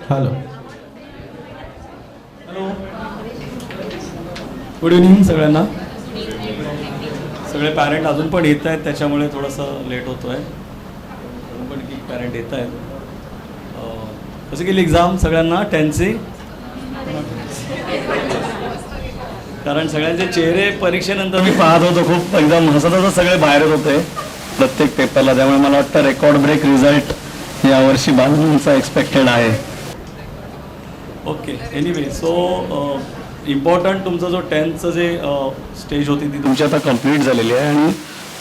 Hello hello, good evening सगळ्यांना. सगळे parent अजून पण येत आहेत, त्याच्यामुळे थोडंसं लेट होतो आहे. अजून पण की पॅरेंट येत आहेत. कसं गेली एक्झाम सगळ्यांना 10th? कारण सगळ्यांचे चेहरे परीक्षेनंतर मी पाहत होतो, खूप एकदम हसत हसत सगळे बाहेर होते प्रत्येक पेपरला. त्यामुळे मला वाटतं रेकॉर्ड ब्रेक रिझल्ट यावर्षी बालकांचा एक्सपेक्टेड आहे. ओके, एनिवे, सो इम्पॉर्टंट तुमचं जो 10thचं जे स्टेज होती ती तुमची आता कंप्लीट झालेली आहे. आणि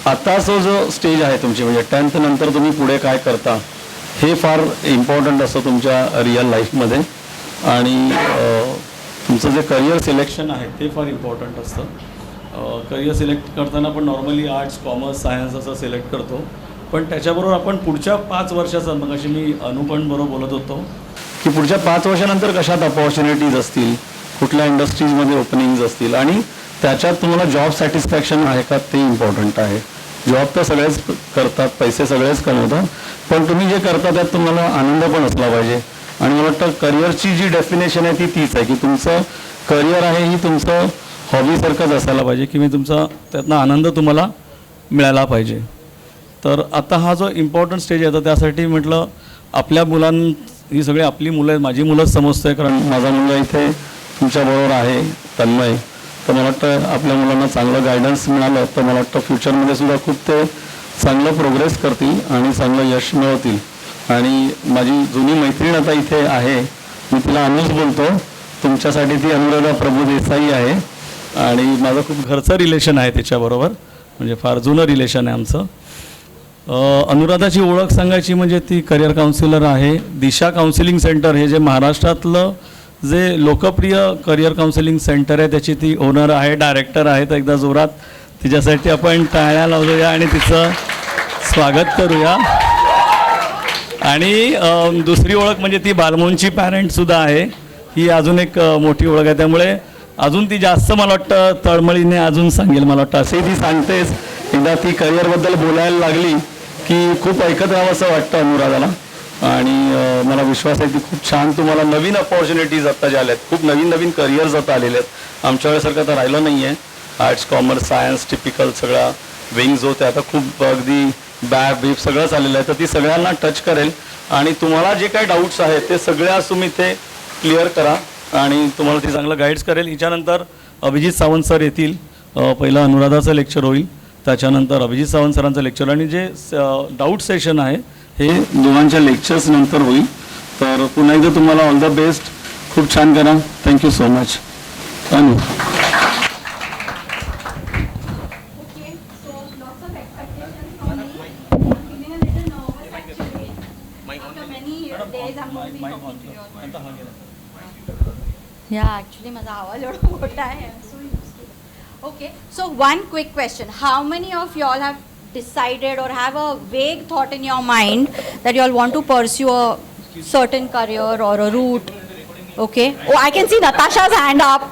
आताचा जो स्टेज आहे तुमची, म्हणजे 10th नंतर तुम्ही पुढे काय करता हे फार इम्पॉर्टंट असतं तुमच्या रिअल लाईफमध्ये. आणि तुमचं जे करिअर सिलेक्शन आहे ते फार इम्पॉर्टंट असतं. करिअर सिलेक्ट करताना पण नॉर्मली आर्ट्स, कॉमर्स, सायन्स असं सिलेक्ट करतो. पण त्याच्याबरोबर आपण पुढच्या 5 वर्षाचं, मग अशी मी अनुपण बरोबर बोलत होतो की पुढच्या 5 वर्षानंतर कशात अपॉर्च्युनिटीज असतील, कुठल्या इंडस्ट्रीजमध्ये ओपनिंग्ज असतील, आणि त्याच्यात तुम्हाला जॉब सॅटिस्फॅक्शन आहे का ते इम्पॉर्टंट आहे. जॉब तर सगळेच करतात, पैसे सगळेच कमवतात, पण तुम्ही जे करता त्यात तुम्हाला आनंद पण असला पाहिजे. आणि मला वाटतं करिअरची जी डेफिनेशन आहे ती तीच आहे की तुमचं करिअर आहे ही तुमचं हॉबीसारखंच असायला पाहिजे, की मी तुमचा त्यातनं आनंद तुम्हाला मिळाला पाहिजे. तर आता हा जो इम्पॉर्टंट स्टेज आहे तर त्यासाठी म्हटलं आपल्या ही सगळी आपली मुलं आहेत, माझी मुलंच समजतोय, कारण माझा मुलगा इथे तुमच्याबरोबर आहे, तन्मय. तर मला वाटतं आपल्या मुलांना चांगलं गायडन्स मिळालं तर मला वाटतं फ्युचरमध्ये सुद्धा खूप ते चांगलं प्रोग्रेस करतील आणि चांगलं यश मिळवतील. आणि माझी जुनी मैत्रीण आता इथे आहे, मी तिला अनुज बोलतो, तुमच्यासाठी ती अनुराधा प्रभुदेसाई आहे. आणि माझं खूप घरचं रिलेशन आहे तिच्याबरोबर, म्हणजे फार जुनं रिलेशन आहे आमचं. अनुराधाची ओळख सांगायची म्हणजे ती करिअर काउन्सिलर आहे. दिशा काउन्सिलिंग सेंटर हे जे महाराष्ट्रातलं जे लोकप्रिय करिअर काउन्सिलिंग सेंटर आहे त्याची ती ओनर आहे, डायरेक्टर आहे. तर एकदा जोरात तिच्यासाठी आपण टाळ्या लावूया आणि तिचं स्वागत करूया. आणि दुसरी ओळख म्हणजे ती बालमोहनची पॅरेंटसुद्धा आहे, ही अजून एक मोठी ओळख आहे. त्यामुळे अजून ती जास्त मला वाटतं तळमळीने अजून सांगेल. मला वाटतं असे ती सांगतेच, एकदा ती करिअरबद्दल बोलायला लागली की खूप ऐकत राहावं असं वाटतं अनुराधाला. आणि मला विश्वास आहे की खूप छान तुम्हाला नवीन अपॉर्च्युनिटीज आता ज्या आल्या आहेत, खूप नवीन नवीन करिअर्स आता आलेले आहेत. आमच्या वेळेसारखं तर राहिलं नाही आहे. आर्ट्स, कॉमर्स, सायन्स टिपिकल सगळ्या विंग्ज होत्या, आता खूप अगदी बॅब बीप सगळंच आलेलं आहे. तर ती सगळ्यांना टच करेल आणि तुम्हाला जे काही डाऊट्स आहेत ते सगळ्या तुम्ही ते क्लिअर करा आणि तुम्हाला ती चांगलं गाईड्स करेल. हिच्यानंतर अभिजित सावंत सर येतील. पहिलं अनुराधाचं लेक्चर होईल, त्याच्यानंतर अभिजित सावंत सरांचं लेक्चर, आणि जे डाऊट सेशन आहे हे दोघांच्या लेक्चर्स नंतर होईल. तर पुन्हा एकदा तुम्हाला ऑल द बेस्ट, खूप छान करा. Thank you so much. Anu. Yeah, actually माझा आवाज एवढा मोठा आहे. Okay, so one quick question. How many of y'all have decided or have a vague thought in your mind that y'all want to pursue a certain career or a route? Okay. Oh, I can see Natasha's hand up.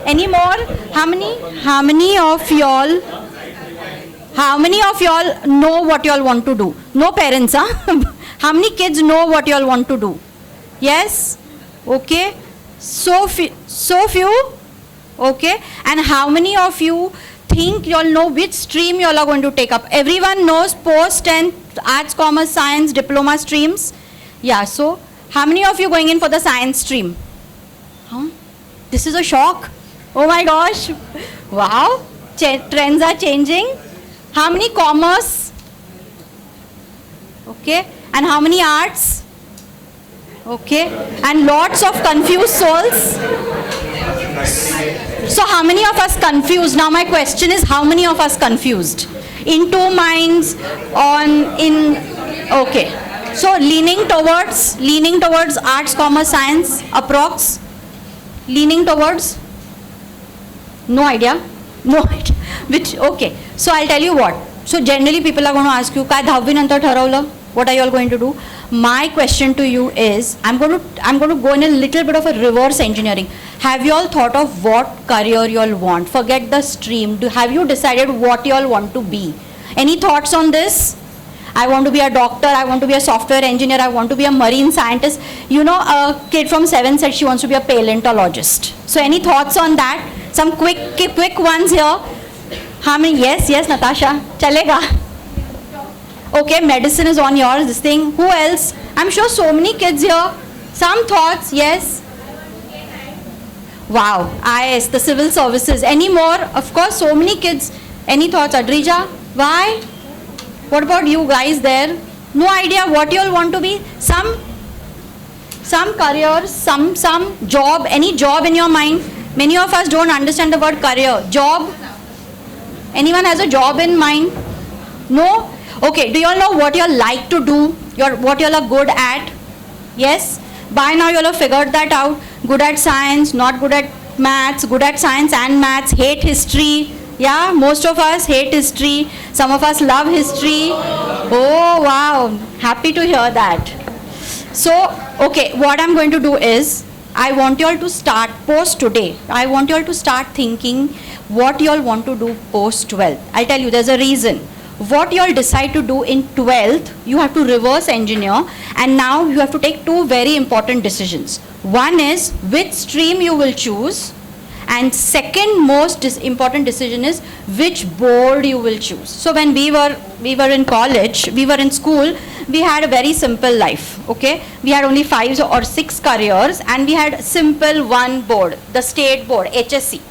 Any more? How many of y'all know what y'all want to do? No parents, huh? How many kids know what y'all want to do? Yes? Okay. So few. Okay. And how many of you think y'all know which stream y'all are going to take up? Everyone knows post and arts, commerce, science, diploma streams. Yeah, so how many of you going in for the science stream? Huh? This is a shock. Oh my gosh. Wow. Trends are changing. How many commerce? Okay. And how many arts? Okay. And lots of confused souls. So how many of us confused? Now my question is, how many of us confused? In two minds, okay. So leaning towards arts, commerce, science, approx. Leaning towards? No idea? No idea. Which, okay. So I'll tell you what. So generally people are going to ask you, काय 10वी नंतर ठरवलं? What are you all going to do? My question to you is, I'm going to go in a little bit of a reverse engineering. Have you all thought of what career you all want? Forget the stream. Have you decided what you all want to be? Any thoughts on this? I want to be a doctor, I want to be a software engineer, I want to be a marine scientist. You know, a kid from 7 said she wants to be a paleontologist. So any thoughts on that? Some quick ones here. How many? Yes, Natasha. Chalega. Okay, medicine is on yours, this thing. Who else? I'm sure so many kids here. Some thoughts, yes. Wow, IS, the civil services. Any more? Of course, so many kids. Any thoughts, Adrija? Why? What about you guys there? No idea what you all want to be? Some careers, some job, any job in your mind? Many of us don't understand the word career. Job? Anyone has a job in mind? No? Okay, do you all know what you all like to do? What you all are good at? Yes? By now you all have figured that out. Good at science, not good at maths, good at science and maths, hate history. Yeah, most of us hate history. Some of us love history. Oh, wow. Happy to hear that. So, okay, what I'm going to do is, I want you all to start post today. I want you all to start thinking what you all want to do post 12th. I'll tell you, there's a reason. What you all decide to do in 12th, you have to reverse engineer, and now you have to take two very important decisions. One is which stream you will choose, and second most important decision is which board you will choose. So when we were in college, we were in school, we had a very simple life, okay? We had only 5 or 6 careers, and we had simple one board, the state board, HSC.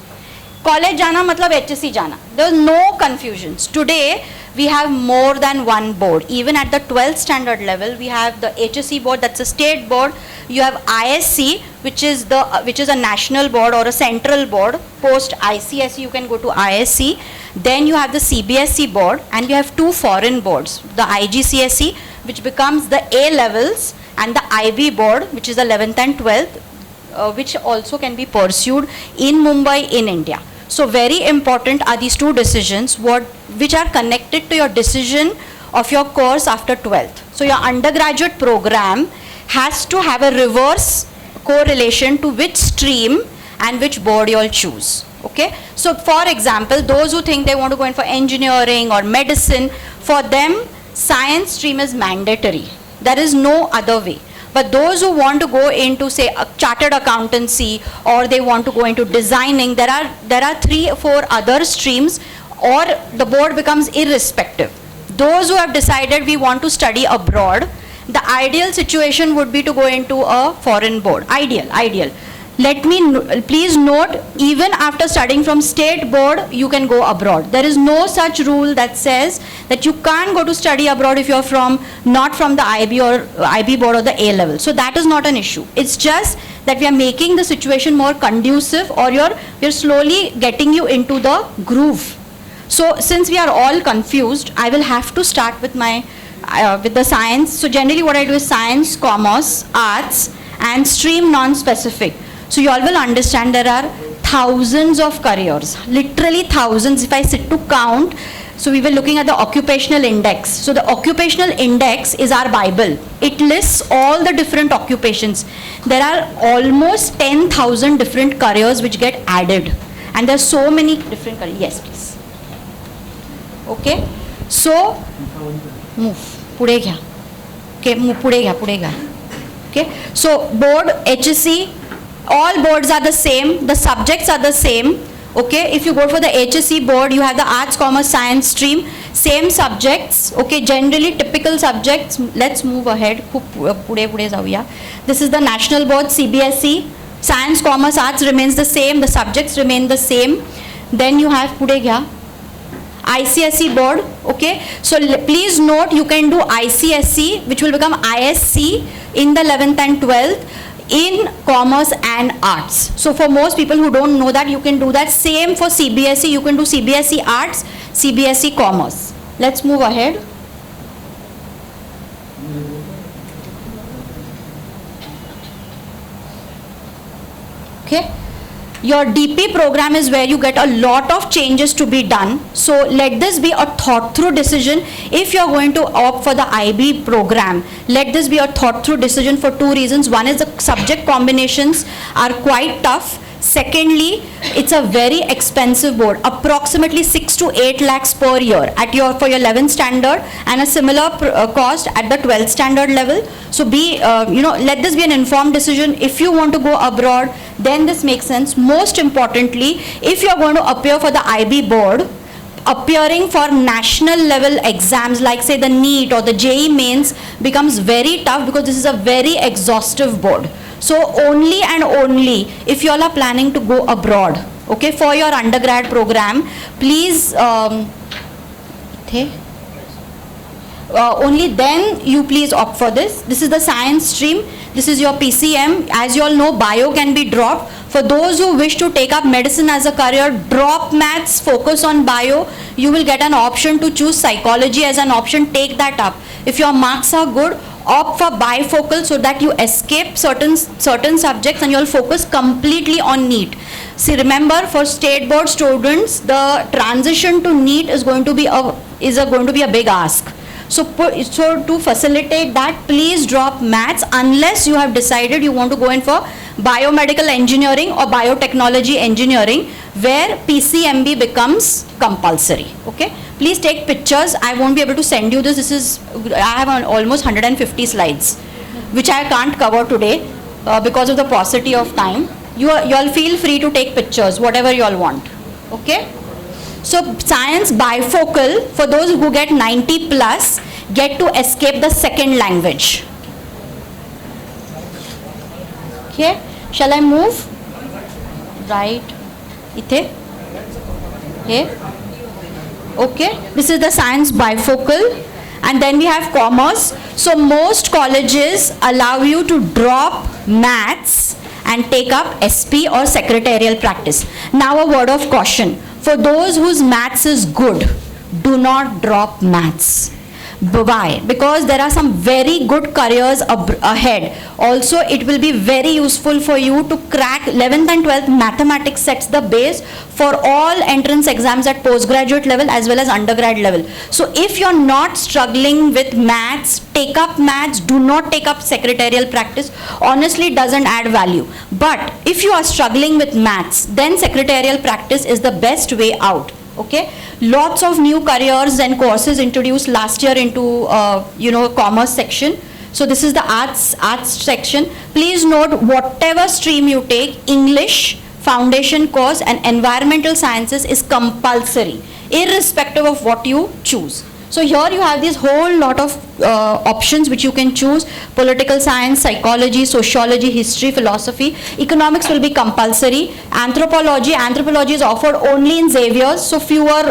College jana matlab HSC jana. There was no confusions. Today, we have more than one board. Even at the 12th standard level, we have the HSC board, that's a state board. You have ISC, which is a national board or a central board. Post ICSE, you can go to ISC. Then you have the CBSE board, and you have 2 foreign boards. The IGCSE, which becomes the A levels, and the IB board, which is 11th and 12th, which also can be pursued in Mumbai, in India. So very important are these 2 decisions which are connected to your decision of your course after 12th. So your undergraduate program has to have a reverse correlation to which stream and which board you all choose. Okay. So for example, those who think they want to go in for engineering or medicine, for them science stream is mandatory. There is no other way. But those who want to go into, say, a chartered accountancy, or they want to go into designing, there are 3 or 4 other streams, or the board becomes irrespective. Those who have decided we want to study abroad, the ideal situation would be to go into a foreign board. Ideal. Please note, even after studying from state board, you can go abroad. There is no such rule that says that you can't go to study abroad if you're not from the IB board or the A level. So that is not an issue. It's just that we are making the situation more conducive, or we're slowly getting you into the groove. So since we are all confused, I will have to start with with the science. So generally what I do is science, commerce, arts, and stream non-specific. So you all will understand there are thousands of careers, literally thousands if I sit to count. So we were looking at the occupational index. So the occupational index is our Bible. It lists all the different occupations. There are almost 10,000 different careers which get added. And there are so many different careers. Yes, please. Okay. So, move. Pude gya. Okay, move. Pude gya. Okay. So board, HSC, all boards are the same, the subjects are the same. Okay, if you go for the HSC board, you have the arts, commerce, science stream, same subjects. Okay, generally typical subjects. Let's move ahead. This is the national board, CBSE. Science, commerce, arts remains the same, the subjects remain the same. Then you have ICSE board. Okay, so please note, you can do ICSE, which will become ISC in the 11th and 12th. In commerce and arts. So for most people who don't know that, you can do that. Same for CBSE, you can do CBSE arts, CBSE commerce. Let's move ahead. Okay. Your DP program is where you get a lot of changes to be done. So let this be a thought through decision. If you're going to opt for the IB program, let this be a thought through decision for 2 reasons. One is the subject combinations are quite tough. Secondly, it's a very expensive board, approximately 6 to 8 lakhs per year for your 11th standard, and a similar cost at the 12th standard level. So let this be an informed decision. If you want to go abroad, then this makes sense. Most importantly, if you are going to appear for the IB board, appearing for national level exams like say the NEET or the JEE mains becomes very tough, because this is a very exhaustive board. So only and only if you all are planning to go abroad, okay, for your undergrad program, please only then you please opt for this. This is the science stream. This is your PCM. As you all know, bio can be dropped. For those who wish to take up medicine as a career, drop maths, focus on bio. You will get an option to choose psychology as an option. Take that up. If your marks are good, opt for bifocal so that you escape certain subjects and you'll focus completely on NEET. See, remember, for state board students, the transition to NEET is going to be a big ask. So to facilitate that, please drop maths unless you have decided you want to go in for biomedical engineering or biotechnology engineering, where PCMB becomes compulsory. Okay, please take pictures. I won't be able to send you this. I have almost 150 slides, which I can't cover today because of the paucity of time. You all feel free to take pictures, whatever you all want. Okay. So science bifocal, for those who get 90 plus, get to escape the second language. Okay, shall I move? Right. Ithe. Okay. Okay, this is the science bifocal. And then we have commerce. So most colleges allow you to drop maths and take up SP or secretarial practice. Now a word of caution. For those whose maths is good, do not drop maths. Why? Because there are some very good careers ahead. Also, it will be very useful for you to crack 11th and 12th. Mathematics sets the base for all entrance exams at postgraduate level as well as undergrad level. So if you're not struggling with maths, take up maths. Do not take up secretarial practice. Honestly, it doesn't add value. But if you are struggling with maths, then secretarial practice is the best way out. Okay, lots of new careers and courses introduced last year into commerce section. So this is the arts section. Please note, whatever stream you take, English, foundation course and environmental sciences is compulsory, irrespective of what you choose. So here you have this whole lot of options which you can choose: political science, psychology, sociology, history, philosophy. Economics will be compulsory. Anthropology is offered only in Xavier's, so fewer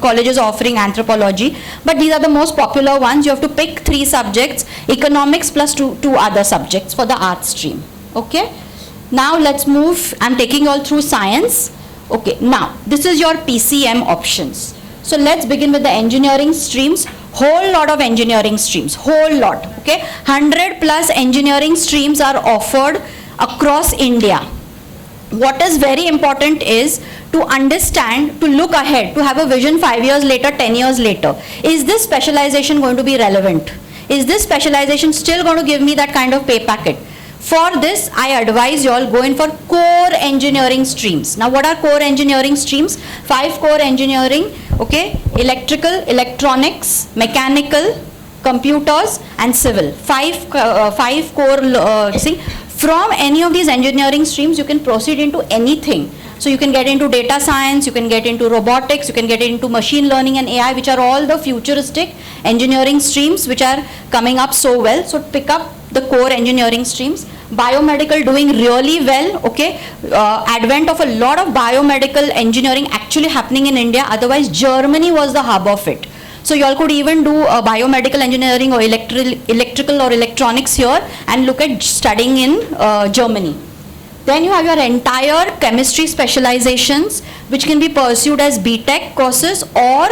colleges are offering anthropology. But these are the most popular ones. You have to pick 3 subjects: economics plus two other subjects for the arts stream. Okay. Now let's move. I'm taking you all through science. Okay. Now this is your PCM options. So let's begin with the engineering streams. Whole lot of engineering streams, whole lot. Okay, 100 plus engineering streams are offered across India. What is very important is to understand, to look ahead, to have a vision 5 years later, 10 years later. Is this specialization going to be relevant? Is this specialization still going to give me that kind of pay packet? For this, I advise you all go in for core engineering streams. Now, what are core engineering streams? 5 core engineering, okay, electrical, electronics, mechanical, computers and civil. 5 core thing. From any of these engineering streams, you can proceed into anything. So you can get into data science, you can get into robotics, you can get into machine learning and AI, which are all the futuristic engineering streams which are coming up so well. So pick up the core engineering streams. Biomedical doing really well. Okay, advent of a lot of biomedical engineering actually happening in India. Otherwise, Germany was the hub of it. So you all could even do biomedical engineering or electrical or electronics here and look at studying in Germany. Then you have your entire chemistry specializations, which can be pursued as BTech courses or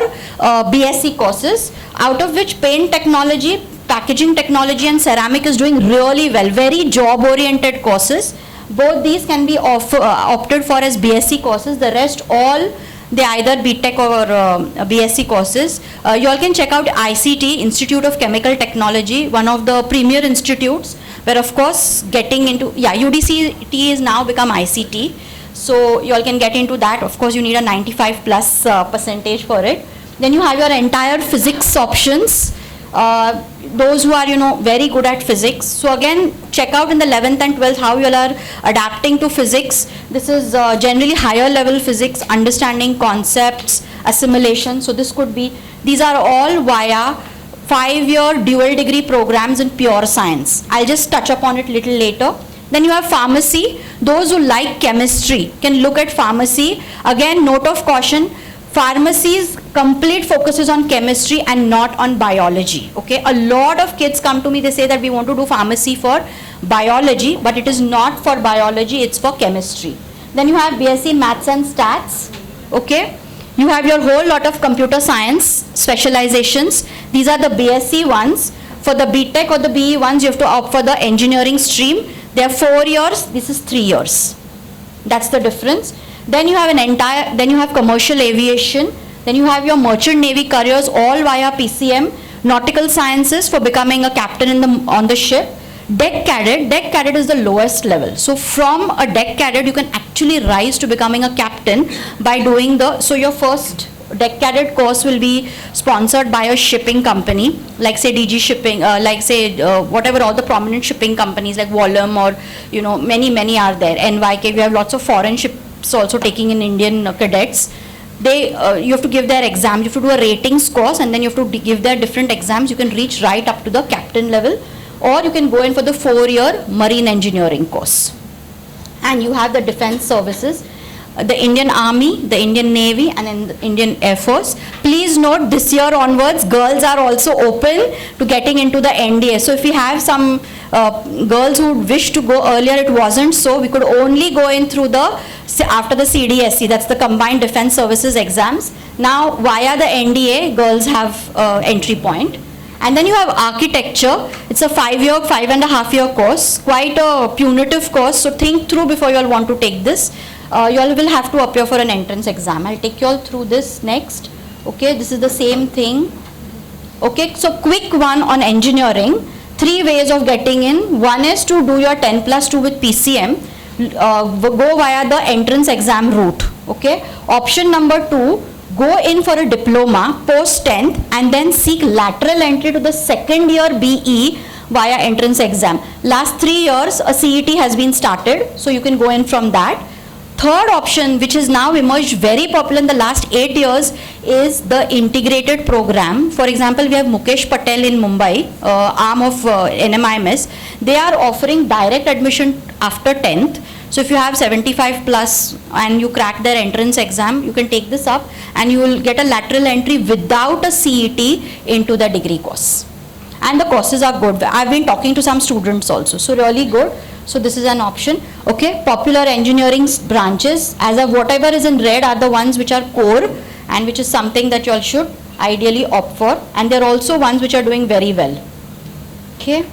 BSc courses, out of which paint technology, packaging technology and ceramic is doing really well. Very job oriented courses. Both these can be opted for as BSc courses. The rest all, they either BTech or BSc courses. You all can check out ICT, Institute of Chemical Technology, one of the premier institutes, where of course getting into, UDCT is now become ICT. So you all can get into that. Of course, you need a 95 plus percentage for it. Then you have your entire physics options. Those who are, very good at physics. So again, check out in the 11th and 12th how you all are adapting to physics. This is generally higher level physics, understanding concepts, assimilation. So this could be, these are all via 5-year dual degree programs in pure science. I'll just touch upon it little later. Then you have pharmacy. Those who like chemistry can look at pharmacy. Again, note of caution, pharmacy's complete focus is on chemistry and not on biology. Okay, a lot of kids come to me, they say that we want to do pharmacy for biology, but it is not for biology, it's for chemistry. Then you have BSc Maths and Stats. Okay, you have your whole lot of computer science specializations. These are the BSc ones. For the BTech or the BE ones, you have to opt for the engineering stream. They are 4 years, this is 3 years. That's the difference. Then you have then you have commercial aviation. Then you have your merchant navy careers all via PCM. Nautical sciences for becoming a captain on the ship. Deck cadet is the lowest level. So from a deck cadet, you can actually rise to becoming a captain by doing so your first deck cadet course will be sponsored by a shipping company, like say DG Shipping, whatever, all the prominent shipping companies like Wallam or, many are there. NYK, we have lots of foreign ships also taking in Indian cadets. You have to give their exam, you have to do a ratings course, and then you have to give their different exams. You can reach right up to the captain level, or you can go in for the 4-year marine engineering course. And you have the defense services, the Indian Army, the Indian Navy, and the Indian Air Force. Please note, this year onwards, girls are also open to getting into the NDA. So if we have some girls who wish to go earlier, it wasn't so. We could only go in through after the CDSC, that's the Combined Defense Services exams. Now via the NDA, girls have entry point. And then you have architecture. It's a 5.5-year course, quite a punitive course. So think through before you all want to take this. You all will have to appear for an entrance exam. I'll take you all through this next. Okay, this is the same thing. Okay, so quick one on engineering. 3 ways of getting in. One is to do your 10+2 with PCM. Go via the entrance exam route. Okay. Option number 2, go in for a diploma post 10th and then seek lateral entry to the 2nd year BE via entrance exam. Last 3 years a CET has been started, so you can go in from that. Third option, which is now emerged very popular in the last 8 years, is the integrated program. For example, we have Mukesh Patel in Mumbai, arm of NMIMS. They are offering direct admission after 10th. So if you have 75 plus and you crack their entrance exam, you can take this up and you will get a lateral entry without a CET into the degree course. And the courses are good. I've been talking to some students also, so really good. So this is an option. Okay, popular engineering branches, as of whatever is in red are the ones which are core and which is something that you all should ideally opt for, and there are also ones which are doing very well. Okay.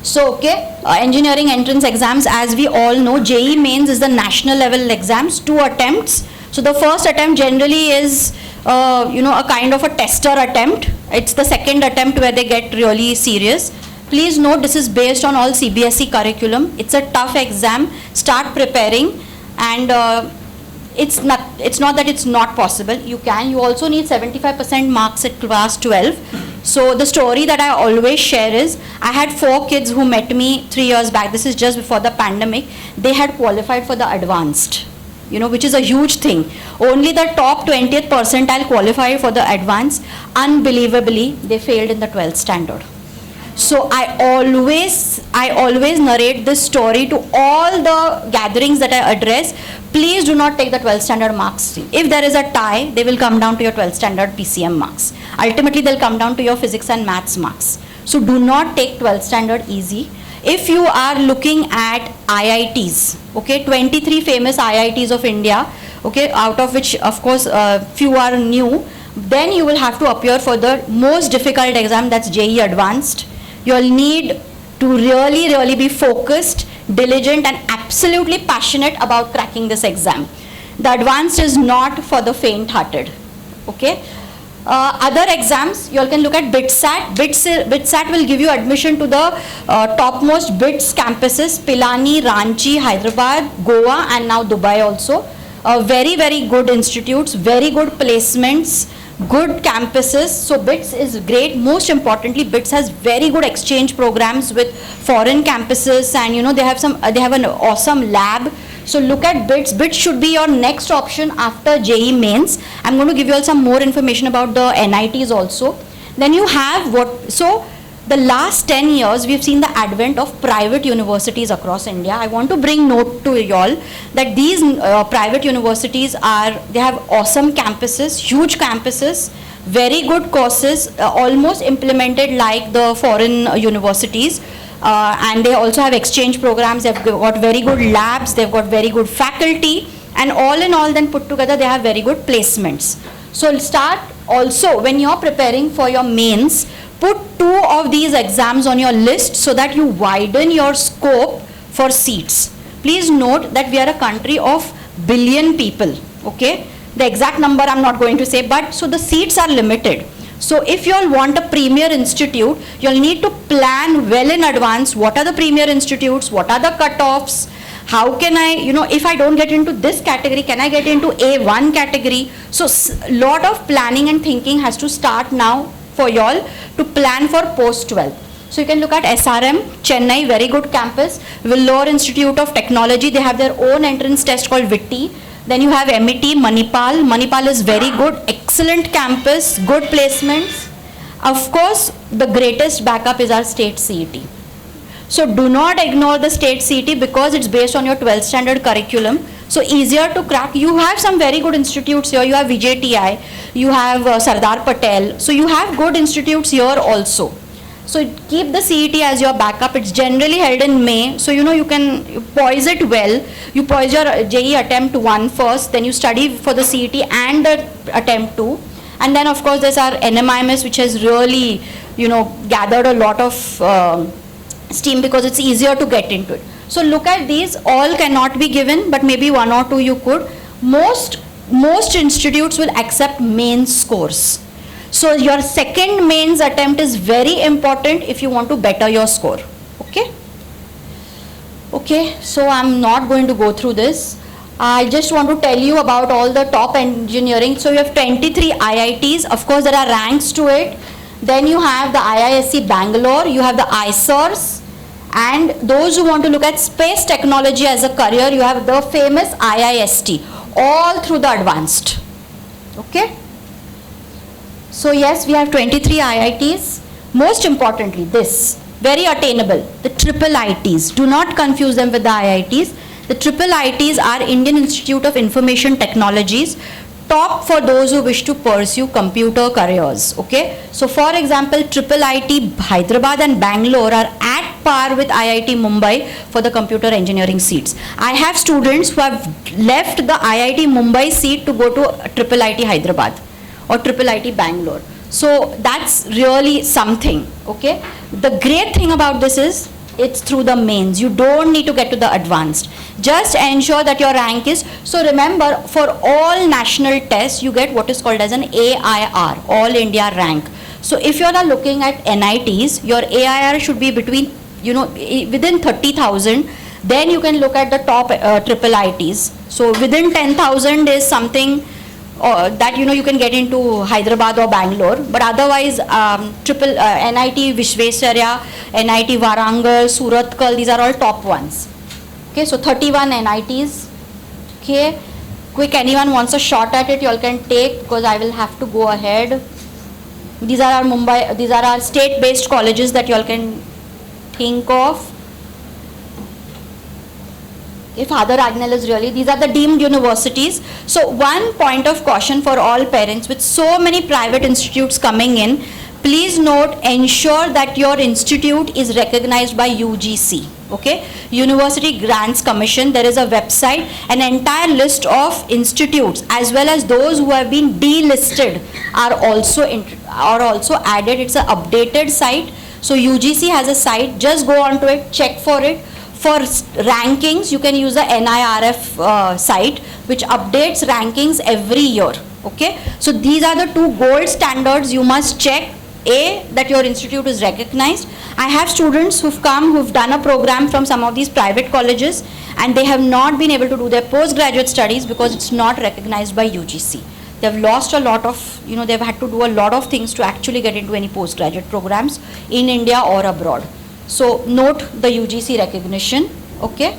So engineering entrance exams, as we all know, JEE mains is the national level exams, 2 attempts. So the first attempt generally is a kind of a tester attempt. It's the second attempt where they get really serious. Please note, this is based on all CBSE curriculum. It's a tough exam. Start preparing, and it's not that it's not possible. You can. You also need 75% marks at class 12. So the story that I always share is, I had 4 kids who met me 3 years back. This is just before the pandemic. They had qualified for the advanced, which is a huge thing. Only the top 20th percentile qualified for the advanced. Unbelievably, they failed in the 12th standard. So I always narrate this story to all the gatherings that I address. Please do not take the 12th standard marks. If there is a tie, they will come down to your 12th standard PCM marks. Ultimately, they'll come down to your physics and maths marks. So do not take 12th standard easy. If you are looking at IITs, okay, 23 famous IITs of India, okay, out of which, of course, few are new, then you will have to appear for the most difficult exam, that's JEE Advanced. You'll need to really be focused, diligent, and absolutely passionate about cracking this exam. The advanced is not for the faint-hearted. Okay. Other exams, you all can look at BITSAT. BITSAT will give you admission to the topmost BITS campuses, Pilani, Ranchi, Hyderabad, Goa, and now Dubai also. Very, very good institutes, very good placements, good campuses. So BITS is great. Most importantly, BITS has very good exchange programs with foreign campuses, and you know they have an awesome lab. So look at BITS. BITS should be your next option after JEE mains. I'm going to give you all some more information about the NITs also. Then you have the last 10 years we've seen the advent of private universities across India. I want to bring note to you all that these private universities they have awesome campuses, huge campuses, very good courses, almost implemented like the foreign universities. And they also have exchange programs. They've got very good labs, they've got very good faculty, and all in all then put together they have very good placements. So start also when you're preparing for your mains, put 2 of these exams on your list so that you widen your scope for seats. Please note that we are a country of billion people, okay? The exact number I'm not going to say, but so the seats are limited. So if you all want a premier institute, you'll need to plan well in advance. What are the premier institutes? What are the cutoffs? How can I, if I don't get into this category, can I get into A1 category? So lot of planning and thinking has to start now for y'all to plan for post 12. So you can look at SRM, Chennai, very good campus. Vellore Institute of Technology, they have their own entrance test called VITTI. Then you have MET, Manipal. Manipal is very good, excellent campus, good placements. Of course, the greatest backup is our state CET. So do not ignore the state CET because it's based on your 12th standard curriculum. So easier to crack. You have some very good institutes here. You have VJTI, you have Sardar Patel. So you have good institutes here also. So keep the CET as your backup. It's generally held in May. So you can poise it well. You poise your JEE attempt 1 first, then you study for the CET and the attempt 2. And then of course there's our NMIMS, which has really, gathered a lot of steam because it's easier to get into it. So look at these, all cannot be given, but maybe 1 or 2 you could. Most institutes will accept mains scores. So your second mains attempt is very important if you want to better your score. Okay, so I'm not going to go through this. I just want to tell you about all the top engineering. So you have 23 IITs. Of course, there are ranks to it. Then you have the IISc Bangalore. You have the ISERS. And those who want to look at space technology as a career, you have the famous IIST. All through the advanced. Okay. So yes, we have 23 IITs. Most importantly, this, very attainable, the triple ITs. Do not confuse them with the IITs. The triple ITs are Indian Institute of Information Technologies, top for those who wish to pursue computer careers. Okay. So for example, triple IT Hyderabad and Bangalore are at par with IIT Mumbai for the computer engineering seats. I have students who have left the IIT Mumbai seat to go to triple IT Hyderabad or triple IT Bangalore. So that's really something, okay. The great thing about this is it's through the mains. You don't need to get to the advanced. Just ensure that your rank is, so remember for all national tests you get what is called as an AIR, All India rank. So if you are looking at NITs, your AIR should be between, within 30,000. Then you can look at the top triple ITs. So within 10,000 is something that you can get into Hyderabad or Bangalore, but otherwise NIT Vishvesvaraya, NIT Warangal, Surathkal, these are all top ones. Okay, so 31 NITs. Okay, quick, anyone wants a shot at it, you all can take because I will have to go ahead. These are our state-based colleges that you all can think of. Father Agnel is really, these are the deemed universities. So one point of caution for all parents, with so many private institutes coming in, please note, ensure that your institute is recognized by UGC, okay, University Grants Commission. There is a website, an entire list of institutes as well as those who have been delisted are also added. It's an updated site. So UGC has a site, just go onto it, check for it. For rankings, you can use the NIRF site, which updates rankings every year. Okay, so these are the two gold standards you must check. A, that your institute is recognized. I have students who've come, who've done a program from some of these private colleges, and they have not been able to do their postgraduate studies because it's not recognized by UGC. They've lost a lot of, they've had to do a lot of things to actually get into any postgraduate programs in India or abroad. So note the UGC recognition, okay?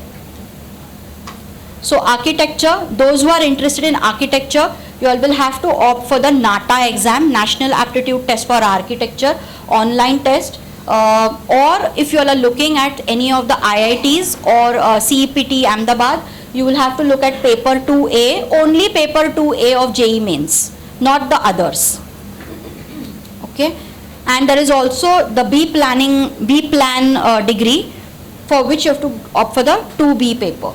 So architecture, those who are interested in architecture, you all will have to opt for the NATA exam, National Aptitude Test for Architecture, online test. Or if you all are looking at any of the IITs or CEPT Ahmedabad, you will have to look at paper 2A, only paper 2A of JEE mains, not the others. Okay, and there is also the B plan degree, for which you have to opt for the 2B paper.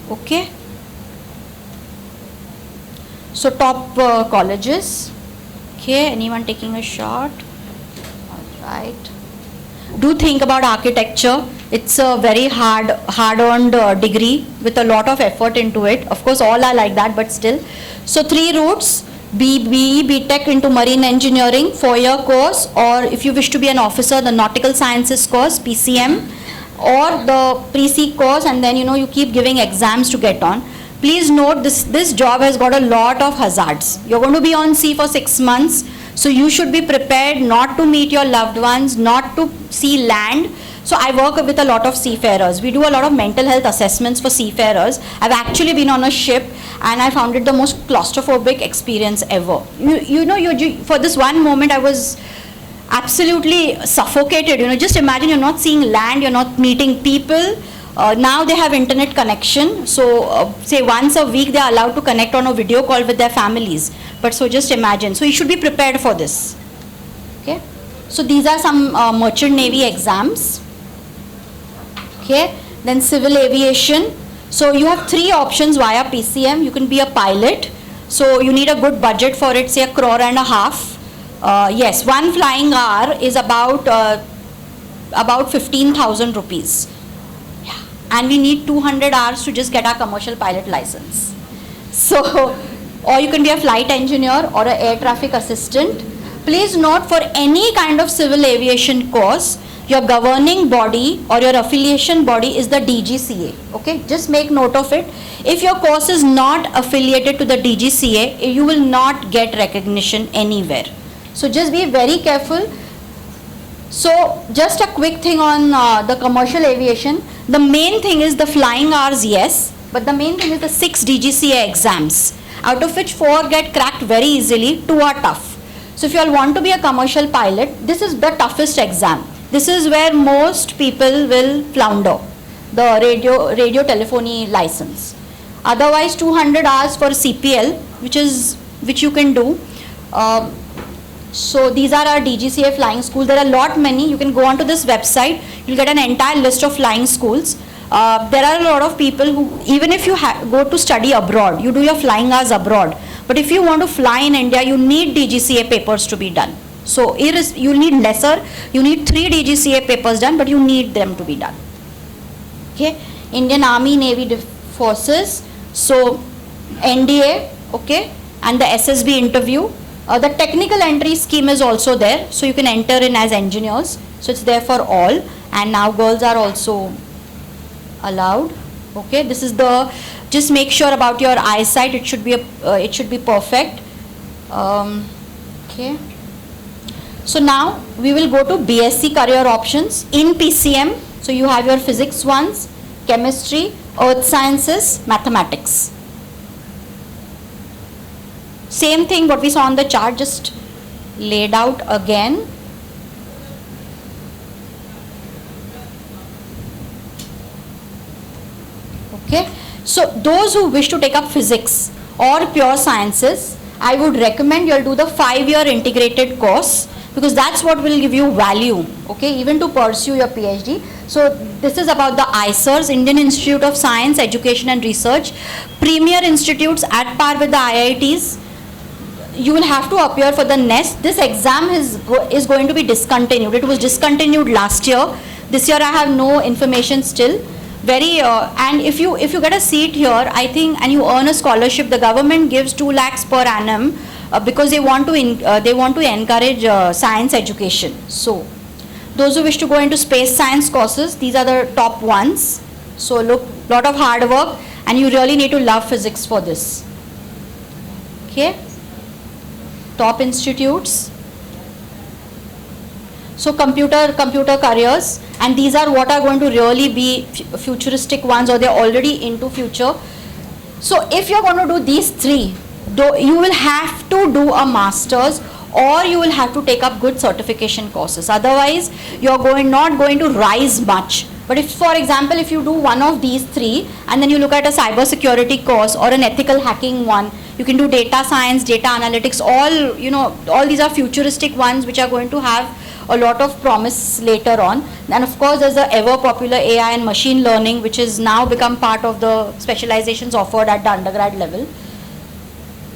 Okay, so top colleges. Okay, anyone taking a shot? All right. Do think about architecture. It's a very hard-earned degree with a lot of effort into it. Of course, all are like that, but still. So 3 routes: BE, BTech into marine engineering, 4-year course, or if you wish to be an officer, the nautical sciences course, PCM, or the pre-C course, and then you keep giving exams to get on. Please note this job has got a lot of hazards. You're going to be on sea for 6 months. So you should be prepared not to meet your loved ones, not to see land. So I work with a lot of seafarers. We do a lot of mental health assessments for seafarers. I've actually been on a ship and I found it the most claustrophobic experience ever. For this one moment I was absolutely suffocated. Just imagine you're not seeing land, you're not meeting people. Now they have internet connection, so say once a week they are allowed to connect on a video call with their families. But so just imagine. So you should be prepared for this. Okay. So these are some merchant navy exams. Okay. Then civil aviation. So you have 3 options via PCM. You can be a pilot. So you need a good budget for it, say 1.5 crore. Yes, one flying hour is about 15,000 rupees. And we need 200 hours to just get our commercial pilot license. So, or you can be a flight engineer or an air traffic assistant. Please note, for any kind of civil aviation course, your governing body or your affiliation body is the DGCA. Okay, just make note of it. If your course is not affiliated to the DGCA, you will not get recognition anywhere. So just be very careful. So just a quick thing on the commercial aviation. The main thing is the flying hours, yes, but the main thing is the 6 DGCA exams, out of which 4 get cracked very easily, 2 are tough. So if you all want to be a commercial pilot, this is the toughest exam. This is where most people will flounder, the radio telephony license. Otherwise 200 hours for CPL, which you can do. So these are our DGCA flying schools. There are a lot many. You can go onto this website. You'll get an entire list of flying schools. There are a lot of people who, even if you go to study abroad, you do your flying hours abroad. But if you want to fly in India, you need DGCA papers to be done. So you need lesser. You need 3 DGCA papers done, but you need them to be done. Okay. Indian Army, Navy Forces. So NDA, okay, and the SSB interview. The technical entry scheme is also there, so you can enter in as engineers. So it's there for all, and now girls are also allowed. Okay, this is just make sure about your eyesight. It should be perfect. Okay. So now we will go to BSc career options in PCM. So you have your physics ones, chemistry, earth sciences, mathematics. Same thing what we saw on the chart, just laid out again. Okay, so those who wish to take up physics or pure sciences, I would recommend you'll do the 5-year integrated course, because that's what will give you value, okay, even to pursue your PhD. So this is about the ISERs, Indian Institute of Science, Education and Research, premier institutes at par with the IITs. You will have to appear for the NEST. This exam is going to be discontinued. It was discontinued last year. This year I have no information still. very and if you get a seat here, I think, and you earn a scholarship, the government gives 2 lakhs per annum because they want to encourage science education. So those who wish to go into space science courses, these are the top ones. So look, lot of hard work, and you really need to love physics for this. Okay, top institutes. So computer careers, and these are what are going to really be futuristic ones, or they're already into future. So if you're going to do these 3, you will have to do a master's, or you will have to take up good certification courses. Otherwise, you're not going to rise much. But if, for example, if you do one of these 3, and then you look at a cyber security course or an ethical hacking one, you can do data science, data analytics, all these are futuristic ones which are going to have a lot of promise later on. And of course, there's the ever popular AI and machine learning, which has now become part of the specializations offered at the undergrad level.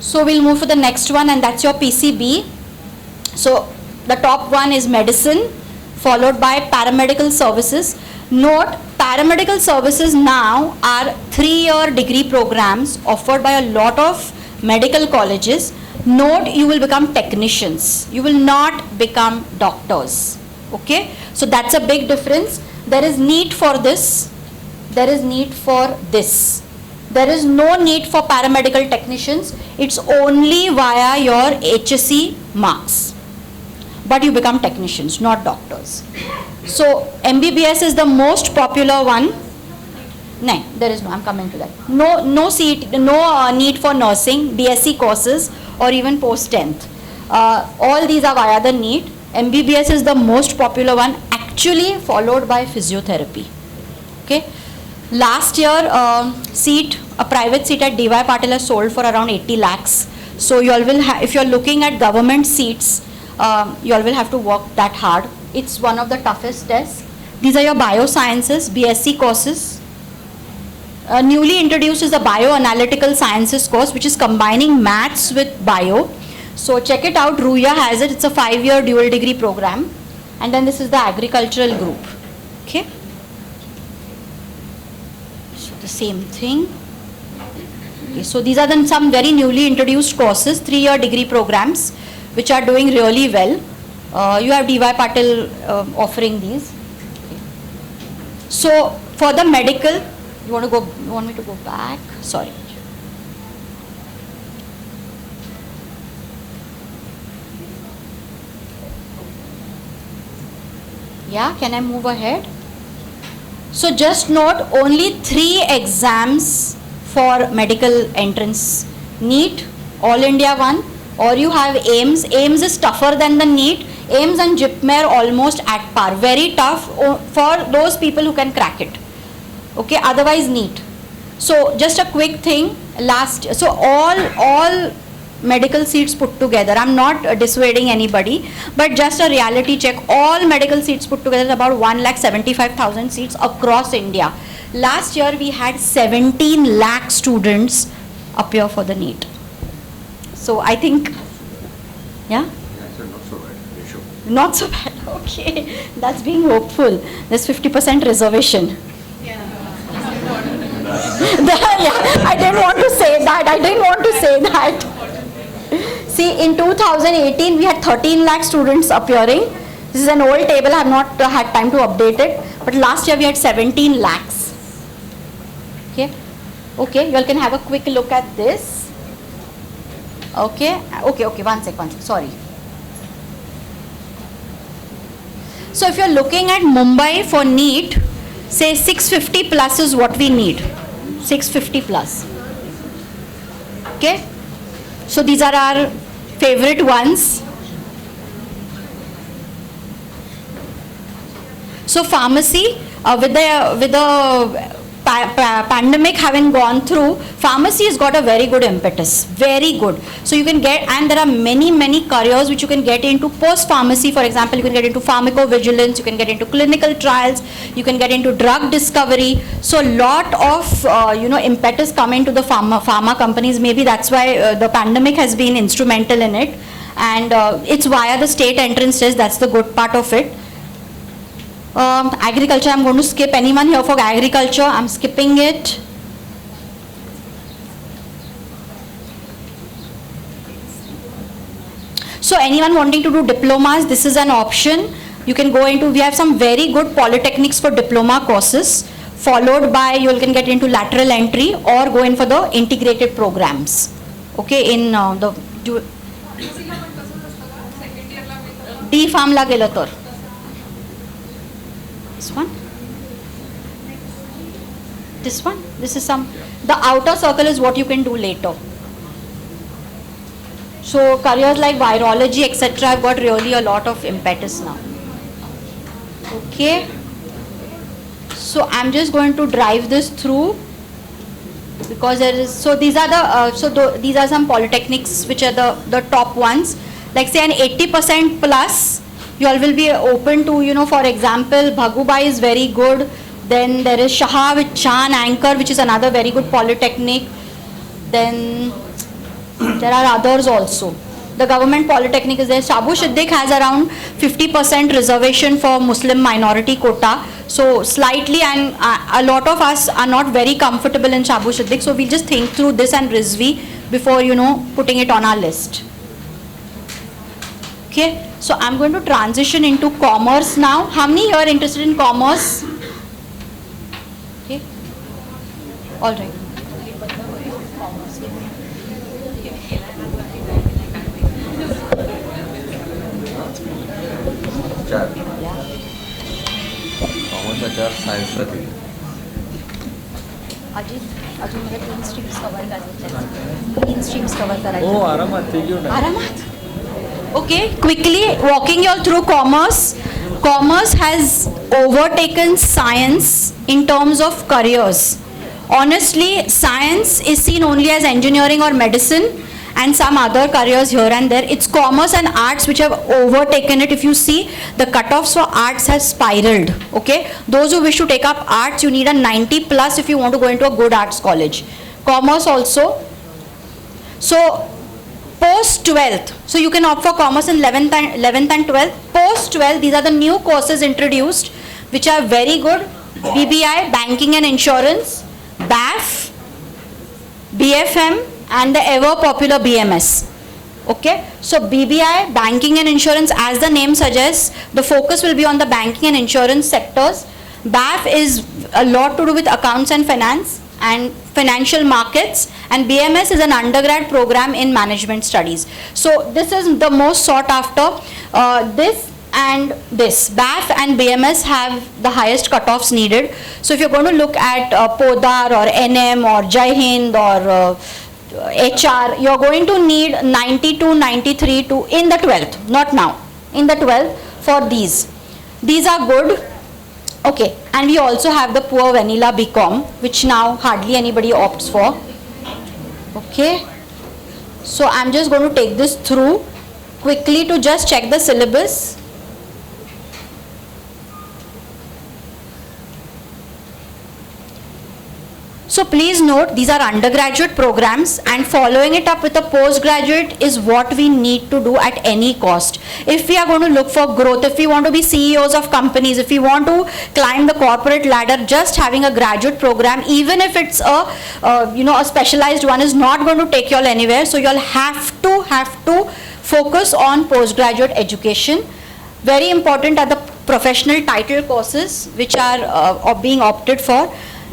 So we'll move to the next one, and that's your PCB. So the top one is medicine, followed by paramedical services. Note, paramedical services now are 3-year degree programs offered by a lot of medical colleges. Note, you will become technicians. You will not become doctors. Okay? So that's a big difference. There is need for this. There is need for this. There is no need for paramedical technicians. It's only via your HSC marks. But you become technicians, not doctors. So MBBS is the most popular one. No, there is no, I'm coming to that. No need for nursing, BSc courses, or even post-10th. All these are via the NEET. MBBS is the most popular one, actually followed by physiotherapy. Okay. Last year, a private seat at DY Patil has sold for around 80 lakhs. So you all will if you're looking at government seats, you all will have to work that hard. It's one of the toughest tests. These are your biosciences, BSc courses. Newly introduced is the bioanalytical sciences course, which is combining maths with bio. So check it out, Ruya has it. It's a 5-year dual degree program. And then this is the agricultural group. Okay. So the same thing. Okay, so these are then some very newly introduced courses, 3-year degree programs, which are doing really well. You have DY Patil offering these. Okay. So for the medical, you want me to go back? Sorry. Yeah, can I move ahead? So just note, only 3 exams for medical entrance. NEET, All India one, or you have AIMS. AIMS is tougher than the NEET. AIMS and JIPMER almost at par. Very tough for those people who can crack it. Okay, otherwise NEET. So just a quick thing, so all medical seats put together, I'm not dissuading anybody, but just a reality check, all medical seats put together is about 1,75,000 seats across India. Last year we had 17 lakh students appear for the NEET. So I think, yeah? Not so bad ratio. Not so bad, okay. That's being hopeful. There's 50% reservation. Yeah, I didn't want to say that. See, in 2018, we had 13 lakh students appearing. This is an old table. I have not had time to update it. But last year, we had 17 lakhs. Okay. Okay, you all can have a quick look at this. Okay. One sec. Sorry. So if you're looking at Mumbai for NEET, say 650 plus is what we need. 650 plus. Okay. So these are our favorite ones. So pharmacy, with the pandemic having gone through, pharmacy has got a very good impetus, very good. So you can get, and there are many careers which you can get into post pharmacy. For example, you can get into pharmacovigilance, you can get into clinical trials, you can get into drug discovery. So a lot of impetus coming to the pharma companies. Maybe that's why the pandemic has been instrumental in it, and it's via the state entrance test. That's the good part of it. Agriculture, I'm going to skip. Anyone here for agriculture? I'm skipping it. So anyone wanting to do diplomas, this is an option. You can go into, we have some very good polytechnics for diploma courses, followed by you can get into lateral entry or go in for the integrated programs. Okay, in the D farm la गेलं तर. This one. This one. This is some. The outer circle is what you can do later. So careers like virology, etc. have got really a lot of impetus now. Okay. So I'm just going to drive this through because there is. So these are the. These are some polytechnics which are the top ones. Like say an 80% plus. You all will be open to, you know, for example, Bhagubai is very good. Then there is Shaha with Chan Anchor, which is another very good polytechnic. Then there are others also. The government polytechnic is there. Shabu Siddiq has around 50% reservation for Muslim minority quota. So slightly, and a lot of us are not very comfortable in Shabu Siddiq. So we'll just think through this and Rizvi before, you know, putting it on our list. Okay. So I'm going to transition into commerce now. How many here are interested in commerce? Okay. All right. चार कॉमर्सचा चार सायन्सचा 3 अजून मला 3 streams cover करायचे. 3 streams cover करायचे. हो आरामात ते घेऊन आरामात. Okay, quickly walking you all through commerce. Commerce has overtaken science in terms of careers. Honestly, science is seen only as engineering or medicine and some other careers here and there. It's commerce and arts which have overtaken it. If you see, the cutoffs for arts has spiraled. Okay, those who wish to take up arts, you need a 90 plus if you want to go into a good arts college. Commerce also. So post 12th, so you can opt for commerce in 11th and 12th. Post 12th, these are the new courses introduced which are very good. BBI, banking and insurance, BAF, BFM and the ever popular BMS. Okay, so BBI, banking and insurance, as the name suggests, the focus will be on the banking and insurance sectors. BAF is a lot to do with accounts and finance and financial markets, and BMS is an undergrad program in management studies. So this is the most sought after. This and this BAF and BMS have the highest cutoffs needed. So if you're going to look at Podar or NM or Jai Hind or HR, you're going to need 92, 93 to in the 12th, not now, in the 12th for these. These are good. Okay, and we also have the poor vanilla BCom, which now hardly anybody opts for. Okay, so I'm just going to take this through quickly to just check the syllabus. So please note, these are undergraduate programs and following it up with a postgraduate is what we need to do at any cost. If we are going to look for growth, if we want to be CEOs of companies, if we want to climb the corporate ladder, just having a graduate program, even if it's a specialized one, is not going to take you all anywhere. So you all have to focus on postgraduate education. Very important are the professional title courses which are being opted for.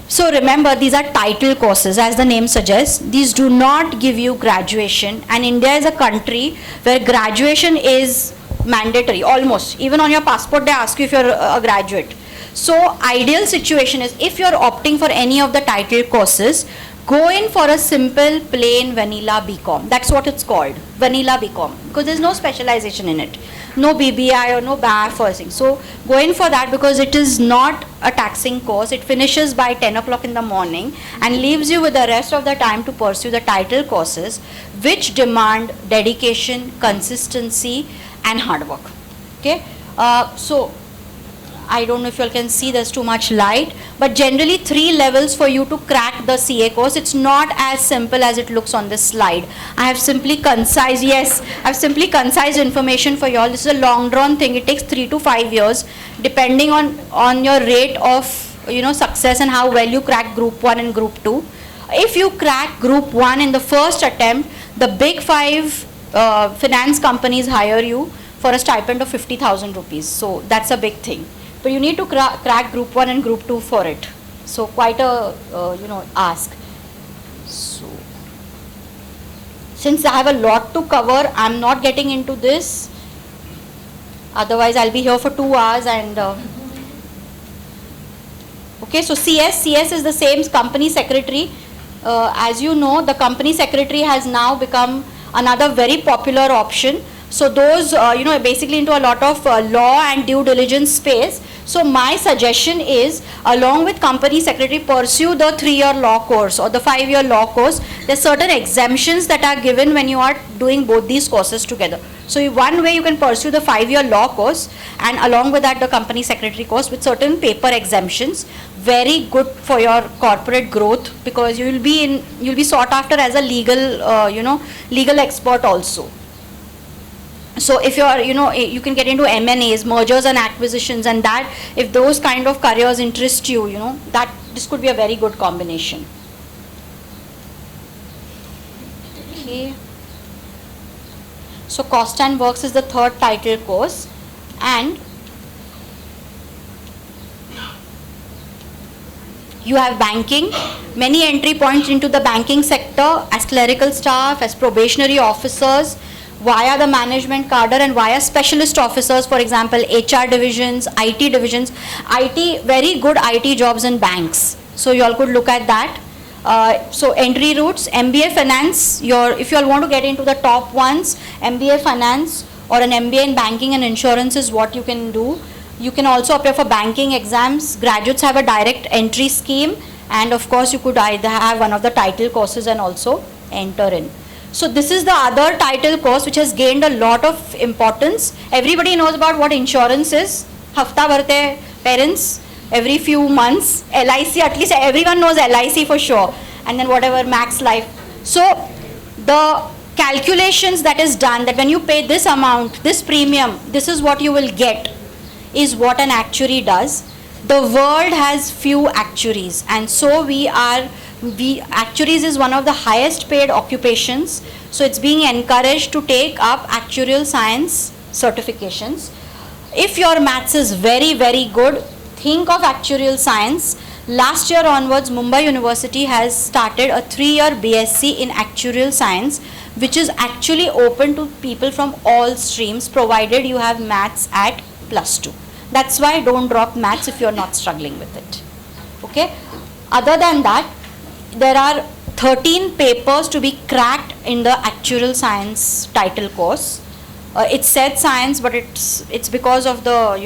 So remember, these are title courses, as the name suggests. These do not give you graduation, and India is a country where graduation is mandatory, almost. Even on your passport they ask you if you're a graduate. So ideal situation is, if you're opting for any of the title courses, go in for a simple plain vanilla BCom. That's what it's called, vanilla BCom, because there's no specialization in it. No BBI or no BAF or anything. So go in for that because it is not a taxing course. It finishes by 10 o'clock in the morning and leaves you with the rest of the time to pursue the title courses which demand dedication, consistency and hard work. Okay. So I don't know if you all can see, there's too much light, but generally 3 levels for you to crack the CA course. It's not as simple as it looks on this slide. I have simply concise information for you all. This is a long drawn thing. It takes 3 to 5 years depending on your rate of success and how well you crack group 1 and group 2. If you crack group 1 in the first attempt, the big 5 finance companies hire you for a stipend of 50,000 rupees. So that's a big thing. But you need to crack group 1 and group 2 for it. So quite a ask. So since I have a lot to cover, I'm not getting into this. Otherwise I'll be here for 2 hours and okay, so CS is the same company secretary. As you know, the company secretary has now become another very popular option. So those basically into a lot of law and due diligence space. So my suggestion is, along with company secretary, pursue the 3-year law course or the 5-year law course. There's certain exemptions that are given when you are doing both these courses together. So one way you can pursue the 5-year law course, and along with that the company secretary course with certain paper exemptions. Very good for your corporate growth, because you'll be sought after as a legal expert also. So if you are, you can get into M&As, mergers and acquisitions, and that, if those kind of careers interest you, that this could be a very good combination. Okay. So Cost and Works is the 3rd title course, and you have banking, many entry points into the banking sector as clerical staff, as probationary officers, via the management cadre and via specialist officers, for example, HR divisions, IT divisions, very good IT jobs in banks. So you all could look at that. So entry routes, MBA Finance, if you all want to get into the top ones, MBA Finance or an MBA in banking and insurance is what you can do. You can also apply for banking exams. Graduates have a direct entry scheme, and of course you could either have one of the title courses and also enter in. So this is the other title course which has gained a lot of importance. Everybody knows about what insurance is. Hafta bharte parents every few months. LIC, at least everyone knows LIC for sure. And then whatever Max Life. So the calculations that is done, that when you pay this amount, this premium, this is what you will get, is what an actuary does. The world has few actuaries, and so actuaries is one of the highest paid occupations. So it's being encouraged to take up actuarial science certifications. If your maths is very, very good, think of actuarial science. Last year onwards, Mumbai University has started a 3-year BSc in actuarial science, which is actually open to people from all streams, provided you have maths at +2. That's why don't drop maths if you're not struggling with it. Okay. Other than that, there are 13 papers to be cracked in the actuarial science title course. It said science, but it's because of the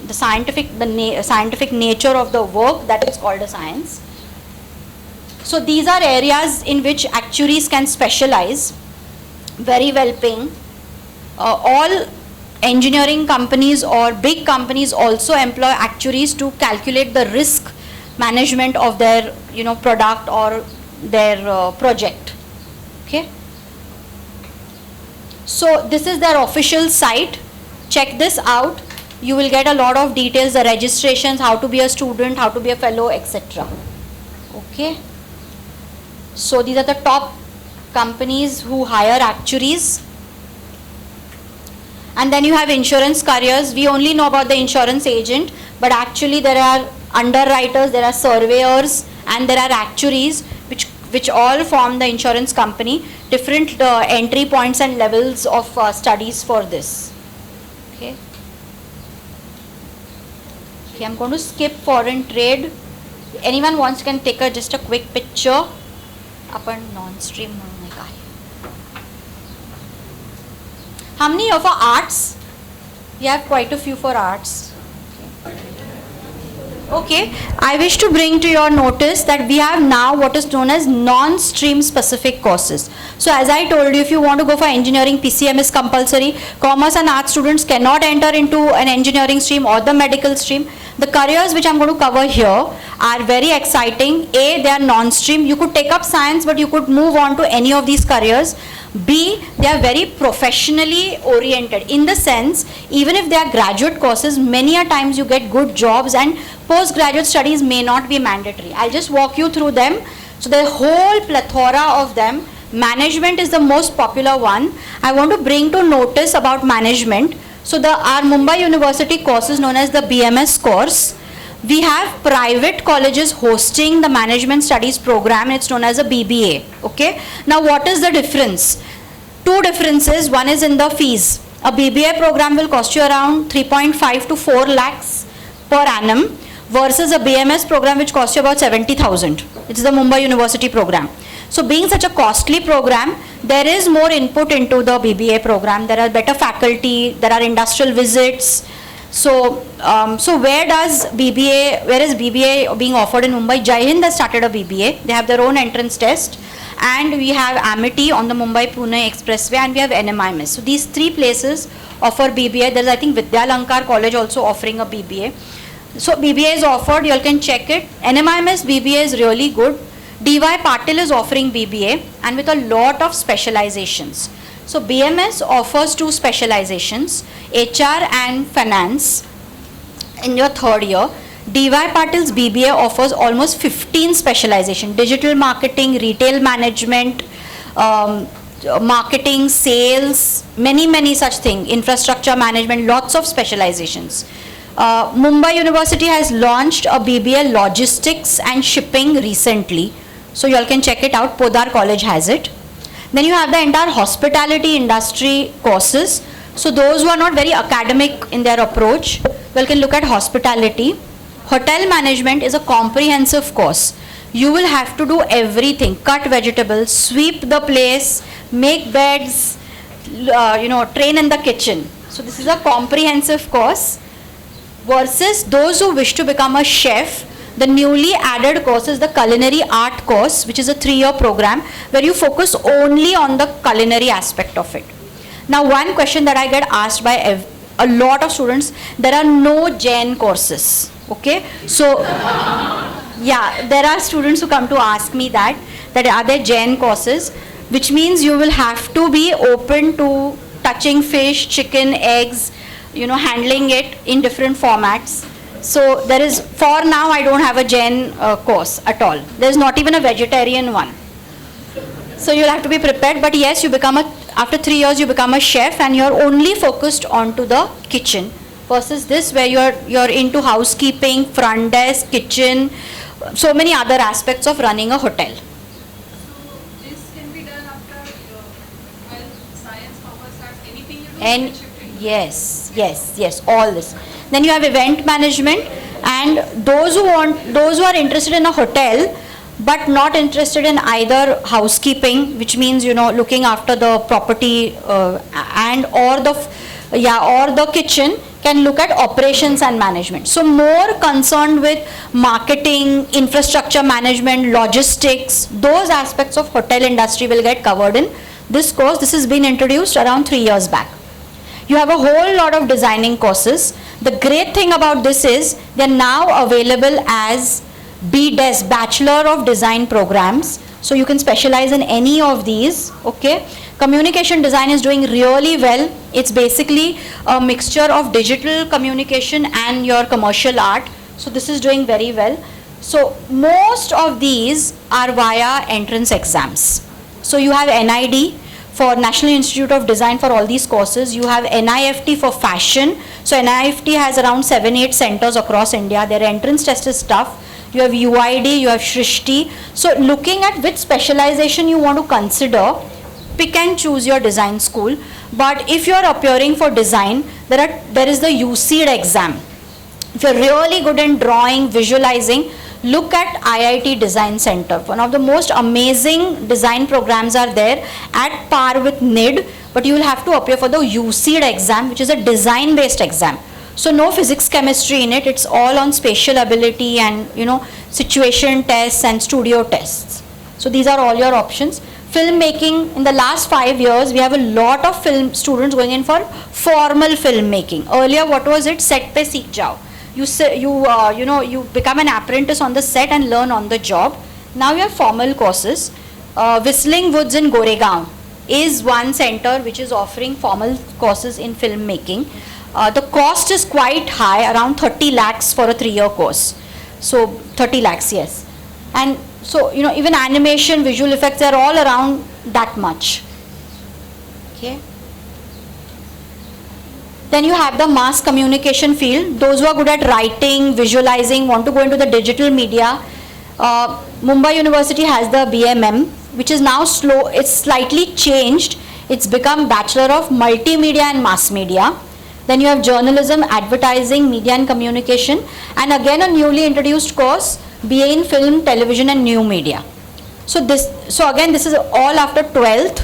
the scientific nature of the work that it's called a science. So these are areas in which actuaries can specialize, very well paying. All engineering companies or big companies also employ actuaries to calculate the risk management of their product or their project. Okay. So this is their official site. Check this out. You will get a lot of details, the registrations, how to be a student, how to be a fellow, etc. Okay. So these are the top companies who hire actuaries. And then you have insurance careers. We only know about the insurance agent, but actually there are underwriters, there are surveyors, and there are actuaries which all form the insurance company. Different entry points and levels of studies for this. Okay. Okay, I'm going to skip foreign trade. Anyone wants can take just a quick picture. Upon non-stream. How many of our arts? We have quite a few for arts. Okay. Okay, I wish to bring to your notice that we have now what is known as non-stream specific courses. So as I told you, if you want to go for engineering, PCM is compulsory. Commerce and arts students cannot enter into an engineering stream or the medical stream. The careers which I'm going to cover here are very exciting. A, they are non-stream. You could take up science, but you could move on to any of these careers. B, they are very professionally oriented in the sense, even if they are graduate courses, many a times you get good jobs, and postgraduate studies may not be mandatory. I'll just walk you through them. So the whole plethora of them. Management is the most popular one. I want to bring to notice about management. So our Mumbai University course is known as the BMS course. We have private colleges hosting the management studies program. It's known as a BBA. Okay. Now what is the difference? Two differences. One is in the fees. A BBA program will cost you around 3.5 to 4 lakhs per annum versus a BMS program which costs you about 70,000. It's the Mumbai University program. So being such a costly program, there is more input into the BBA program. There are better faculty, there are industrial visits. So where is BBA being offered in Mumbai? Jai Hind has started a BBA. They have their own entrance test. And we have Amity on the Mumbai-Pune Expressway, and we have NMIMS. So these three places offer BBA. There is, I think, Vidya Lankar College also offering a BBA. So BBA is offered, you all can check it. NMIMS BBA is really good. DY Patil is offering BBA and with a lot of specializations. So BMS offers 2 specializations, HR and finance in your third year. DY Patil's BBA offers almost 15 specializations, digital marketing, retail management, marketing, sales, many such things, infrastructure management, lots of specializations. Mumbai University has launched a BBA logistics and shipping recently. So you all can check it out. Podar College has it. Then you have the entire hospitality industry courses. So those who are not very academic in their approach, you all can look at hospitality. Hotel management is a comprehensive course. You will have to do everything. Cut vegetables, sweep the place, make beds, train in the kitchen. So this is a comprehensive course. Versus those who wish to become a chef, the newly added course is the culinary art course, which is a 3-year program where you focus only on the culinary aspect of it. Now one question that I get asked by a lot of students, there are no Jain courses. Okay, so yeah, there are students who come to ask me that are there Jain courses, which means you will have to be open to touching fish, chicken, eggs, handling it in different formats. So there is, for now, I don't have a Jain course at all. There's not even a vegetarian one. So you'll have to be prepared. But yes, after 3 years, you become a chef and you're only focused onto the kitchen. Versus this, where you're into housekeeping, front desk, kitchen, so many other aspects of running a hotel. So this can be done after science, commerce, arts, anything you do. And yes, all this. Then you have event management, and those who are interested in a hotel but not interested in either housekeeping, which means looking after the property or the kitchen, can look at operations and management. So more concerned with marketing, infrastructure management, logistics, those aspects of hotel industry will get covered in this course. This has been introduced around 3 years back. You have a whole lot of designing courses. The great thing about this is they're now available as BDes, Bachelor of Design programs. So you can specialize in any of these. Okay. Communication design is doing really well. It's basically a mixture of digital communication and your commercial art. So this is doing very well. So most of these are via entrance exams. So you have NID for National Institute of Design for all these courses. You have NIFT for fashion. So NIFT has around 7-8 centers across India. Their entrance test is tough. You have UID, you have Shrishti. So looking at which specialization you want to consider, pick and choose your design school. But if you are appearing for design, there is the UCED exam. If you are really good in drawing, visualizing, look at IIT Design Center. One of the most amazing design programs are there at par with NID, but you will have to appear for the UCED exam, which is a design based exam. So no physics, chemistry in it. It's all on spatial ability and, you know, situation tests and studio tests. So these are all your options. Filmmaking, in the last 5 years, we have a lot of film students going in for formal filmmaking. Earlier, what was it? Set pe seekh jao. You become an apprentice on the set and learn on the job. Now you have formal courses. Whistling Woods in Goregaon is one center which is offering formal courses in filmmaking. The cost is quite high, around 30 lakhs for a 3-year course. So 30 lakhs, yes. And so, you know, even animation, visual effects, they're all around that much. Okay. Then you have the mass communication field. Those who are good at writing, visualizing, want to go into the digital media. Mumbai University has the BMM, which is now it's slightly changed. It's become Bachelor of Multimedia and Mass Media. Then you have journalism, advertising, media and communication, and again a newly introduced course, BA in film, television and new media. So again this is all after 12th.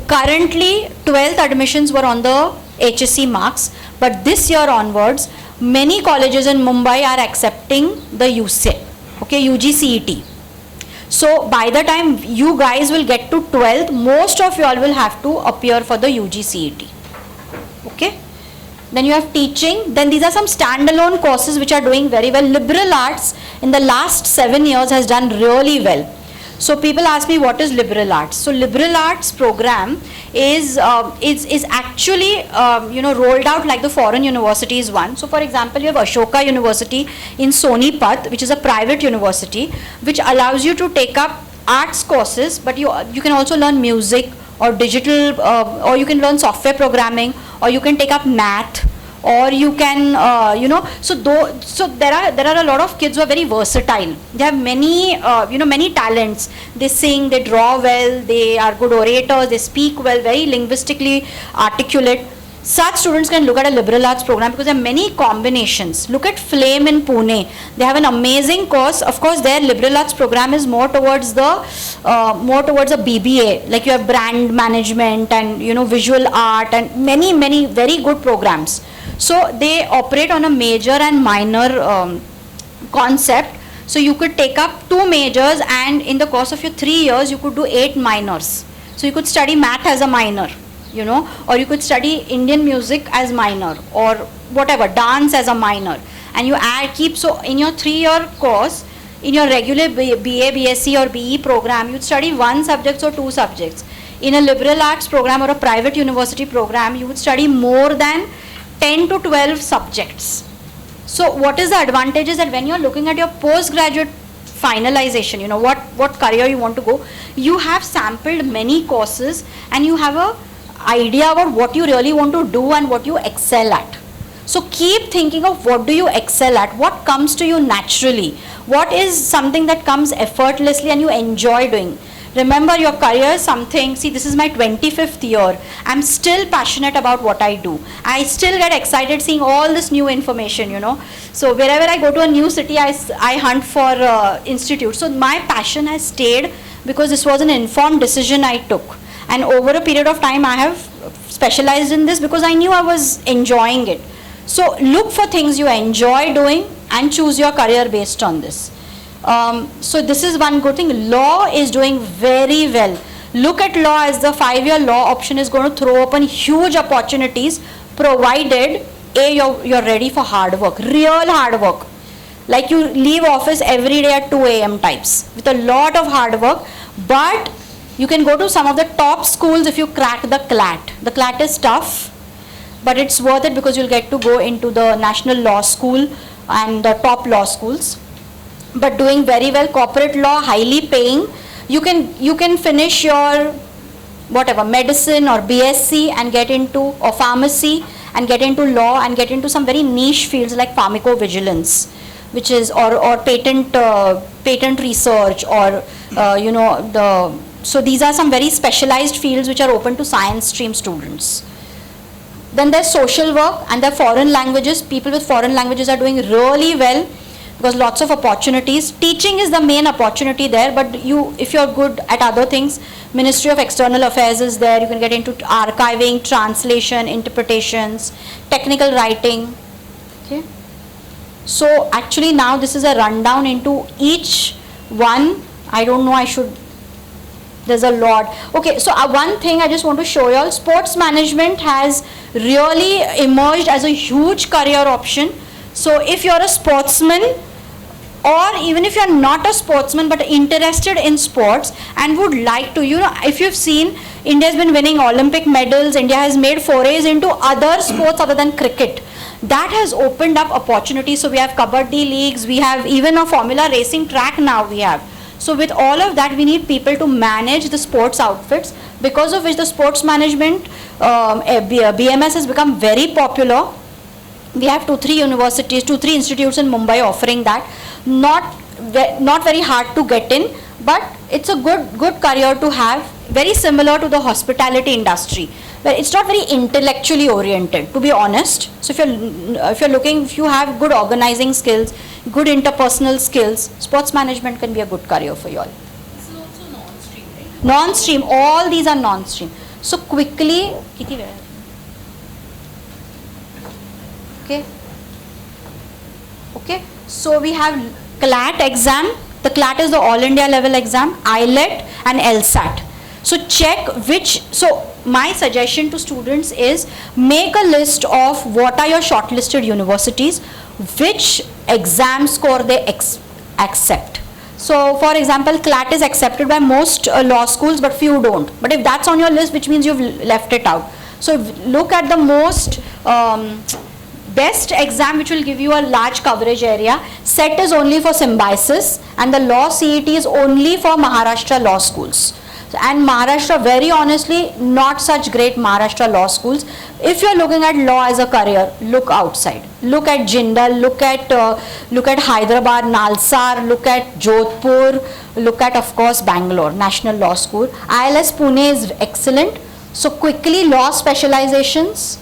Currently 12th admissions were on the HSC marks, but this year onwards many colleges in Mumbai are accepting the UGCET. So by the time you guys will get to 12th, most of you all will have to appear for the UGCET. Okay. Then you have teaching. Then these are some standalone courses which are doing very well. Liberal arts in the last 7 years has done really well. So people ask me, what is liberal arts? So liberal arts program is actually rolled out like the foreign universities one. So for example, you have Ashoka University in Sonipat, which is a private university, which allows you to take up arts courses, but you can also learn music or digital, or you can learn software programming, or you can take up math, or you can so there are a lot of kids who are very versatile. They have many many talents. They sing, they draw well, they are good orators, they speak well, very linguistically articulate. Such students can look at a liberal arts program because there are many combinations. Look at Flame in Pune. They have an amazing course. Of course, their liberal arts program is more towards a BBA. Like you have brand management and visual art and many very good programs. So they operate on a major and minor concept. So you could take up 2 majors, and in the course of your 3 years you could do 8 minors. So you could study math as a minor, or you could study Indian music as minor, or whatever, dance as a minor, and you so in your 3-year course, in your regular BA, BSc or BE program, you'd study 1 subject or 2 subjects. In a liberal arts program or a private university program, you would study more than 10 to 12 subjects. So what is the advantage is that when you're looking at your postgraduate finalization, what career you want to go, you have sampled many courses and you have a idea about what you really want to do and what you excel at. So keep thinking of what do you excel at, what comes to you naturally, what is something that comes effortlessly and you enjoy doing. Remember, your career is something, see, this is my 25th year. I'm still passionate about what I do. I still get excited seeing all this new information, So wherever I go to a new city, I hunt for institutes. So my passion has stayed because this was an informed decision I took. And over a period of time, I have specialized in this because I knew I was enjoying it. So look for things you enjoy doing and choose your career based on this. So this is one good thing. Law is doing very well. Look at law as the 5-year law option is going to throw open huge opportunities, provided you're ready for hard work, real hard work. Like you leave office every day at 2 a.m. types with a lot of hard work, but you can go to some of the top schools if you crack the CLAT. The CLAT is tough, but it's worth it because you'll get to go into the National Law School and the top law schools. But doing very well, corporate law, highly paying. You can finish your whatever medicine or BSc and get into, or pharmacy and get into law and get into some very niche fields like pharmacovigilance, which is or patent research, or so these are some very specialized fields which are open to science stream students. Then there's social work and there are foreign languages. People with foreign languages are doing really well because lots of opportunities. Teaching is the main opportunity there, but if you're good at other things, Ministry of External Affairs is there. You can get into archiving, translation, interpretations, technical writing. So actually now this is a rundown into each one. I don't know, I should, there's a lot. Okay, so one thing I just want to show you all, sports management has really emerged as a huge career option. So if you're a sportsman, or even if you're not a sportsman but interested in sports and would like to, you know, if you've seen, India has been winning Olympic medals, India has made forays into other sports other than cricket. That has opened up opportunities. So we have kabaddi leagues, we have even a formula racing track now we have. So with all of that, we need people to manage the sports outfits, because of which the sports management BMS has become very popular. We have 2-3 universities, 2-3 institutes in Mumbai offering that. Not very hard to get in, but it's a good career to have. Very similar to the hospitality industry, where it's not very intellectually oriented, to be honest. So if you're looking, if you have good organizing skills, good interpersonal skills, sports management can be a good career for you all. This is also non-stream, right? Non-stream, all these are non-stream. So quickly, Kiti, where? Okay, so we have CLAT exam. The CLAT is the All India level exam, IELTS and LSAT. So check which, so my suggestion to students is make a list of what are your shortlisted universities, which exam score they accept. So for example, CLAT is accepted by most law schools, but few don't. But if that's on your list, which means you've left it out. So look at the most best exam which will give you a large coverage area. SET is only for symbiosis, and the law CET is only for Maharashtra law schools. And Maharashtra, very honestly, not such great Maharashtra law schools. If you're looking at law as a career, look outside. Look at Jindal, look at Hyderabad, Nalsar, look at Jodhpur, look at, of course, Bangalore, National Law School. ILS Pune is excellent. So quickly, law specializations.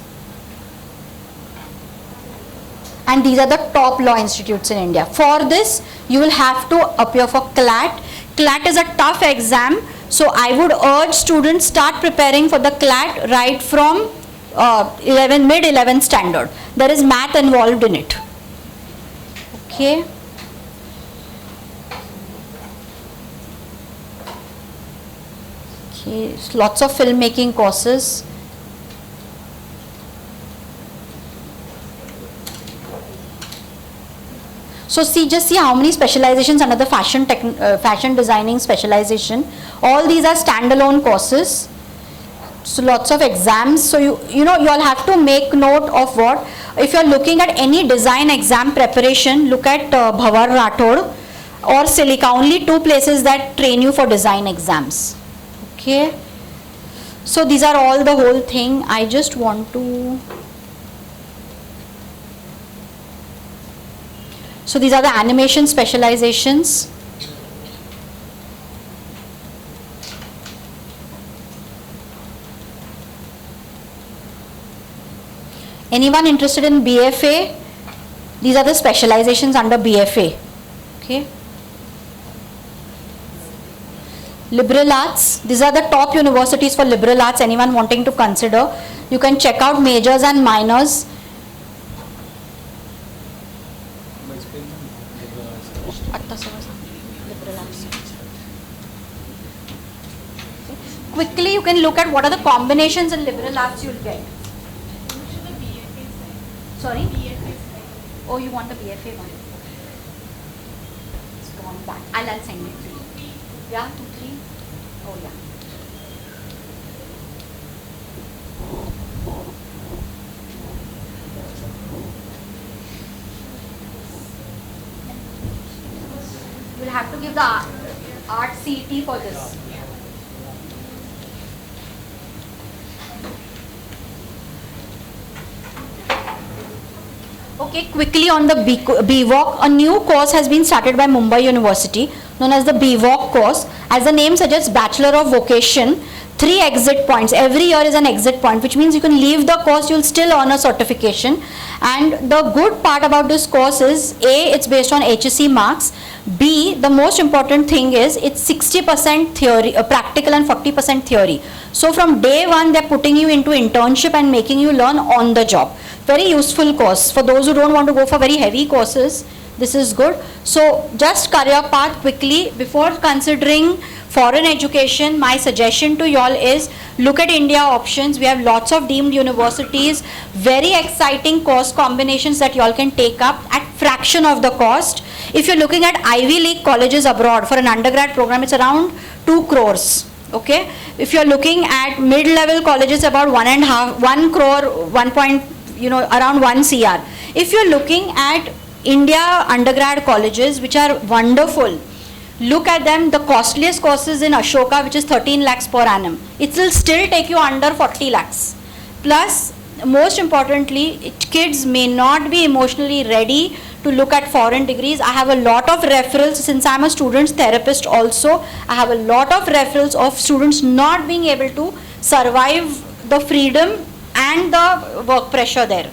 And these are the top law institutes in India. For this, you will have to appear for CLAT. CLAT is a tough exam. So I would urge students start preparing for the CLAT right from mid-11th standard. There is math involved in it. Okay. Okay, lots of filmmaking courses. So just see how many specializations under the fashion designing specialization. All these are standalone courses. So lots of exams. So you know, you all have to make note of what. If you are looking at any design exam preparation, look at Bhavar Rathod or Silica. Only two places that train you for design exams. Okay. So these are all the whole thing. I just want to. So these are the animation specializations. Anyone interested in BFA? These are the specializations under BFA. Okay. Liberal arts. These are the top universities for liberal arts. Anyone wanting to consider? You can check out majors and minors. Quickly, you can look at what are the combinations in liberal arts you'll get. Sorry? Oh, you want the BFA one? It's gone back. I'll send it to you. Yeah, 2, 3. Oh, yeah. You'll have to give the art CET for this. Okay, quickly on the BVOC, a new course has been started by Mumbai University known as the BVOC course. As the name suggests, Bachelor of Vocation, 3 exit points. Every year is an exit point, which means you can leave the course, you'll still earn a certification. And the good part about this course is, A, it's based on HSC marks. B, the most important thing is it's 60% theory, practical and 40% theory. So from day one, they're putting you into internship and making you learn on the job. very useful course. For those who don't want to go for very heavy courses, this is good. So just career path quickly, before considering foreign education, my suggestion to y'all is look at India options. We have lots of deemed universities, very exciting course combinations that y'all can take up at fraction of the cost. If you're looking at Ivy League colleges abroad for an undergrad program, it's around 2 crores. Okay, if you're looking at mid-level colleges, about 1 crore, around 1 CR. If you're looking at India undergrad colleges, which are wonderful, look at them. The costliest courses in Ashoka, which is 13 lakhs per annum. It will still take you under 40 lakhs. Plus, most importantly, kids may not be emotionally ready to look at foreign degrees. I have a lot of referrals, since I'm a student's therapist also, I have a lot of referrals of students not being able to survive the freedom and the work pressure there.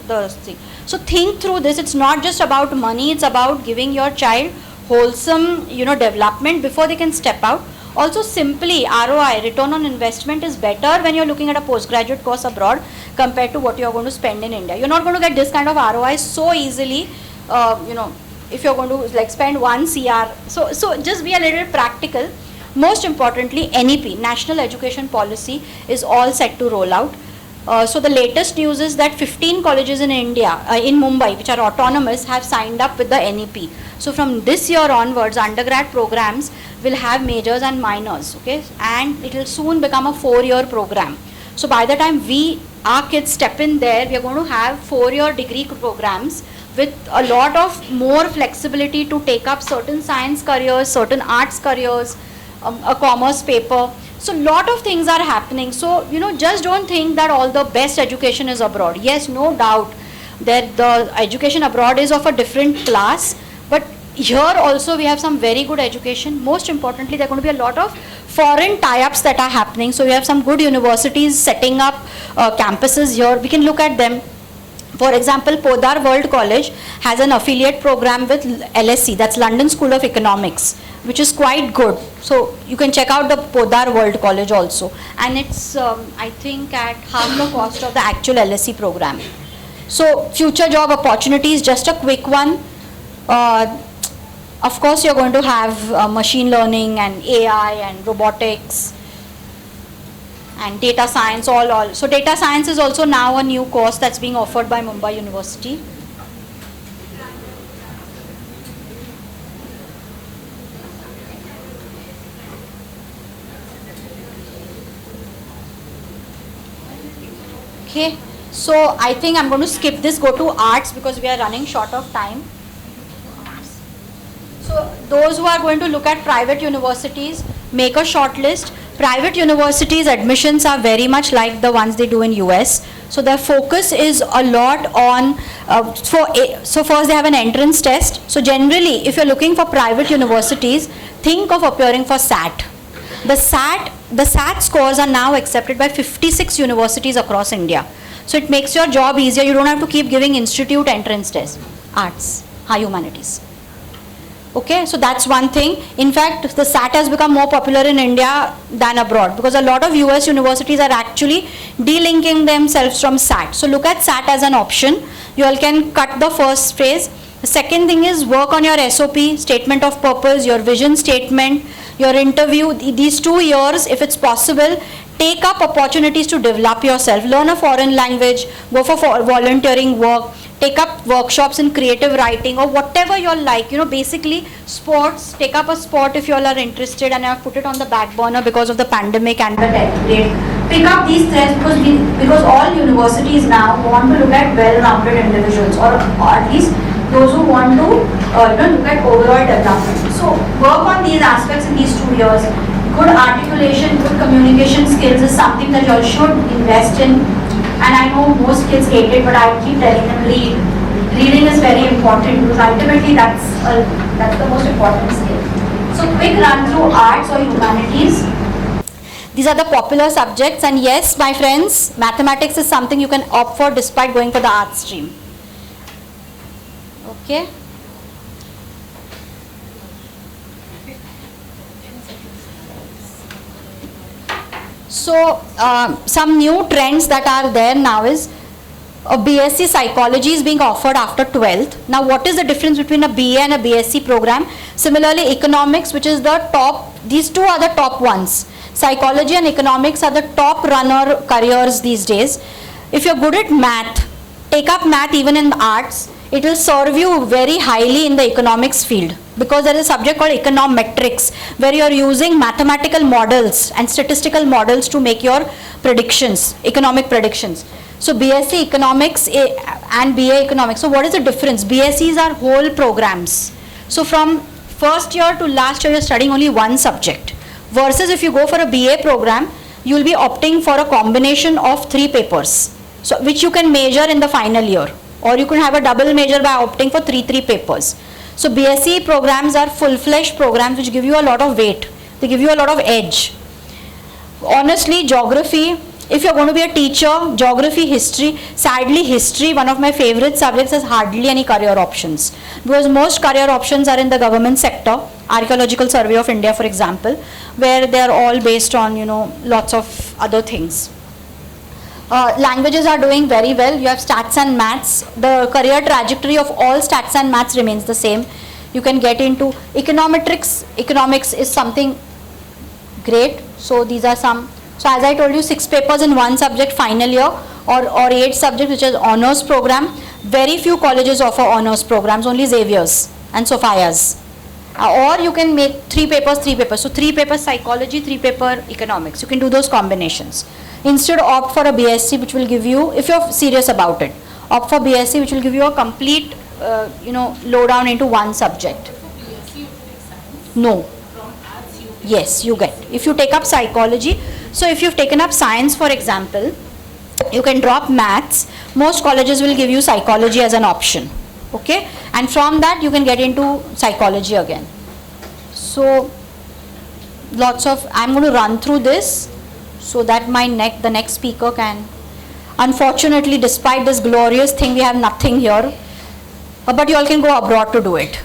So think through this. It's not just about money, it's about giving your child wholesome, development before they can step out. Also, simply ROI, return on investment, is better when you're looking at a postgraduate course abroad compared to what you're going to spend in India. You're not going to get this kind of ROI so easily, if you're going to spend 1 CR. So just be a little practical. Most importantly, NEP, National Education Policy, is all set to roll out. So the latest news is that 15 colleges in India, in Mumbai, which are autonomous, have signed up with the NEP. So from this year onwards, undergrad programs will have majors and minors, okay? And it will soon become a 4-year program. So by the time our kids step in there, we are going to have 4-year degree programs with a lot of more flexibility to take up certain science careers, certain arts careers, a commerce paper. So lot of things are happening. So, just don't think that all the best education is abroad. Yes, no doubt that the education abroad is of a different class, but here also we have some very good education. Most importantly, there are going to be a lot of foreign tie-ups that are happening. So we have some good universities setting up campuses here. We can look at them. For example, Podar World College has an affiliate program with LSE, that's London School of Economics, which is quite good. So you can check out the Podar World College also. And it's, I think, at half the cost of the actual LSE program. So future job opportunities, just a quick one. Of course, you're going to have machine learning and AI and robotics and data science, all. So data science is also now a new course that's being offered by Mumbai University. Okay, so I think I'm going to skip this, go to arts because we are running short of time. So those who are going to look at private universities, make a short list. Private universities admissions are very much like the ones they do in US. So their focus is a lot on, so first they have an entrance test. So generally, if you're looking for private universities, think of appearing for SAT. The SAT scores are now accepted by 56 universities across India. So it makes your job easier. You don't have to keep giving institute entrance tests. Arts, humanities. Okay, so that's one thing. In fact, the SAT has become more popular in India than abroad because a lot of US universities are actually delinking themselves from SAT. So look at SAT as an option. You all can cut the first phase. The second thing is work on your SOP, statement of purpose, your vision statement, your interview. These 2 years, if it's possible, take up opportunities to develop yourself. Learn a foreign language, go for volunteering work, take up workshops in creative writing or whatever you all like. Basically sports, take up a sport if you all are interested, and I've put it on the back burner because of the pandemic and the 10th grade. Pick up these threads because all universities now want to look at well-rounded individuals, or at least those who want to look at overall development. So work on these aspects in these 2 years. Good articulation, good communication skills is something that you all should invest in. And I know most kids hate it, but I keep telling them read. Reading is very important because ultimately that's the most important skill. So quick run through arts or humanities. These are the popular subjects, and yes, my friends, mathematics is something you can opt for despite going for the arts stream. Okay. So some new trends that are there now is a BSc Psychology is being offered after 12th. Now, what is the difference between a BA and a BSc program? Similarly, economics, which is the top, these two are the top ones. Psychology and economics are the top runner careers these days. If you're good at math, take up math even in arts, it will serve you very highly in the economics field, because there is a subject called econometrics where you are using mathematical models and statistical models to make your predictions, economic predictions. So BSc Economics and BA Economics. So what is the difference? BScs are whole programs. So from first year to last year, you're studying only one subject. Versus if you go for a BA program, you will be opting for a combination of 3 papers, so which you can major in the final year. Or you can have a double major by opting for 3 papers. So BSc programs are full-fledged programs which give you a lot of weight. They give you a lot of edge. Honestly, geography, if you're going to be a teacher, geography, history, sadly history, one of my favorite subjects, has hardly any career options. Because most career options are in the government sector, Archaeological Survey of India for example, where they are all based on, you know, lots of other things. Languages are doing very well. You have stats and maths. The career trajectory of all stats and maths remains the same. You can get into econometrics. Economics is something great. So these are some. So as I told you, 6 papers in one subject final year, or 8 subjects, which is honors program. Very few colleges offer honors programs, only Xavier's and Sophia's. Or you can make 3 papers. So 3 papers psychology, 3 paper economics. You can do those combinations. Instead, opt for a BSc, which will give you, if you're serious about it, opt for BSc, which will give you a complete, lowdown into one subject. No. Yes, you get. If you take up psychology, so if you've taken up science, for example, you can drop maths. Most colleges will give you psychology as an option. Okay? And from that, you can get into psychology again. So, lots of, I'm going to run through this so that the next speaker can. Unfortunately, despite this glorious thing, we have nothing here. But you all can go abroad to do it.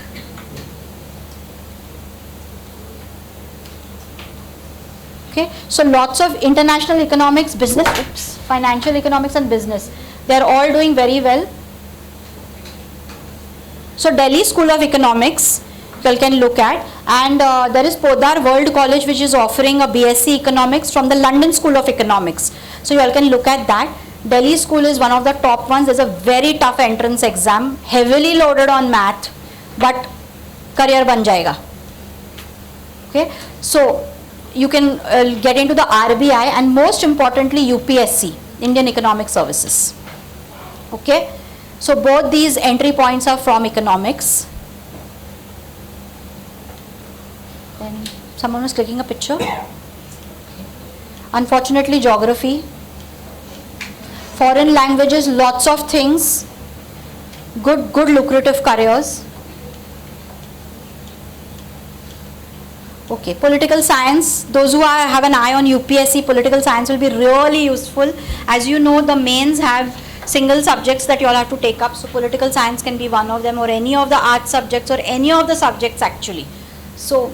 Okay, so lots of international economics, business, financial economics and business. They are all doing very well. So Delhi School of Economics, you can look at, and there is Podar World College, which is offering a BSc Economics from the London School of Economics. So you all can look at that. Delhi School is one of the top ones. There's a very tough entrance exam, heavily loaded on math, but career ban jayega. Okay, so you can get into the RBI, and most importantly UPSC, Indian Economic Services. Okay, so both these entry points are from economics. Then someone was clicking a picture. Unfortunately, geography, foreign languages, lots of things, good lucrative careers. Okay, political science, those who have an eye on UPSC, political science will be really useful. As you know, the mains have single subjects that you all have to take up. So political science can be one of them, or any of the art subjects, or any of the subjects actually. So,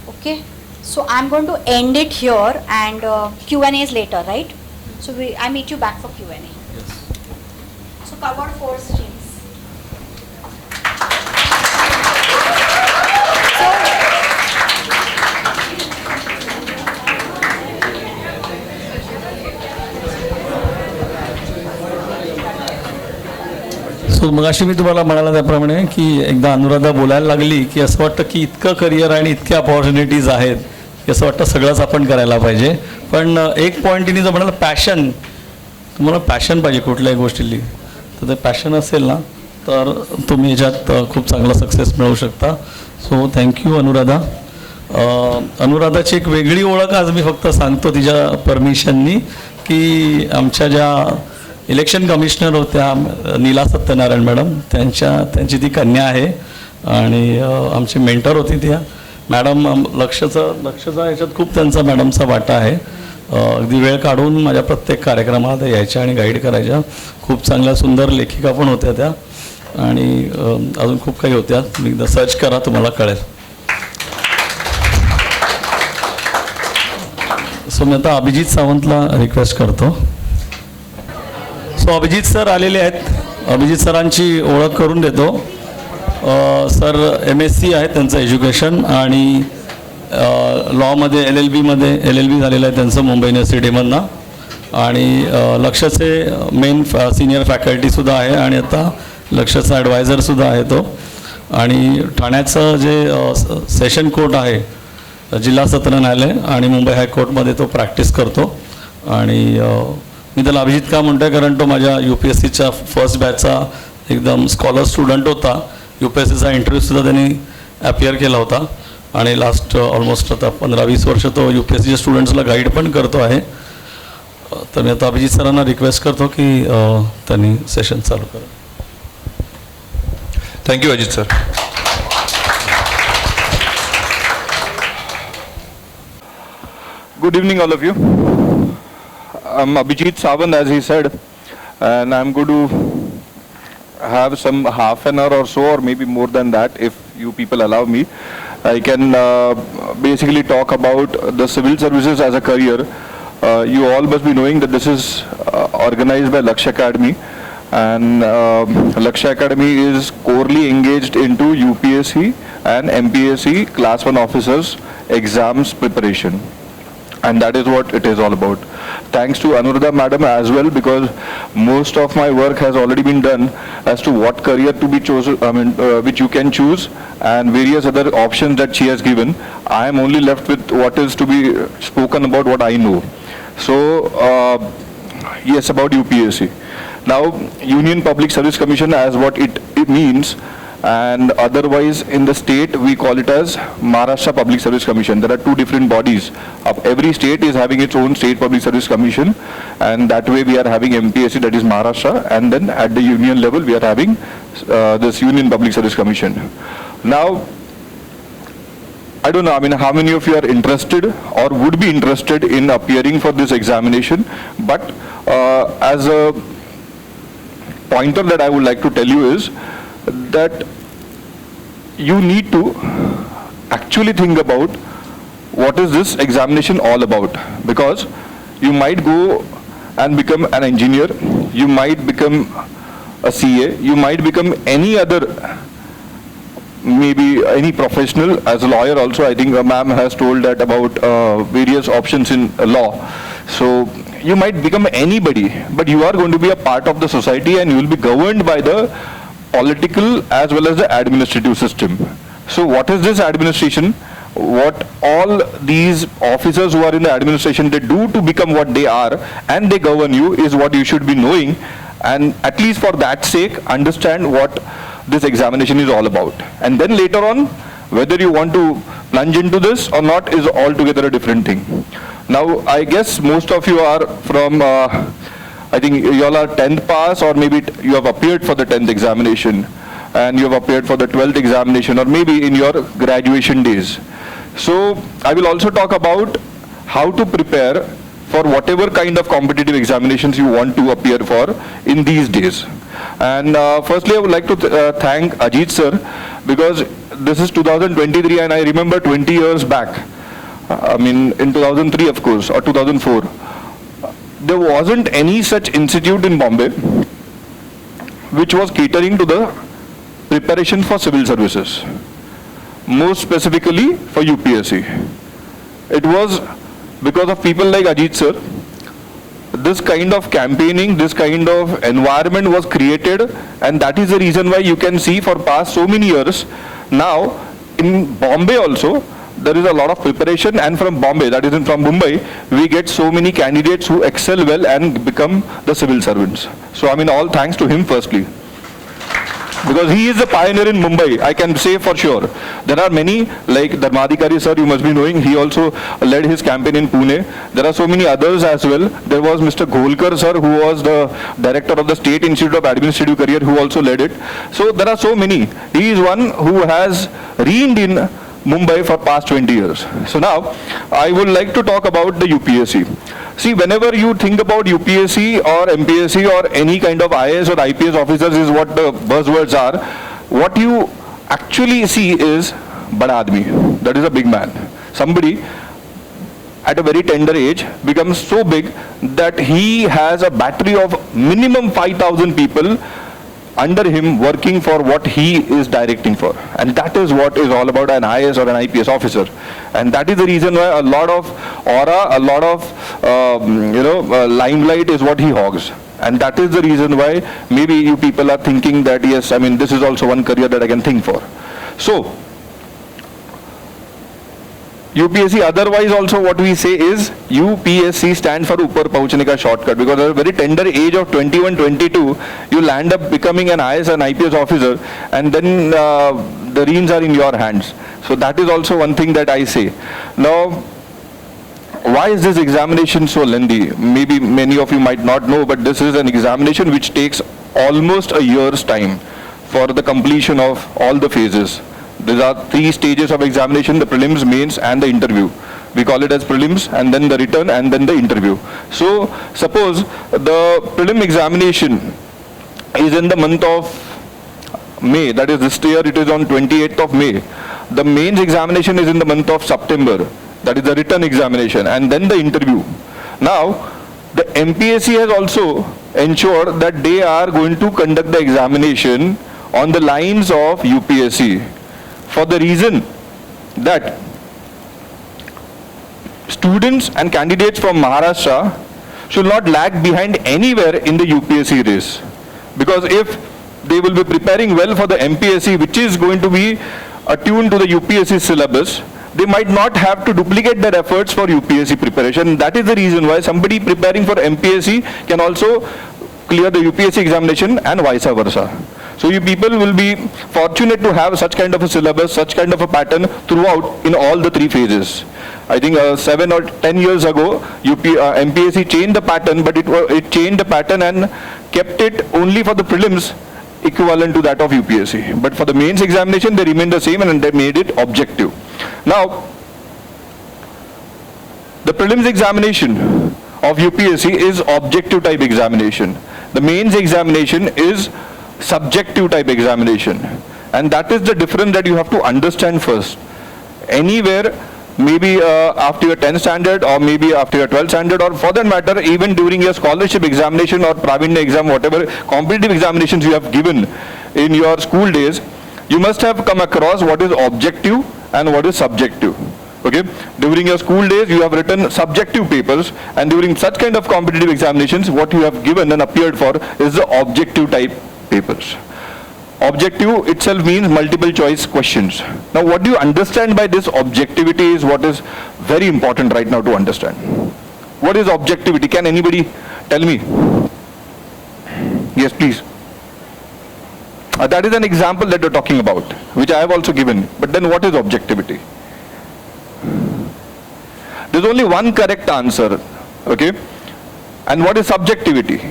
okay, so I'm going to end it here, and Q&A is later, right? So I meet you back for Q&A. Yes. So covered 4 streams. सो मगाशी मी तुम्हाला म्हणाला त्याप्रमाणे की एकदा अनुराधा बोलायला लागली की असं वाटतं की इतकं करिअर आणि इतक्या अपॉर्च्युनिटीज आहेत की असं वाटतं सगळंच आपण करायला पाहिजे. पण एक पॉईंट तिने जो म्हणाला पॅशन, तुम्हाला पॅशन पाहिजे कुठल्याही गोष्टीली, तर ते पॅशन असेल ना तर तुम्ही याच्यात खूप चांगला सक्सेस मिळवू शकता. So thank you Anuradha. अनुराधाची एक वेगळी ओळख आज मी फक्त सांगतो तिच्या परमिशननी, की आमच्या ज्या इलेक्शन कमिशनर होत्या नीला सत्यनारायण मॅडम, त्यांची ती कन्या आहे, आणि आमची मेंटर होती त्या मॅडम. लक्षचा याच्यात खूप त्यांचा मॅडमचा वाटा आहे. अगदी वेळ काढून माझ्या प्रत्येक कार्यक्रमात यायच्या आणि गाईड करायच्या. खूप चांगल्या सुंदर लेखिका पण होत्या त्या, आणि अजून खूप काही होत्या. तुम्ही एकदा सर्च करा, तुम्हाला कळेल. सो मी आता अभिजित सावंतला रिक्वेस्ट करतो. सो अभिजित सर आलेले आहेत. अभिजित सरांची ओळख करून देतो. सर MSc आहे त्यांचं एज्युकेशन आणि लॉमध्ये LLB झालेलं आहे त्यांचं मुंबई युनिव्हर्सिटीमधनं आणि लक्षचे मेन सिनियर फॅकल्टीसुद्धा आहे आणि आता लक्षचा ॲडवायझरसुद्धा आहे तो. आणि ठाण्याचं जे सेशन कोर्ट आहे, जिल्हा सत्र न्यायालय आणि मुंबई हायकोर्टमध्ये तो प्रॅक्टिस करतो. आणि मी त्याला अभिजित का म्हणतो आहे कारण तो माझ्या UPSCच्या फर्स्ट बॅचचा एकदम स्कॉलर स्टुडंट होता. UPSCचा इंटरव्ह्यूसुद्धा त्यांनी ॲपियर केला होता आणि लास्ट ऑलमोस्ट आता 15-20 वर्ष तो UPSCच्या स्टुडंट्सला गाईड पण करतो आहे. तर मी आता अभिजित सरांना रिक्वेस्ट करतो की त्यांनी सेशन चालू करा. Thank you Ajit sir. Good evening, all of you. I'm Abhijit Sawant, as he said, and I'm going to have some half an hour or so, or maybe more than that, if you people allow me. I can basically talk about the civil services as a career. You all must be knowing that this is organized by Lakshya Academy, and Lakshya Academy is corely engaged into UPSC and MPSC Class 1 officers exams preparation. And that is what it is all about. Thanks to Anuradha madam as well, because most of my work has already been done as to what career to be chosen, which you can choose, and various other options that she has given. I am only left with what is to be spoken about, what I know. So, yes, about UPSC. Now, Union Public Service Commission, as what it means, and otherwise in the state we call it as Maharashtra Public Service Commission. There are two different bodies. Every state is having its own state public service commission, and that way we are having MPSC, that is Maharashtra, and then at the union level we are having this Union Public Service Commission. Now, I don't know, I mean, how many of you are interested or would be interested in appearing for this examination, but as a pointer that I would like to tell you is that you need to actually think about what is this examination all about, because you might go and become an engineer, you might become a CA, you might become any other, maybe any professional. As a lawyer also, I think ma'am has told that about various options in law. So you might become anybody, but you are going to be a part of the society and you will be governed by the political as well as the administrative system. So what is this administration? What all these officers who are in the administration, they do to become what they are and they govern you, is what you should be knowing, and at least for that sake understand what this examination is all about. And then later on, whether you want to plunge into this or not is altogether a different thing. Now I guess most of you are from I think you all are 10th pass, or maybe you have appeared for the 10th examination and you have appeared for the 12th examination, or maybe in your graduation days. So I will also talk about how to prepare for whatever kind of competitive examinations you want to appear for in these days. And firstly, I would like to thank Ajit sir, because this is 2023 and I remember 20 years back, I mean in 2003 of course, or 2004, there wasn't any such institute in Bombay which was catering to the preparation for civil services, most specifically for UPSC. It was because of people like Ajit sir, this kind of campaigning, this kind of environment was created, and that is the reason why you can see for past so many years now in Bombay also there is a lot of preparation, and from Bombay, that is from Mumbai, we get so many candidates who excel well and become the civil servants. So I mean, all thanks to him firstly, because he is the pioneer in Mumbai, I can say for sure. There are many, like Dharmadhikari sir, you must be knowing, he also led his campaign in Pune. There are so many others as well. There was Mr. Golkar sir, who was the director of the State Institute of Administrative Career, who also led it. So there are so many. He is one who has reigned in Mumbai for past 20 years. So now, I would like to talk about the UPSC. See, whenever you think about UPSC or MPSC or any kind of IAS or IPS officers is what the buzzwords are, what you actually see is bada admi, that is a big man. Somebody, at a very tender age becomes so big that he has a battery of minimum 5,000 people under him working for what he is directing for. And that is what is all about an IAS or an IPS officer. And that is the reason why a lot of aura, a lot of limelight is what he hogs. And that is the reason why maybe you people are thinking that, yes, I mean, this is also one career that I can think for. So, UPSC, otherwise also what we say is UPSC stands for Upar Pahunchne Ka Shortcut, because at a very tender age of 21, 22, you land up becoming an IAS and IPS officer, and then the reins are in your hands. So that is also one thing that I say. Now, why is this examination so lengthy? Maybe many of you might not know, but this is an examination which takes almost a year's time for the completion of all the phases. There are 3 stages of examination: the prelims, mains and the interview. We call it as prelims, and then the written, and then the interview. So suppose the prelim examination is in the month of May, that is this year it is on 28th of May. The mains examination is in the month of September, that is the written examination, and then the interview. Now the MPSC has also ensured that they are going to conduct the examination on the lines of UPSC, for the reason that students and candidates from Maharashtra should not lag behind anywhere in the UPSC race. Because if they will be preparing well for the MPSC, which is going to be attuned to the UPSC syllabus, they might not have to duplicate their efforts for UPSC preparation. That is the reason why somebody preparing for MPSC can also clear the UPSC examination and vice versa. So you people will be fortunate to have such kind of a syllabus, such kind of a pattern throughout in all the 3 phases. I think 7 or 10 years ago, MPSC changed the pattern, but it changed the pattern and kept it only for the prelims equivalent to that of UPSC. But for the mains examination, they remained the same and they made it objective. Now, the prelims examination of UPSC is objective type examination. The mains examination is subjective type examination, and that is the difference that you have to understand first. Anywhere, maybe after your 10th standard or maybe after your 12th standard, or for that matter even during your scholarship examination or Pravinya exam, whatever competitive examinations you have given in your school days, you must have come across what is objective and what is subjective. Okay, during your school days you have written subjective papers, and during such kind of competitive examinations what you have given and appeared for is the objective type papers. Objective itself means multiple choice questions. Now what do you understand by this objectivity is what is very important right now to understand. What is objectivity? Can anybody tell me? Yes, please. That is an example that you're talking about, which I have also given. But then what is objectivity? There's only one correct answer. Okay? And what is subjectivity?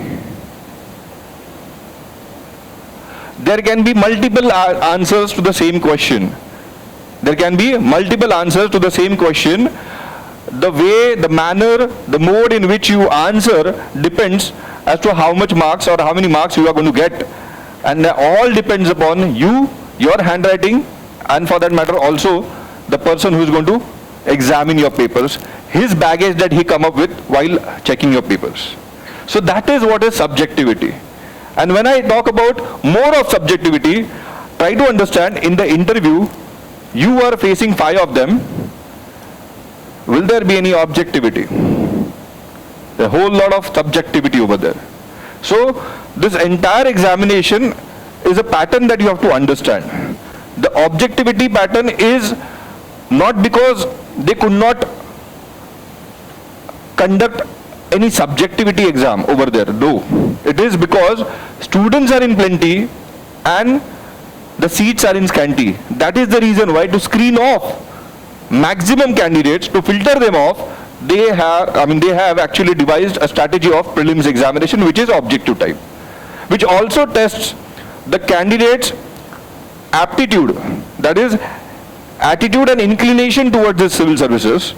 There can be multiple answers to the same question. There can be multiple answers to the same question. The way, the manner, the mode in which you answer depends as to how much marks or how many marks you are going to get. And all depends upon you, your handwriting, and for that matter also the person who is going to examine your papers, his baggage that he come up with while checking your papers. So that is what is subjectivity. And when I talk about more of subjectivity, try to understand in the interview, you are facing 5 of them. Will there be any objectivity? A whole lot of subjectivity over there. So this entire examination is a pattern that you have to understand. The objectivity pattern is not because they could not conduct any subjectivity exam over there. No. It is because students are in plenty and the seats are in scanty. That is the reason why, to screen off maximum candidates, to filter them off, they have actually devised a strategy of prelims examination which is objective type, which also tests the candidate's aptitude, that is attitude and inclination towards the civil services,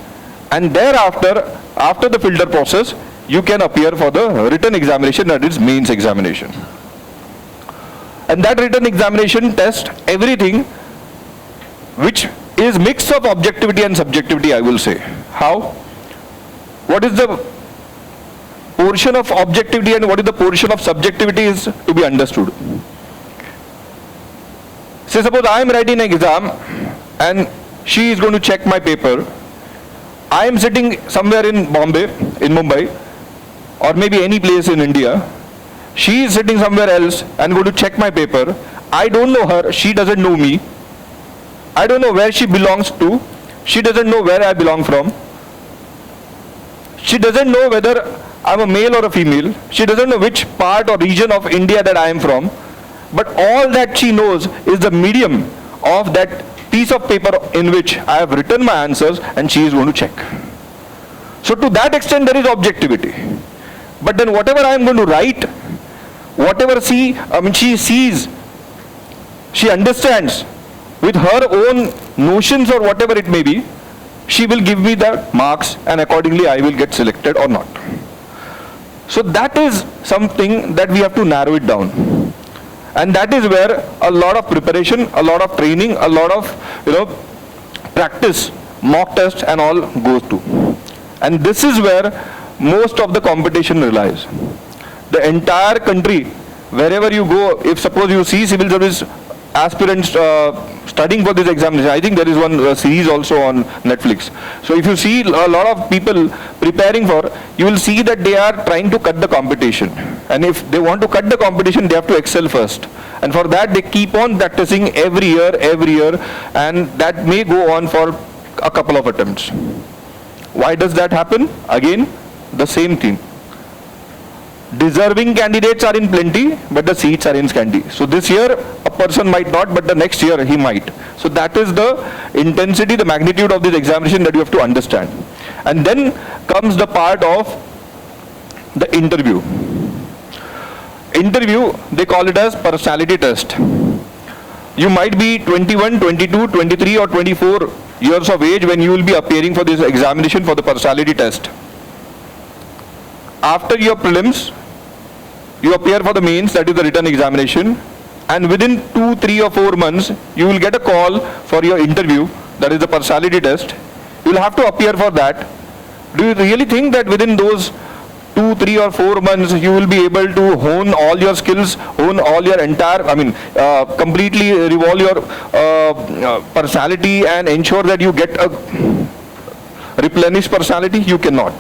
and thereafter, after the filter process, you can appear for the written examination, that is mains examination. And that written examination tests everything which is mix of objectivity and subjectivity, I will say. How? what is the portion of objectivity and what is the portion of subjectivity is to be understood. Say suppose I am writing an exam and she is going to check my paper. I am sitting somewhere in Bombay, in Mumbai, or maybe any place in India. She is sitting somewhere else and going to check my paper. I don't know her, she doesn't know me. I don't know where she belongs to. She doesn't know where I belong from. She doesn't know whether I'm a male or a female. She doesn't know which part or region of India that I am from. But all that she knows is the medium of that piece of paper in which I have written my answers, and she is going to check. So to that extent there is objectivity. But then whatever I am going to write, whatever she sees, she understands with her own notions or whatever it may be, she will give me the marks and accordingly I will get selected or not. So that is something that we have to narrow it down. And that is where a lot of preparation, a lot of training, a lot of practice, mock test and all goes to. And this is where most of the competition relies. The entire country, wherever you go, if suppose you see civil service aspirants studying for this examination, I think there is one series also on Netflix. So if you see a lot of people preparing for, you will see that they are trying to cut the competition. And if they want to cut the competition, they have to excel first. And for that, they keep on practicing every year, and that may go on for a couple of attempts. Why does that happen? Again, the same thing. Deserving candidates are in plenty, but the seats are in scanty. So this year, a person might not, but the next year he might. So that is the intensity, the magnitude of this examination that you have to understand. And then comes the part of the interview. Interview, they call it as personality test. You might be 21, 22, 23 or 24 years of age when you will be appearing for this examination for the personality test. After your prelims, you appear for the mains, that is the written examination, and within 2, 3 or 4 months, you will get a call for your interview, that is the personality test. You will have to appear for that. Do you really think that within those 2, 3 or 4 months, you will be able to hone all your skills, hone all your entire, completely revolve your personality and ensure that you get a replenished personality? You cannot.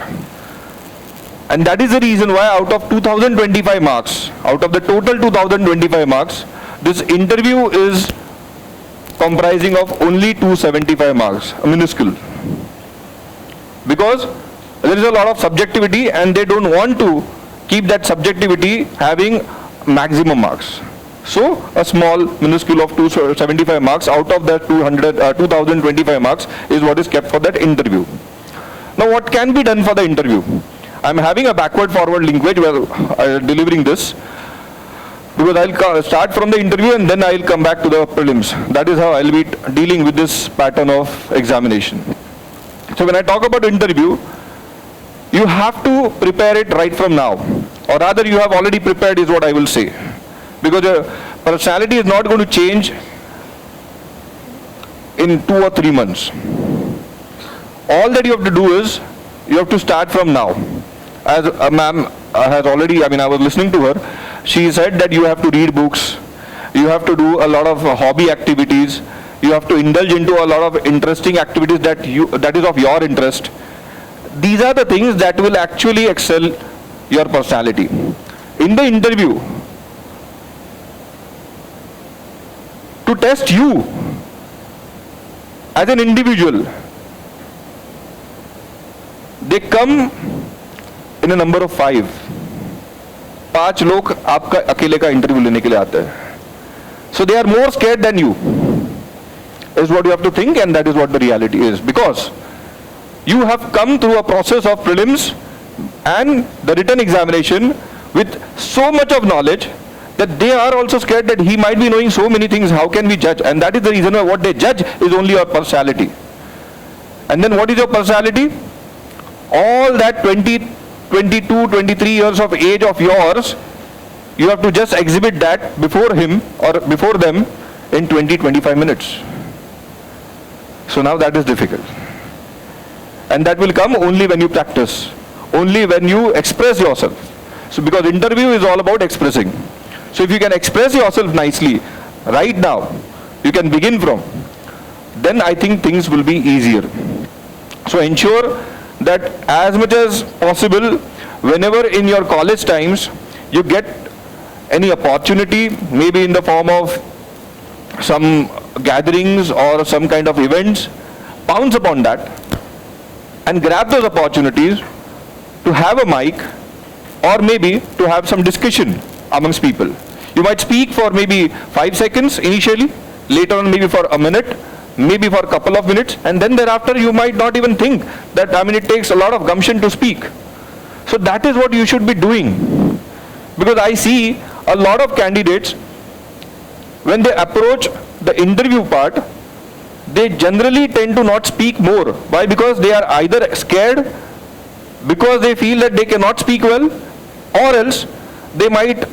And that is the reason why out of 2025 marks, out of the total 2025 marks, this interview is comprising of only 275 marks, minuscule. Because there is a lot of subjectivity and they don't want to keep that subjectivity having maximum marks. So a small minuscule of 275 marks out of that 2025 marks is what is kept for that interview. Now what can be done for the interview? I'm having a backward forward linkage while delivering this, because I'll start from the interview and then I'll come back to the prelims. That is how I'll be dealing with this pattern of examination. So when I talk about interview, you have to prepare it right from now, or rather you have already prepared is what I will say, because your personality is not going to change in 2 or 3 months. All that you have to do is you have to start from now. As a ma'am has already, I was listening to her, she said that you have to read books, you have to do a lot of hobby activities, you have to indulge into a lot of interesting activities that is of your interest. These are the things that will actually excel your personality. In the interview, to test you as an individual, they come in a number of 5. 5 लोग आपका अकेले का interview लेने के लिए आते हैं. So they are more scared than you, is what you have to think, and that is what the reality is, because you have come through a process of prelims and the written examination with so much of knowledge that they are also scared that he might be knowing so many things, how can we judge? And that is the reason why what they judge is only your personality. And then what is your personality? All that 20, 22, 23 years of age of yours, you have to just exhibit that before him or before them in 20, 25 minutes. So now that is difficult. And that will come only when you practice. only when you express yourself. So because interview is all about expressing. So if you can express yourself nicely right now, you can begin from, then I think things will be easier. So ensure that as much as possible, whenever in your college times you get any opportunity, maybe in the form of some gatherings or some kind of events, pounce upon that and grab those opportunities to have a mic or maybe to have some discussion amongst people. You might speak for maybe 5 seconds initially, later on maybe for a minute, maybe for a couple of minutes, and then thereafter you might not even think that, it takes a lot of gumption to speak. So that is what you should be doing. Because I see a lot of candidates, when they approach the interview part, they generally tend to not speak more. Why? Because they are either scared, because they feel that they cannot speak well, or else they might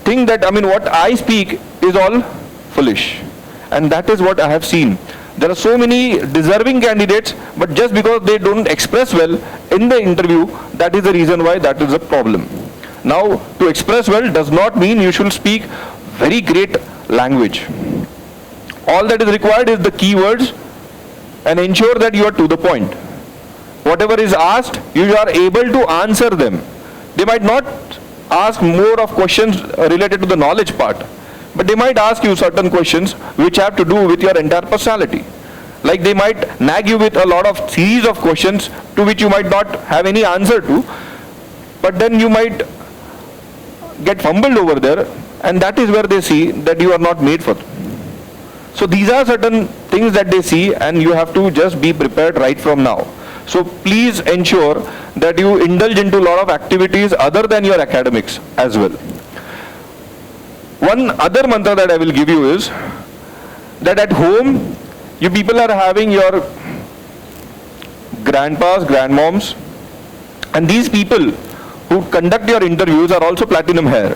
think that, what I speak is all foolish. And that is what I have seen. There are so many deserving candidates, but just because they don't express well in the interview, that is the reason why that is a problem. Now, to express well does not mean you should speak very great language. All that is required is the keywords, and ensure that you are to the point. Whatever is asked, you are able to answer them. They might not ask more of questions related to the knowledge part, but they might ask you certain questions which have to do with your entire personality. Like they might nag you with a lot of series of questions to which you might not have any answer to, but then you might get fumbled over there, and that is where they see that you are not made for. So these are certain things that they see, and you have to just be prepared right from now. So please ensure that you indulge into a lot of activities other than your academics as well. One other mantra that I will give you is that at home, you people are having your grandpas, grandmoms, and these people who conduct your interviews are also platinum hair.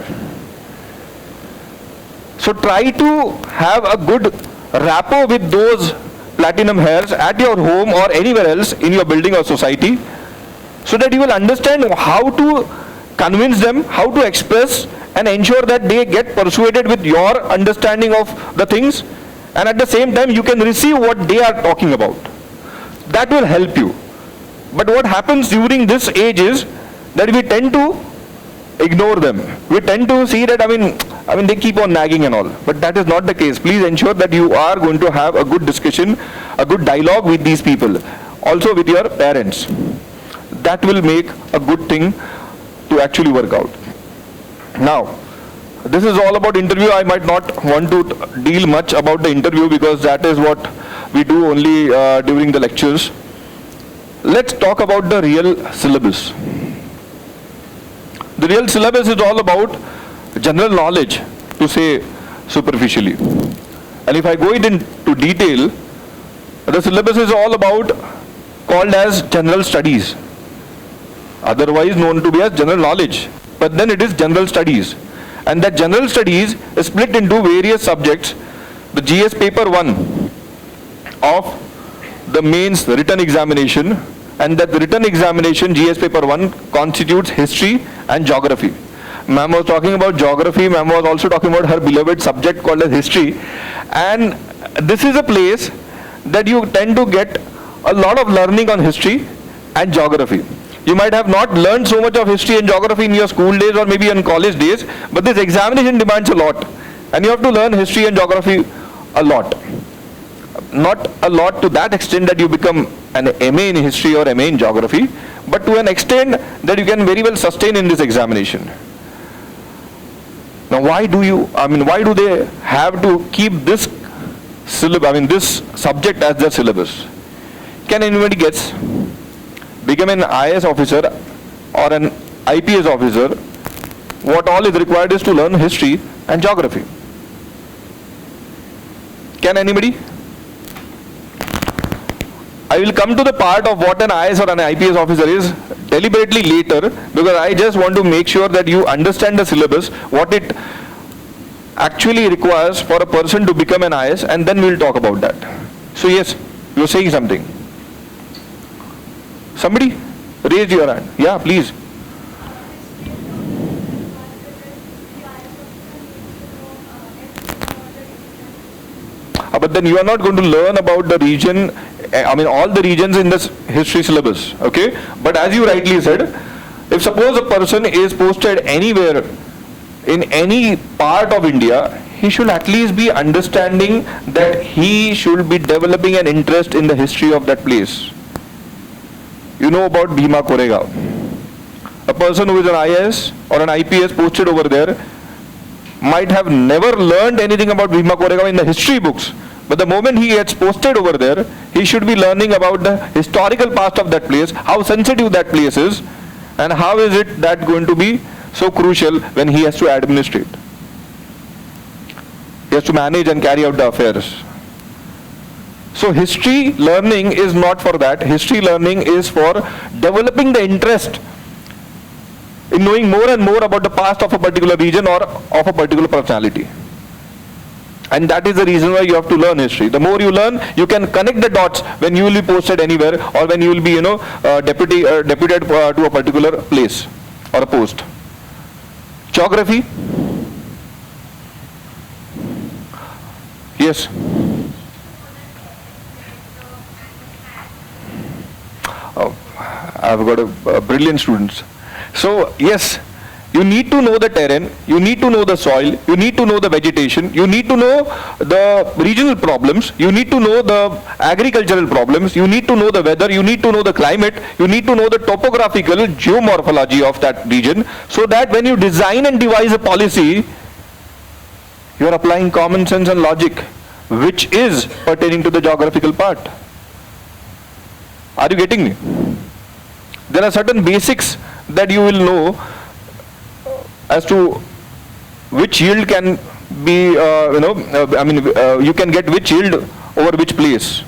So try to have a good rapport with those platinum hairs at your home or anywhere else in your building or society, so that you will understand how to convince them, how to express, and ensure that they get persuaded with your understanding of the things, and at the same time you can receive what they are talking about. That will help you. But what happens during this age is that we tend to ignore them. We tend to see that, they keep on nagging and all. But that is not the case. Please ensure that you are going to have a good discussion, a good dialogue with these people. Also with your parents. That will make a good thing to actually work out. Now, this is all about interview. I might not want to deal much about the interview because that is what we do only during the lectures. Let's talk about the real syllabus. The real syllabus is all about general knowledge, to say superficially. And if I go into detail, the syllabus is all about, called as general studies, otherwise known to be as general knowledge. But then it is general studies. And that general studies is split into various subjects. The GS paper 1 of the mains written examination, and that written examination GS paper 1 constitutes history and geography. Ma'am was talking about geography, ma'am was also talking about her beloved subject called as history, and this is a place that you tend to get a lot of learning on history and geography. You might have not learned so much of history and geography in your school days or maybe in college days, but this examination demands a lot, and you have to learn history and geography a lot. Not a lot to that extent that you become an MA in history or MA in geography, but to an extent that you can very well sustain in this examination. Now why do they have to keep this syllabus, this subject as their syllabus? Can anybody guess? Become an IAS officer or an IPS officer, what all is required is to learn history and geography. Can anybody? I will come to the part of what an IAS or an IPS officer is deliberately later, because I just want to make sure that you understand the syllabus, what it actually requires for a person to become an IAS, and then we will talk about that. So yes, you are saying something. Somebody? raised your hand. Yeah, please. But then you are not going to learn about the region, I mean all the regions in this history syllabus, okay? But as you rightly said, if suppose a person is posted anywhere in any part of India, he should at least be understanding that he should be developing an interest in the history of that place. You know about Bhima Koregaon. A person who is an IAS or an IPS posted over there might have never learned anything about Bhima Koregaon in the history books. But the moment he gets posted over there, he should be learning about the historical past of that place, how sensitive that place is, and how is it that going to be so crucial when he has to administrate. He has to manage and carry out the affairs. So history learning is not for that. History learning is for developing the interest in knowing more and more about the past of a particular region or of a particular personality. And that is the reason why you have to learn history. The more you learn, you can connect the dots when you will be posted anywhere or when you will be, deputed to a particular place or a post. Geography? Yes. Oh, I've got a brilliant students. So yes, you need to know the terrain, you need to know the soil, you need to know the vegetation, you need to know the regional problems, you need to know the agricultural problems, you need to know the weather, you need to know the climate, you need to know the topographical geomorphology of that region, so that when you design and devise a policy, you are applying common sense and logic, which is pertaining to the geographical part. Are you getting me? There are certain basics that you will know as to which yield can be, you can get which yield over which place.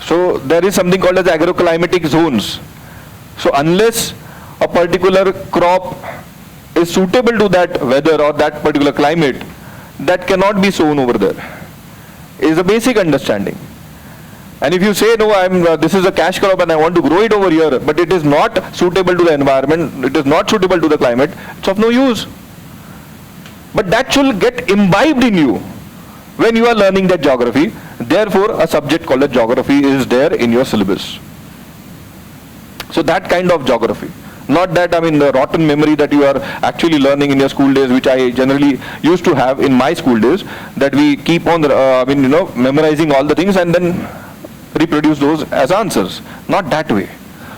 So there is something called as agroclimatic zones. So unless a particular crop is suitable to that weather or that particular climate, that cannot be sown over there. It is a basic understanding. And if you say, no, this is a cash crop and I want to grow it over here, but it is not suitable to the environment, it is not suitable to the climate, it's of no use. But that should get imbibed in you when you are learning that geography. Therefore, a subject called as geography is there in your syllabus. So that kind of geography. Not that, the rotten memory that you are actually learning in your school days, which I generally used to have in my school days, that we keep on, memorizing all the things and then reproduce those as answers. Not that way.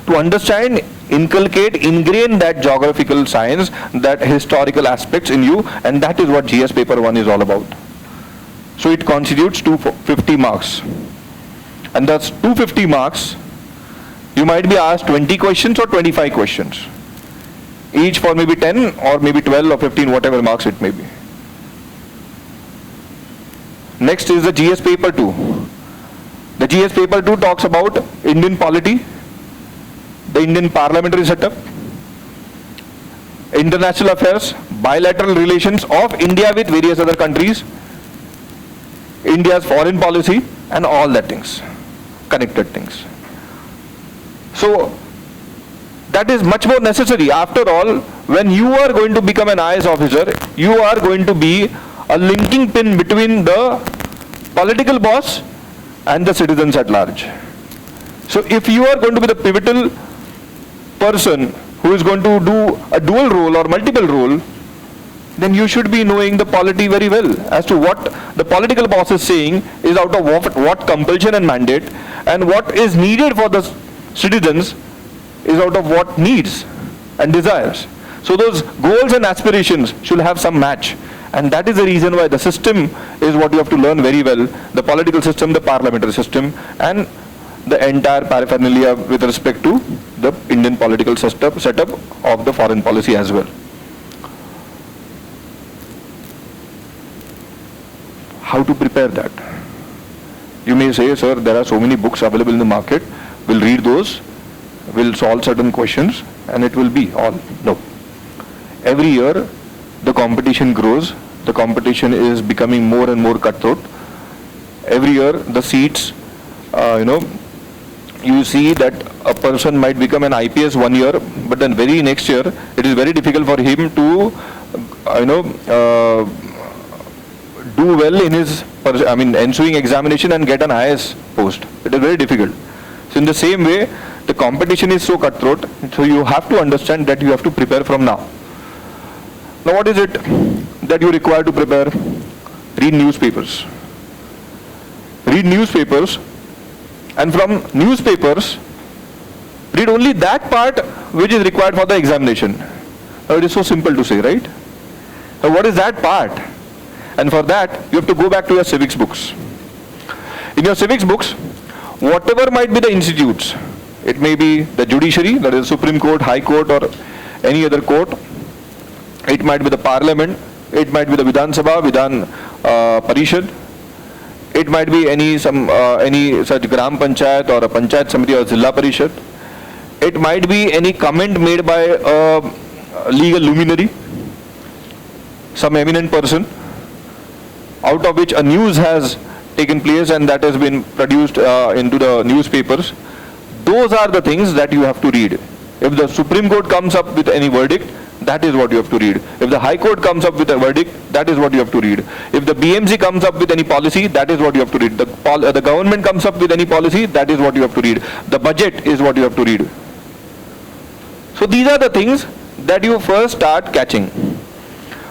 To understand, inculcate, ingrain that geographical science, that historical aspects in you, and that is what GS paper 1 is all about. So it constitutes 250 marks. And that's 250 marks. You might be asked 20 questions or 25 questions. Each for maybe 10 or maybe 12 or 15, whatever marks it may be. Next is the GS paper 2. The GS paper 2 talks about Indian polity, the Indian parliamentary setup, international affairs, bilateral relations of India with various other countries, India's foreign policy, and all that things, connected things. So that is much more necessary. After all, when you are going to become an IAS officer, you are going to be a linking pin between the political boss and the citizens at large. So if you are going to be the pivotal person who is going to do a dual role or multiple role, then you should be knowing the polity very well as to what the political boss is saying is out of what compulsion and mandate, and what is needed for the citizens is out of what needs and desires. So those goals and aspirations should have some match. And that is the reason why the system is what you have to learn very well. The political system, the parliamentary system, and the entire paraphernalia with respect to the Indian political setup of the foreign policy as well. How to prepare that? You may say, sir, there are so many books available in the market. We'll read those, we'll solve certain questions, and it will be all. No. Every year, the competition grows. The competition is becoming more and more cutthroat. Every year, the seats, you see that a person might become an IPS 1 year, but then very next year, it is very difficult for him to, do well in his, ensuing examination and get an IS post. It is very difficult. So in the same way, the competition is so cutthroat, so you have to understand that you have to prepare from now. Now what is it that you require to prepare? Read newspapers. Read newspapers, and from newspapers, read only that part which is required for the examination. Now it is so simple to say, right? Now what is that part? And for that, you have to go back to your civics books. In your civics books, whatever might be the institutes, it may be the judiciary, that is Supreme Court, High Court, or any other court. It might be the Parliament. It might be the Vidhan Sabha, Vidhan Parishad. It might be any such Gram Panchayat or a Panchayat Samiti or Zilla Parishad. It might be any comment made by a legal luminary, some eminent person, out of which a news has taken place and that has been produced into the newspapers. Those are the things that you have to read. If the Supreme Court comes up with any verdict, that is what you have to read. If the High Court comes up with a verdict, that is what you have to read. If the BMC comes up with any policy, that is what you have to read. The government comes up with any policy, that is what you have to read. The budget is what you have to read. So these are the things that you first start catching.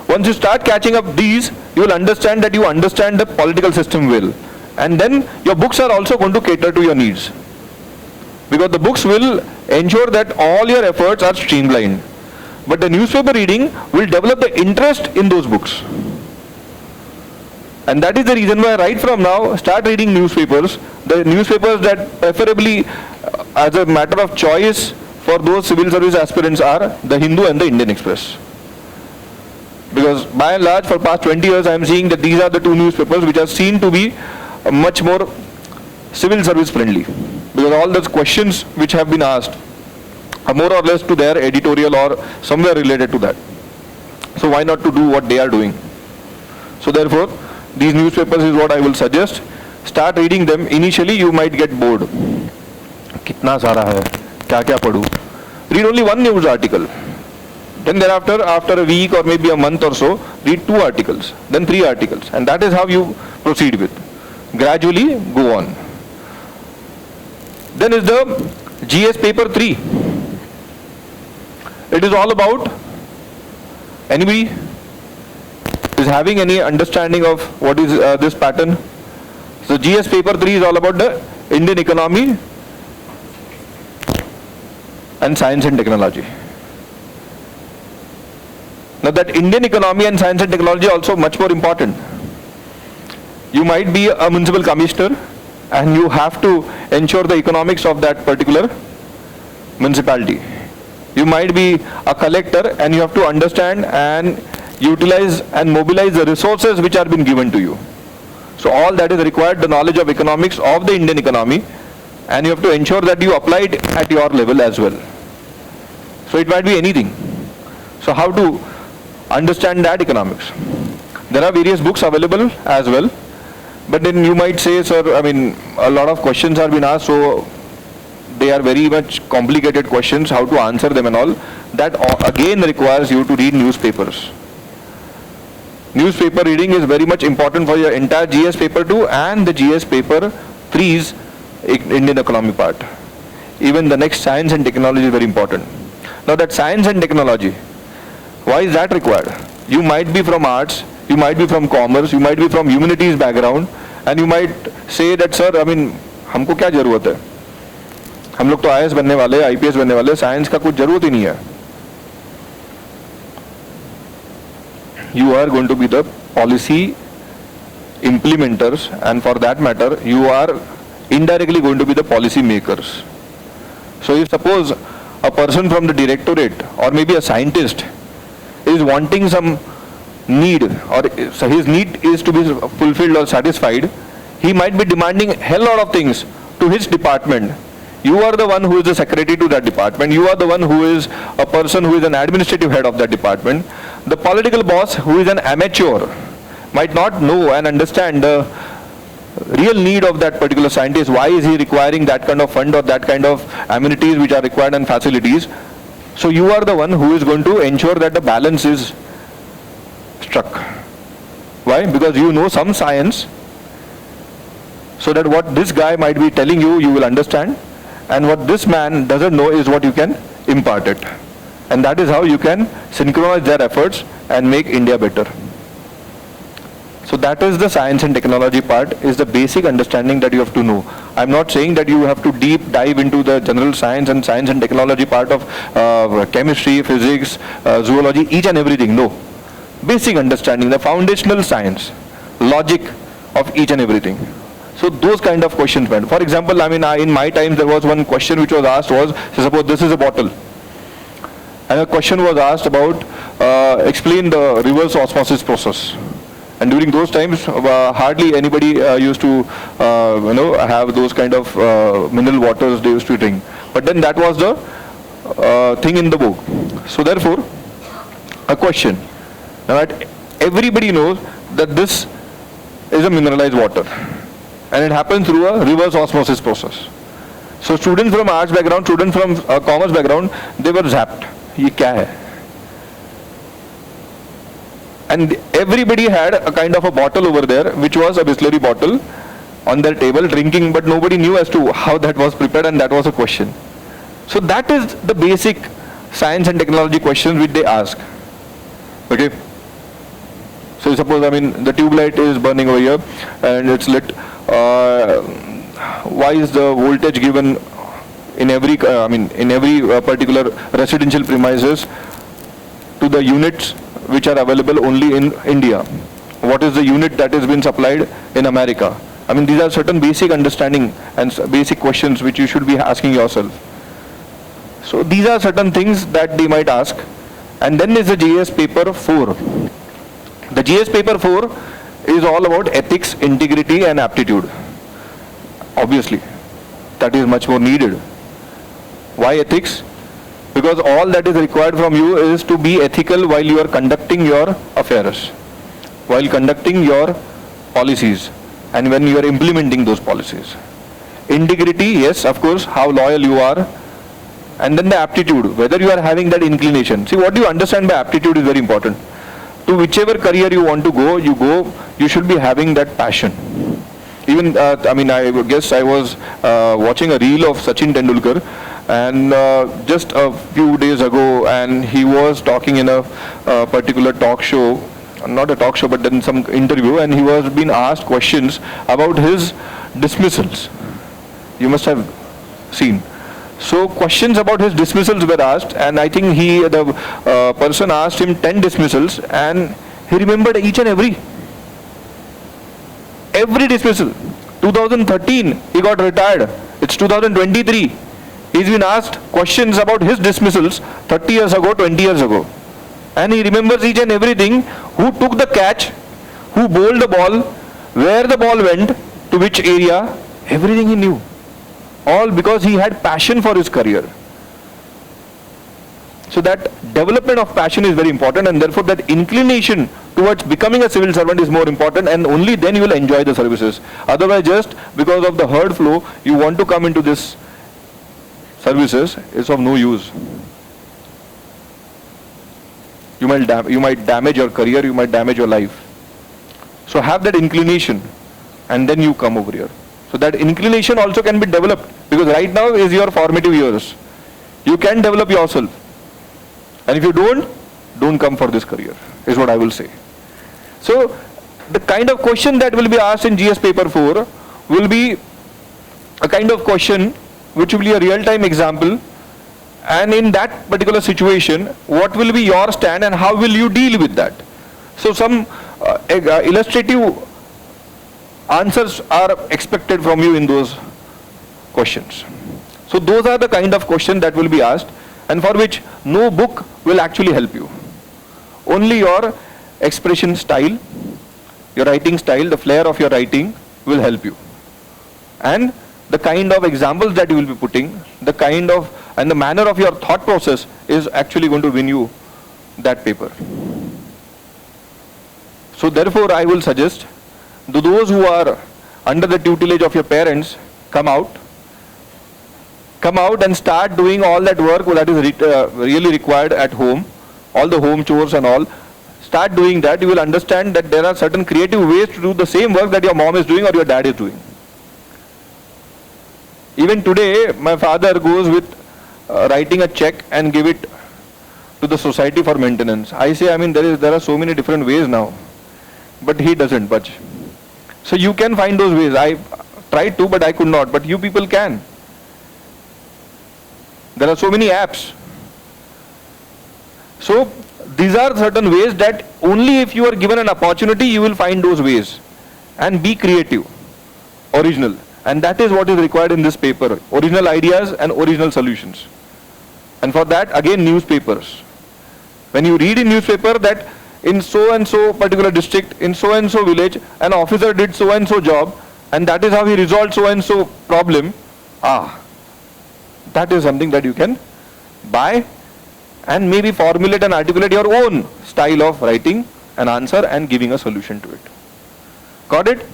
Once you start catching up these, you will understand that you understand the political system well. And then your books are also going to cater to your needs. Because the books will ensure that all your efforts are streamlined. But the newspaper reading will develop the interest in those books. And that is the reason why right from now, start reading newspapers. The newspapers that preferably as a matter of choice for those civil service aspirants are the Hindu and the Indian Express. Because by and large for past 20 years I am seeing that these are the two newspapers which are seen to be much more civil service friendly. Because all those questions which have been asked are more or less to their editorial or somewhere related to that. So why not to do what they are doing? So therefore, these newspapers is what I will suggest. Start reading them. Initially you might get bored. Kitna sara hai? Kya kya padhu? Read only one news article. Then thereafter, after a week or maybe a month or so, read 2 articles, then 3 articles. And that is how you proceed with. Gradually go on. Then is the GS paper 3. It is all about, anybody is having any understanding of what is this pattern? So GS paper 3 is all about the Indian economy and science and technology. Now that Indian economy and science and technology are also much more important. You might be a municipal commissioner and you have to ensure the economics of that particular municipality. You might be a collector and you have to understand and utilize and mobilize the resources which are being given to you. So all that is required, the knowledge of economics of the Indian economy, and you have to ensure that you apply it at your level as well. So it might be anything. So how to understand that economics? There are various books available as well, but then you might say, sir, a lot of questions are being asked, so they are very much complicated questions, how to answer them and all. That again requires you to read newspapers. Newspaper reading is very much important for your entire GS paper 2 and the GS paper 3's Indian economy part. Even the next science and technology is very important. Now that science and technology, why is that required? You might be from arts, you might be from commerce, you might be from humanities background, and you might say that, sir, हमको क्या जरूरत है? हम लोग तो IAS बनने वाले, IPS बनने वाले, साइंस का कुछ जरूरत ही नहीं है. You are going to be the policy implementers, and for that matter, you are indirectly going to be the policy makers. So if suppose a person from the directorate or maybe a scientist is wanting some need, or so his need is to be fulfilled or satisfied, he might be demanding a hell lot of things to his department. You are the one who is the secretary to that department. You are the one who is a person who is an administrative head of that department. The political boss, who is an amateur, might not know and understand the real need of that particular scientist. Why is he requiring that kind of fund or that kind of amenities which are required and facilities? So you are the one who is going to ensure that the balance is struck. Why? Because you know some science, so that what this guy might be telling you, you will understand, and what this man doesn't know is what you can impart it. And that is how you can synchronize their efforts and make India better. So that is the science and technology part, is the basic understanding that you have to know. I'm not saying that you have to deep dive into the general science and technology part of chemistry, physics, zoology, each and everything. No. Basic understanding, the foundational science, logic of each and everything. So those kind of questions, man. For example, in my time there was one question which was asked was, suppose this is a bottle. And a question was asked about, explain the reverse osmosis process. And during those times, hardly anybody used to, have those kind of mineral waters they used to drink. But then that was the thing in the book. So therefore, a question. Now that everybody knows that this is a mineralized water. And it happens through a reverse osmosis process. So students from arts background, students from commerce background, they were zapped. ये क्या है? And everybody had a kind of a bottle over there, which was a Bisleri bottle on their table drinking, but nobody knew as to how that was prepared, and that was a question. So that is the basic science and technology questions which they ask. Okay. So suppose, the tube light is burning over here and it's lit. Why is the voltage given in every particular residential premises to the units which are available only in India? What is the unit that has been supplied in America? These are certain basic understanding and basic questions which you should be asking yourself. So these are certain things that they might ask. And then there's the GS paper 4. The GS paper 4 is all about ethics, integrity and aptitude. Obviously, that is much more needed. Why ethics? Because all that is required from you is to be ethical while you are conducting your affairs, while conducting your policies, and when you are implementing those policies. Integrity, yes, of course, how loyal you are. And then the aptitude, whether you are having that inclination. See, what you understand by aptitude is very important. To whichever career you want to go, you should be having that passion. Even, I guess I was watching a reel of Sachin Tendulkar, and just a few days ago, and he was talking in a particular talk show, not a talk show, but then some interview, and he was being asked questions about his dismissals. You must have seen. So questions about his dismissals were asked, and I think the person asked him 10 dismissals, and he remembered each and every dismissal. 2013, he got retired. It's 2023. He's been asked questions about his dismissals 30 years ago, 20 years ago. And he remembers each and everything, who took the catch, who bowled the ball, where the ball went, to which area, everything he knew. All because he had passion for his career. So that development of passion is very important, and therefore that inclination towards becoming a civil servant is more important, and only then you will enjoy the services. Otherwise, just because of the herd flow, you want to come into this services, is of no use. You might damage your career, you might damage your life. So have that inclination, and then you come over here. So that inclination also can be developed, because right now is your formative years. You can develop yourself. And if you don't come for this career, is what I will say. So the kind of question that will be asked in GS paper 4 will be a kind of question which will be a real-time example, and in that particular situation, what will be your stand and how will you deal with that? So some illustrative answers are expected from you in those questions. So those are the kind of questions that will be asked, and for which no book will actually help you. Only your expression style, your writing style, the flair of your writing will help you. And the kind of examples that you will be putting, the kind of and the manner of your thought process is actually going to win you that paper. So therefore I will suggest to those who are under the tutelage of your parents, come out and start doing all that work that is really required at home, all the home chores and all. Start doing that. You will understand that there are certain creative ways to do the same work that your mom is doing or your dad is doing. Even today, my father goes with writing a check and give it to the society for maintenance. I say, there are so many different ways now, but he doesn't budge. So you can find those ways. I tried to, but I could not. But you people can. There are so many apps. So these are certain ways that only if you are given an opportunity, you will find those ways. And be creative, original. And that is what is required in this paper. Original ideas and original solutions. And for that, again, newspapers. When you read in newspaper that in so and so particular district, in so and so village, an officer did so and so job, and that is how he resolved so and so problem, that is something that you can buy and maybe formulate and articulate your own style of writing an answer and giving a solution to it. Got it?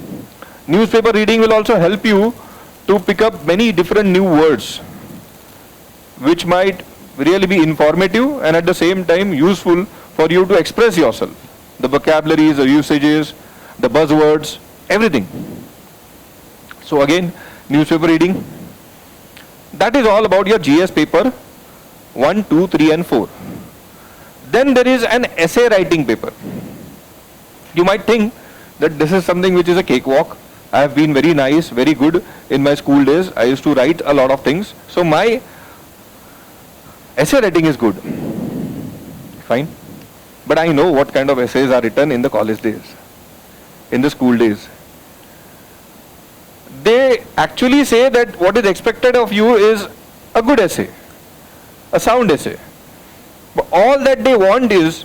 Newspaper reading will also help you to pick up many different new words which might really be informative and at the same time useful for you to express yourself. The vocabularies, the usages, the buzzwords, everything. So again, newspaper reading. That is all about your GS paper 1, 2, 3 and 4. Then there is an essay writing paper. You might think that this is something which is a cakewalk. I have been very nice, very good in my school days. I used to write a lot of things. So my essay writing is good. Fine. But I know what kind of essays are written in the college days, in the school days. They actually say that what is expected of you is a good essay, a sound essay. But all that they want is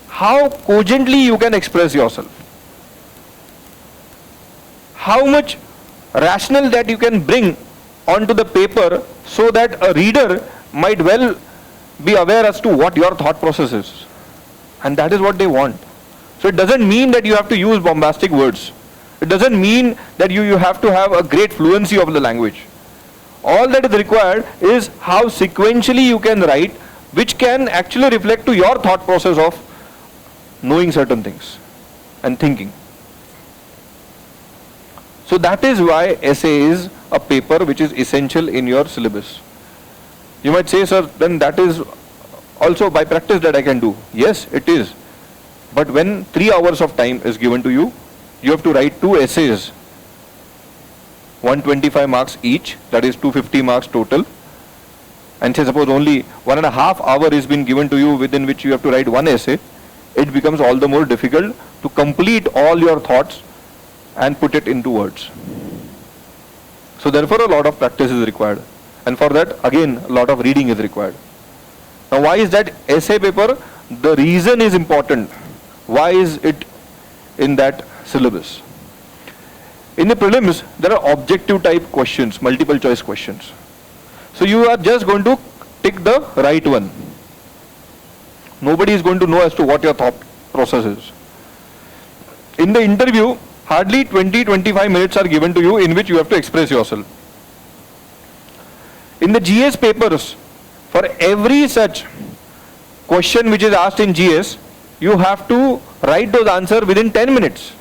how cogently you can express yourself. How much rational that you can bring onto the paper so that a reader might well be aware as to what your thought process is. And that is what they want. So it doesn't mean that you have to use bombastic words. It doesn't mean that you have to have a great fluency of the language. All that is required is how sequentially you can write, which can actually reflect to your thought process of knowing certain things and thinking. So that is why essay is a paper which is essential in your syllabus. You might say, sir, then that is also by practice that I can do. Yes, it is. But when 3 hours of time is given to you, you have to write 2 essays, 125 marks each, that is 250 marks total. And say suppose only 1.5 hours is been given to you within which you have to write 1 essay, it becomes all the more difficult to complete all your thoughts and put it into words. So therefore a lot of practice is required. And for that again a lot of reading is required. Now why is that essay paper? The reason is important. Why is it in that syllabus? In the prelims there are objective type questions, multiple choice questions. So you are just going to tick the right one. Nobody is going to know as to what your thought process is. In the interview, hardly 20-25 minutes are given to you in which you have to express yourself. In the GS papers, for every such question which is asked in GS, you have to write those answers within 10 minutes.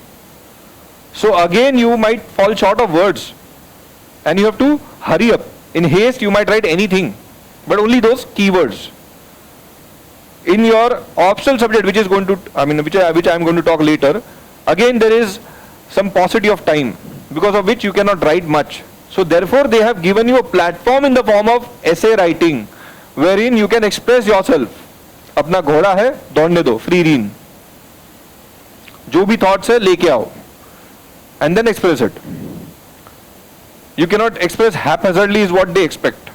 So again you might fall short of words and you have to hurry up. In haste you might write anything, but only those keywords. In your optional subject which is going to, which I am going to talk later, again there is some paucity of time because of which you cannot write much. So therefore they have given you a platform in the form of essay writing wherein you can express yourself. अपना घोड़ा है दौड़ने दो, free rein. जो भी thoughts है लेके आओ and then express it. You cannot express haphazardly is what they expect,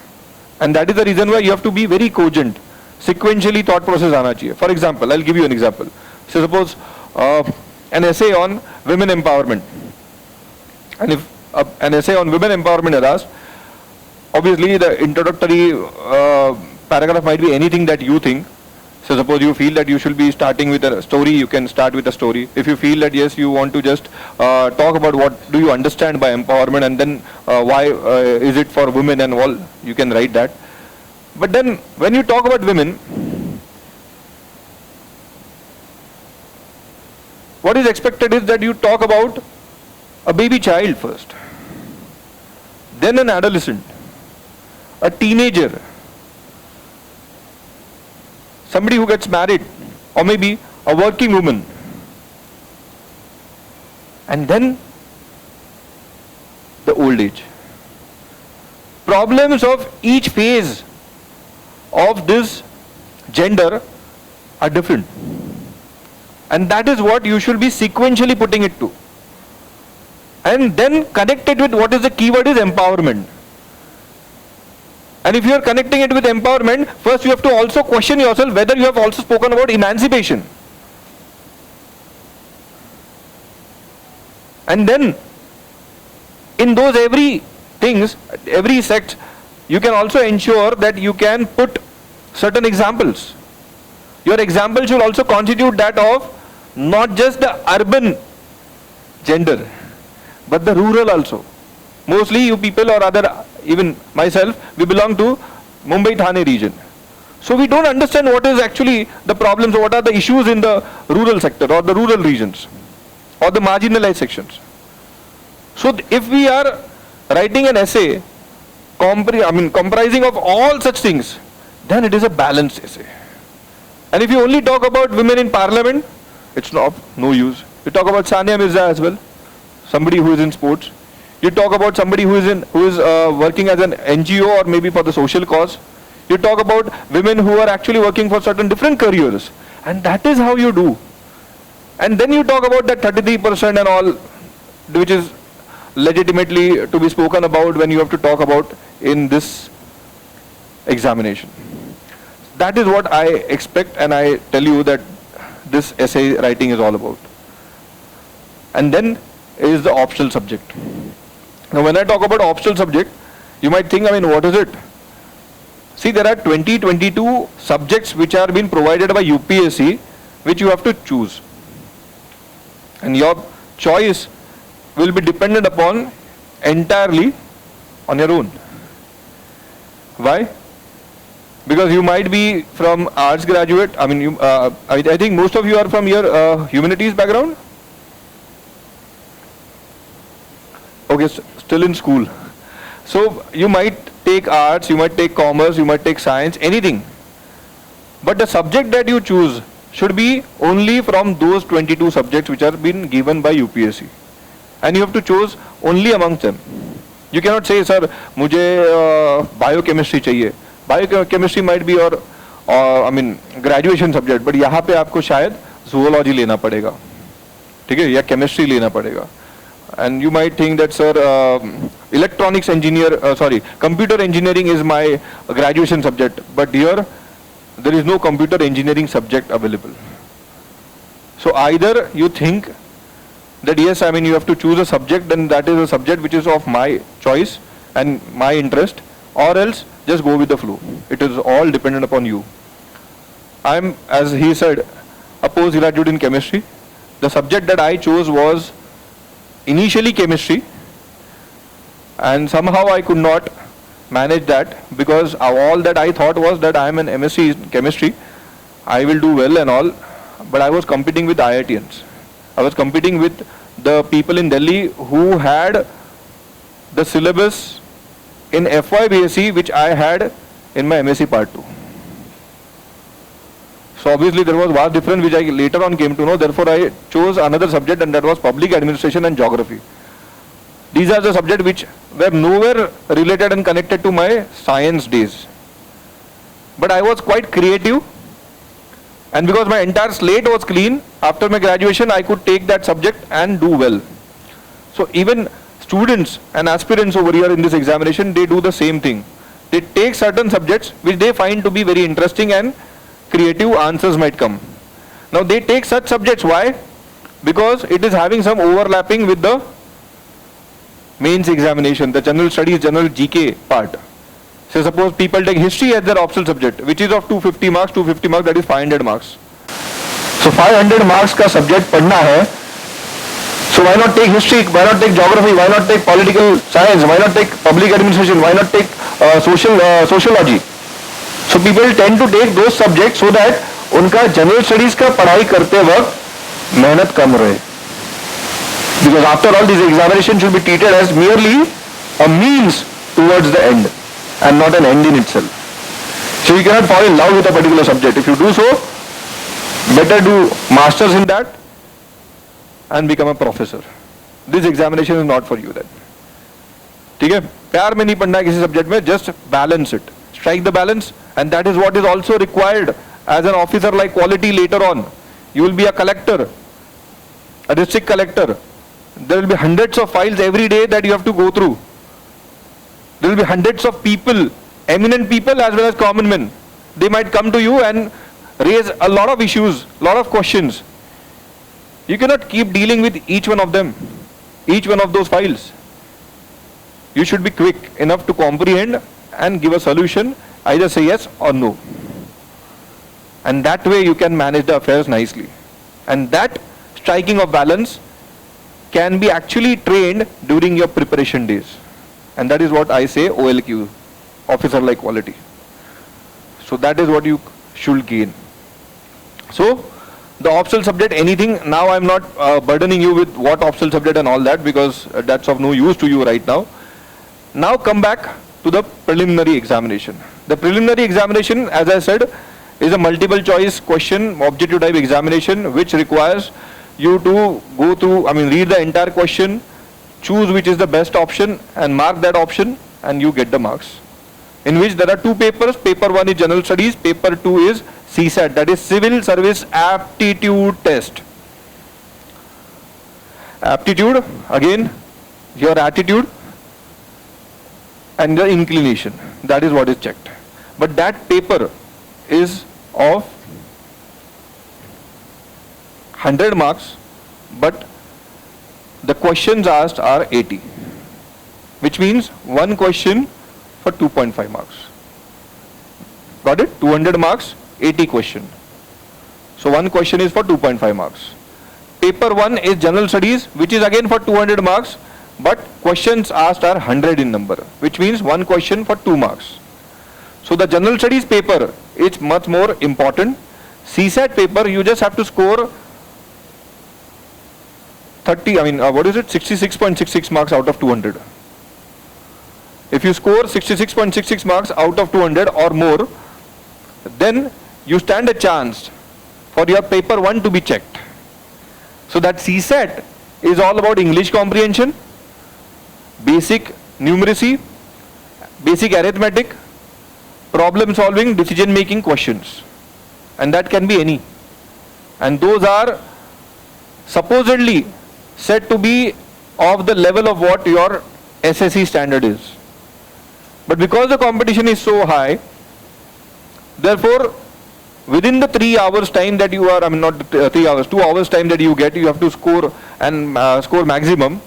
and that is the reason why you have to be very cogent. Sequentially thought process आना चाहिए. For example, I'll give you an example. So suppose an essay on women empowerment, and if an essay on women empowerment is asked, obviously the introductory paragraph might be anything that you think. So suppose you feel that you should be starting with a story, you can start with a story. If you feel that yes, you want to just talk about what do you understand by empowerment, and then why is it for women and all, you can write that. But then when you talk about women, what is expected is that you talk about a baby child first, then an adolescent, a teenager, somebody who gets married, or maybe a working woman, and then the old age. Problems of each phase of this gender are different, and that is what you should be sequentially putting it to, and then connect it with what is the keyword is empowerment. And if you are connecting it with empowerment, first you have to also question yourself whether you have also spoken about emancipation. And then in those every things, every sect, you can also ensure that you can put certain examples. Your example should also constitute that of not just the urban gender, but the rural also. Mostly you people, or other, even myself, we belong to Mumbai-Thane region. So we don't understand what is actually the problems, or what are the issues in the rural sector or the rural regions or the marginalized sections. So if we are writing an essay comprising of all such things, then it is a balanced essay. And if you only talk about women in parliament, it's no use. You talk about Sania Mirza as well, somebody who is in sports. You talk about somebody who is working as an NGO or maybe for the social cause. You talk about women who are actually working for certain different careers, and that is how you do. And then you talk about that 33% and all, which is legitimately to be spoken about when you have to talk about in this examination. That is what I expect, and I tell you that this essay writing is all about. And then is the optional subject. Now when I talk about optional subject, you might think, what is it? See, there are 22 subjects which are being provided by UPSC, which you have to choose. And your choice will be dependent upon entirely on your own. Why? Because you might be from arts graduate. I think most of you are from your humanities background. Okay, still in school. So you might take arts, you might take commerce, you might take science, anything. But the subject that you choose should be only from those 22 subjects which are been given by UPSC. And you have to choose only amongst them. You cannot say, sir, mujhe biochemistry chahiye. Biochemistry might be your graduation subject, but यहाँ पे आपको शायद zoology लेना पड़ेगा, ठीक है, या chemistry लेना पड़ेगा. And you might think that, sir, computer engineering is my graduation subject, but here there is no computer engineering subject available. So either you think that yes, you have to choose a subject, then that is a subject which is of my choice and my interest, or else just go with the flow. It is all dependent upon you. I am, as he said, a postgraduate in chemistry. The subject that I chose was initially chemistry, and somehow I could not manage that, because all that I thought was that I am an MSc in chemistry, I will do well and all, but I was competing with IITians. I was competing with the people in Delhi who had the syllabus in FY BSc which I had in my MSc Part 2. So obviously there was vast difference which I later on came to know. Therefore I chose another subject, and that was public administration and geography. These are the subjects which were nowhere related and connected to my science days. But I was quite creative, and because my entire slate was clean, after my graduation I could take that subject and do well. So even students and aspirants over here in this examination, they do the same thing. They take certain subjects which they find to be very interesting, and creative answers might come. Now they take such subjects. Why? Because it is having some overlapping with the mains examination, the general studies, general GK part. So suppose people take history as their optional subject, which is of 250 marks, that is 500 marks. So 500 marks का subject पढ़ना है. So why not take history, why not take geography, why not take political science, why not take public administration, why not take sociology? So people tend to take those subjects so that उनका general studies का पढ़ाई करते वक्त मेहनत कम रहे. Because after all, these examinations should be treated as merely a means towards the end and not an end in itself. So you cannot fall in love with a particular subject. If you do so, better do masters in that and become a professor. This examination is not for you then. ठीक है? प्यार में नहीं पढ़ना है किसी subject में, just balance it. Strike the balance, and that is what is also required as an officer like quality later on. You will be a collector, a district collector. There will be hundreds of files every day that you have to go through. There will be hundreds of people, eminent people as well as common men. They might come to you and raise a lot of issues, lot of questions. You cannot keep dealing with each one of them, each one of those files. You should be quick enough to comprehend and give a solution, either say yes or no. And that way you can manage the affairs nicely. And that striking of balance can be actually trained during your preparation days. And that is what I say OLQ, officer like quality. So that is what you should gain. So the optional subject, anything, now I am not burdening you with what optional subject and all that, because that's of no use to you right now. Now come back to the preliminary examination. The preliminary examination, as I said, is a multiple choice question, objective type examination, which requires you to go through, read the entire question, choose which is the best option and mark that option, and you get the marks. In which there are two papers. Paper 1 is general studies, paper 2 is CSAT, that is civil service aptitude test. Aptitude, again, your attitude and your inclination, that is what is checked. But that paper is of 100 marks, but the questions asked are 80, which means one question for 2.5 marks. Got it? 200 marks, 80 question. So one question is for 2.5 marks. Paper 1 is general studies, which is again for 200 marks, but questions asked are 100 in number, which means one question for 2 marks. So the general studies paper is much more important. CSAT paper, you just have to score 66.66 marks out of 200. If you score 66.66 marks out of 200 or more, then you stand a chance for your paper 1 to be checked. So that CSAT is all about English comprehension, basic numeracy, basic arithmetic, problem solving, decision making questions. And that can be any. And those are supposedly said to be of the level of what your SSC standard is. But because the competition is so high, therefore within the 3 hours time that you are, 2 hours time that you get, you have to score and score maximum,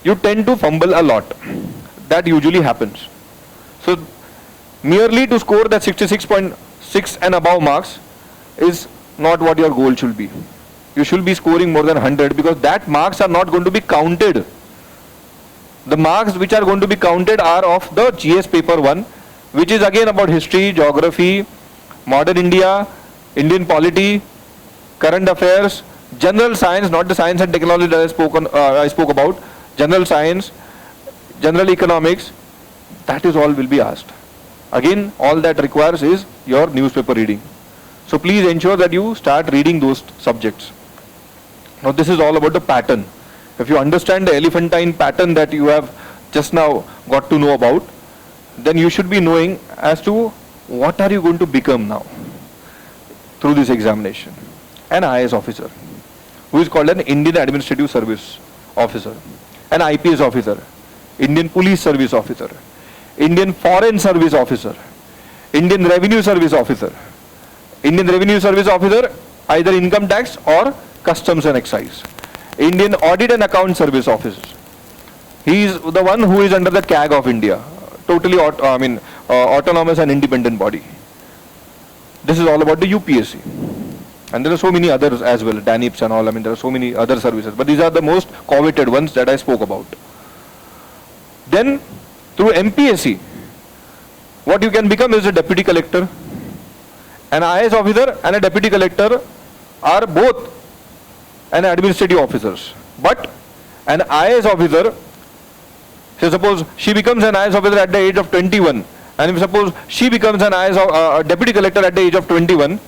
you tend to fumble a lot. That usually happens. So merely to score that 66.6 and above marks is not what your goal should be. You should be scoring more than 100, because that marks are not going to be counted. The marks which are going to be counted are of the GS paper 1, which is again about history, geography, modern India, Indian polity, current affairs, general science, not the science and technology that I spoke about, general science, general economics, that is all will be asked. Again, all that requires is your newspaper reading. So please ensure that you start reading those subjects. Now this is all about the pattern. If you understand the elephantine pattern that you have just now got to know about, then you should be knowing as to what are you going to become now through this examination. An IAS officer, who is called an Indian Administrative Service Officer, an IPS officer, Indian Police Service Officer, Indian Foreign Service Officer, Indian Revenue Service Officer. Indian Revenue Service Officer, either income tax or customs and excise. Indian Audit and Account Service Officer. He is the one who is under the CAG of India. Totally, autonomous and independent body. This is all about the UPSC. And there are so many others as well, DANIPS and all. I mean, there are so many other services. But these are the most coveted ones that I spoke about. Then, through MPSC, what you can become is a deputy collector. An IAS officer and a deputy collector are both an administrative officers. But an IAS officer, so suppose she becomes an IAS officer at the age of 21, and if suppose she becomes an IAS deputy collector at the age of 21,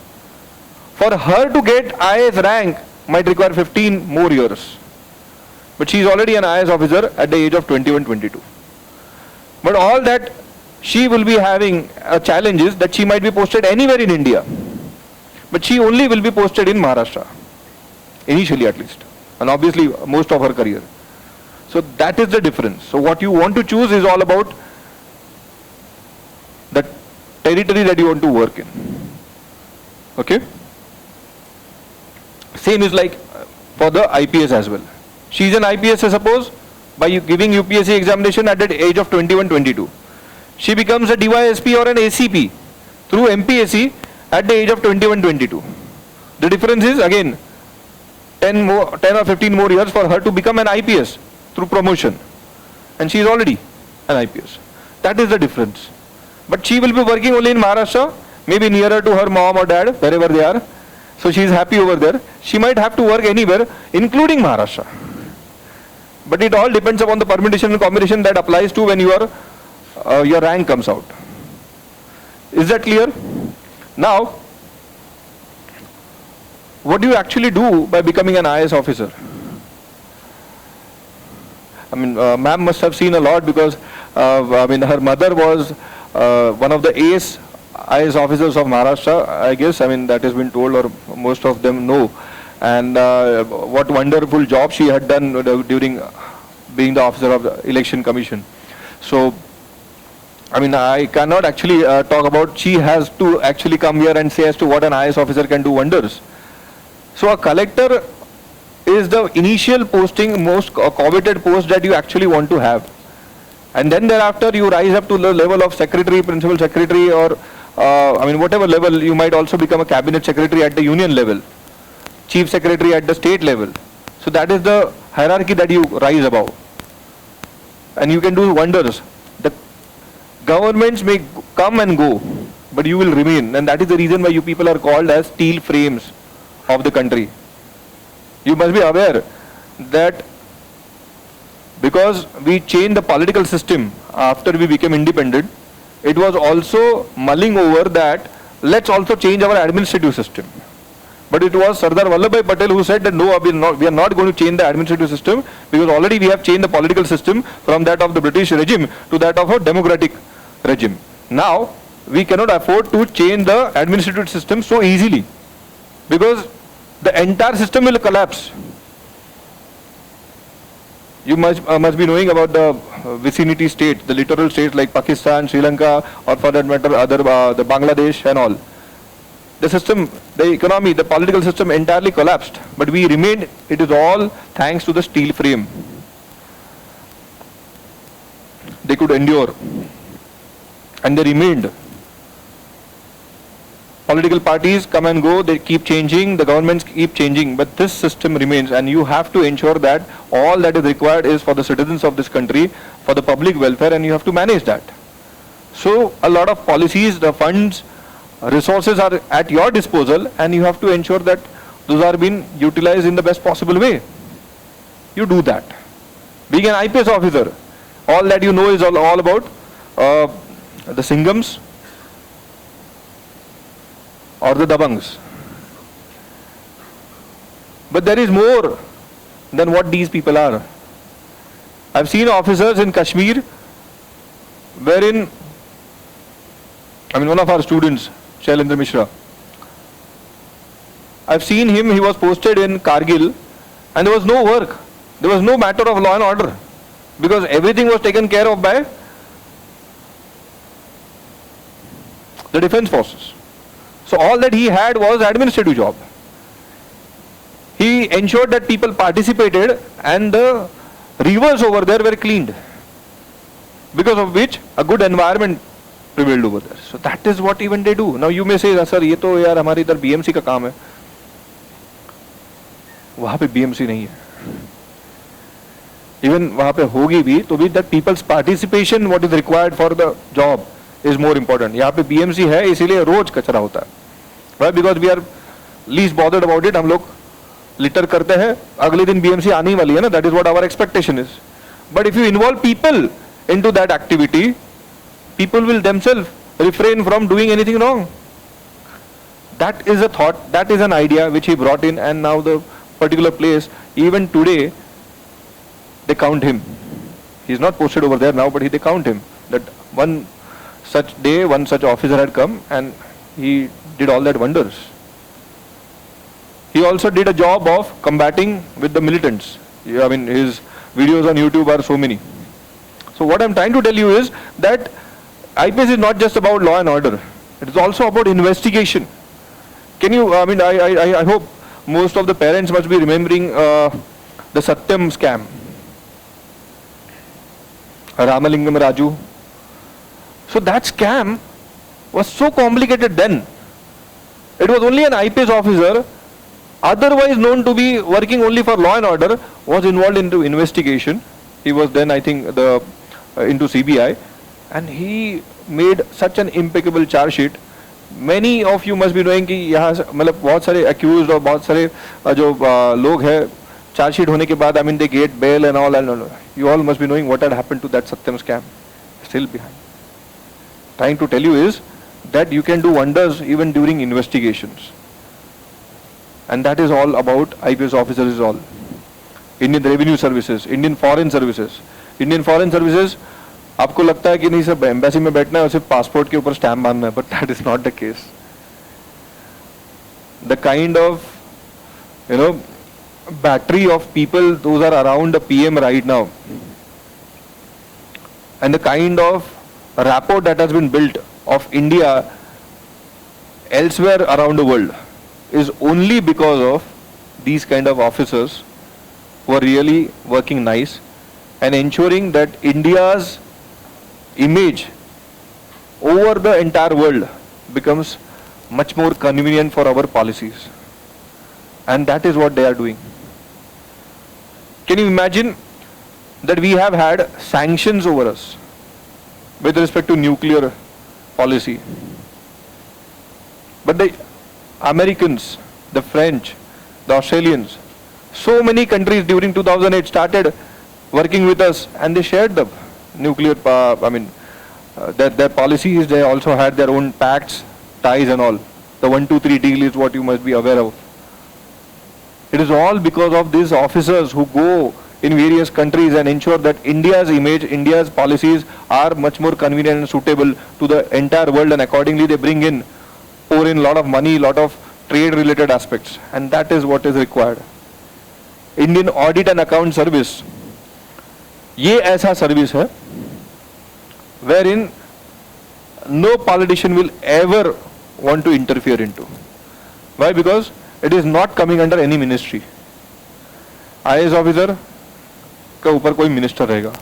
for her to get IAS rank might require 15 more years. But she is already an IAS officer at the age of 21, 22. But all that she will be having a challenge is that she might be posted anywhere in India. But she only will be posted in Maharashtra, initially at least, and obviously most of her career. So that is the difference. So what you want to choose is all about the territory that you want to work in. Okay? Same is like for the IPS as well. She is an IPS, I suppose, by giving UPSC examination at the age of 21, 22. She becomes a DYSP or an ACP through MPSC at the age of 21, 22. The difference is again 10 or 15 more years for her to become an IPS through promotion. And she is already an IPS. That is the difference. But she will be working only in Maharashtra, maybe nearer to her mom or dad, wherever they are. So she is happy over there. She might have to work anywhere, including Maharashtra. But it all depends upon the permutation and combination that applies to when your rank comes out. Is that clear? Now, what do you actually do by becoming an IAS officer? I mean, ma'am must have seen a lot because, her mother was one of the IAS officers of Maharashtra, I guess. I mean, that has been told, or most of them know. And what wonderful job she had done during being the officer of the Election Commission. So, I mean, I cannot actually talk about, she has to actually come here and say as to what an IAS officer can do wonders. So a collector is the initial posting, most coveted post that you actually want to have. And then thereafter you rise up to the level of secretary, principal secretary, or whatever level. You might also become a cabinet secretary at the union level, chief secretary at the state level. So that is the hierarchy that you rise above. And you can do wonders. The governments may come and go, but you will remain. And that is the reason why you people are called as steel frames of the country. You must be aware that because we changed the political system after we became independent, it was also mulling over that let's also change our administrative system. But it was Sardar Vallabhbhai Patel who said that no, we are not going to change the administrative system because already we have changed the political system from that of the British regime to that of a democratic regime. Now, we cannot afford to change the administrative system so easily because the entire system will collapse. You must be knowing about the vicinity states, the littoral states like Pakistan, Sri Lanka, or for that matter, the Bangladesh and all. The system, the economy, the political system entirely collapsed, but we remained. It is all thanks to the steel frame. They could endure, and they remained. Political parties come and go, they keep changing, the governments keep changing, but this system remains, and you have to ensure that all that is required is for the citizens of this country, for the public welfare, and you have to manage that. So a lot of policies, the funds, resources are at your disposal, and you have to ensure that those are being utilized in the best possible way. You do that. Being an IPS officer, all that you know is all about the Singhams or the Dabangs. But there is more than what these people are. I've seen officers in Kashmir wherein, one of our students, Shailendra Mishra, I've seen him, he was posted in Kargil and there was no work. There was no matter of law and order because everything was taken care of by the defense forces. So all that he had was administrative job. He ensured that people participated and the rivers over there were cleaned, because of which a good environment prevailed over there. So that is what even they do. Now you may say, sir, ये तो यार हमारे इधर BMC का काम है. वहाँ पे BMC नहीं है. Even वहाँ पे होगी भी तो भी that people's participation what is required for the job is more important. यहाँ पे BMC है इसीलिए रोज कचरा होता है. Why? Because we are least bothered about it. हम लोग litter करते हैं, अगले दिन BMC आने ही वाली है ना. That is what our expectation is. But if you involve people into that activity, people will themselves refrain from doing anything wrong. That is a thought, that is an idea which he brought in, and now the particular place, even today, they count him. He is not posted over there now, but they count him. That one such day, one such officer had come and he did all that wonders. He also did a job of combating with the militants. I mean, his videos on YouTube are so many. So what I'm trying to tell you is that IPS is not just about law and order. It is also about investigation. Can you, I mean, I hope most of the parents must be remembering the Satyam scam. Ramalingam Raju. So that scam was so complicated then. It was only an IPS officer, otherwise known to be working only for law and order, was involved into investigation. He was then, I think, into CBI, and he made such an impeccable charge sheet. Many of you must be knowing कि यहाँ मतलब बहुत सारे accused और बहुत सारे जो लोग हैं charge sheet होने के बाद, I mean, they get bail and all, and you all must be knowing what had happened to that Satyam scam. Still behind. Trying to tell you is that you can do wonders even during investigations. And that is all about IPS officers is all. Indian Revenue Services, Indian Foreign Services. Indian Foreign Services, आपको लगता है कि नहीं sir embassy में बैठना है और सिर्फ पासपोर्ट के ऊपर स्टैम्प बांधना है, but that is not the case. The kind of, battery of people those are around the PM right now, and the kind of rapport that has been built of India elsewhere around the world is only because of these kind of officers who are really working nice and ensuring that India's image over the entire world becomes much more convenient for our policies. And that is what they are doing. Can you imagine that we have had sanctions over us with respect to nuclear policy? But the Americans, the French, the Australians, so many countries during 2008 started working with us, and they shared the nuclear, their policies. They also had their own pacts, ties and all. The 1-2-3 deal is what you must be aware of. It is all because of these officers who go in various countries and ensure that India's image, India's policies are much more convenient and suitable to the entire world, and accordingly they pour in a lot of money, a lot of trade related aspects, and that is what is required. Indian Audit and Account Service, ये ऐसा service है wherein no politician will ever want to interfere into. Why? Because it is not coming under any ministry. IAS officer का ऊपर कोई minister रहेगा,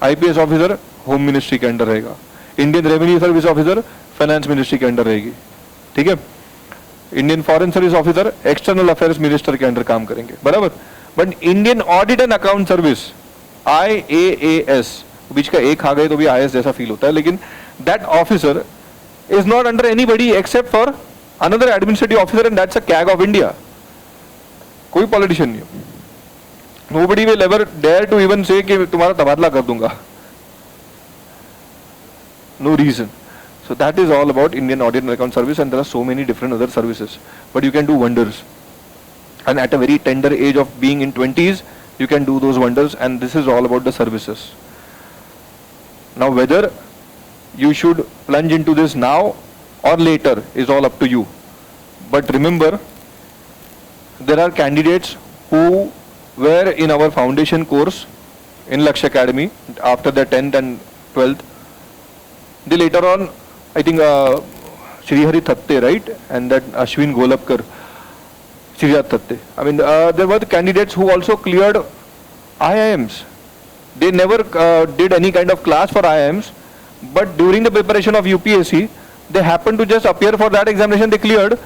IPS officer home ministry के under रहेगा, Indian revenue service officer finance ministry के under रहेगी, ठीक है. Indian foreign service officer external affairs minister के अंडर काम करेंगे, बराबर. But Indian audit and account service IAAS, बीच का एक खा गए तो भी IAS जैसा फील होता है, लेकिन that officer is not under anybody except for another administrative officer, and that's a CAG of India. कोई पॉलिटिशियन नहीं. Nobody will ever dare to even say कि तुम्हारा तबादला कर दूंगा. No reason. So that is all about Indian Audit and Account Service, and there are so many different other services. But you can do wonders. And at a very tender age of being in 20s, you can do those wonders, and this is all about the services. Now whether you should plunge into this now or later is all up to you. But remember, there are candidates who were in our foundation course in Lakshya Academy after their 10th and 12th. They later on, I think Srihari Thatte, right? And that Ashwin Golapkar, Srihat Thatte. I mean, there were the candidates who also cleared IIMs. They never did any kind of class for IIMs, but during the preparation of UPSC, they happened to just appear for that examination, they cleared,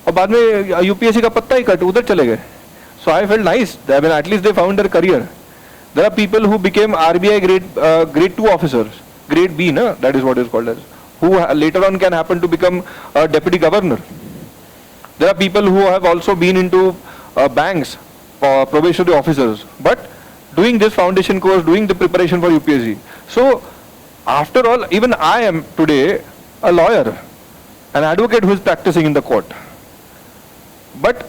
और बाद में UPSC का पत्ता ही cut उधर चले गए. So I felt nice. I mean, at least they found their career. There are people who became RBI grade 2 officers, grade B, na? That is what is called as, who later on can happen to become a deputy governor. There are people who have also been into banks, probationary officers, but doing this foundation course, doing the preparation for UPSC. So after all, even I am today a lawyer, an advocate who is practicing in the court. But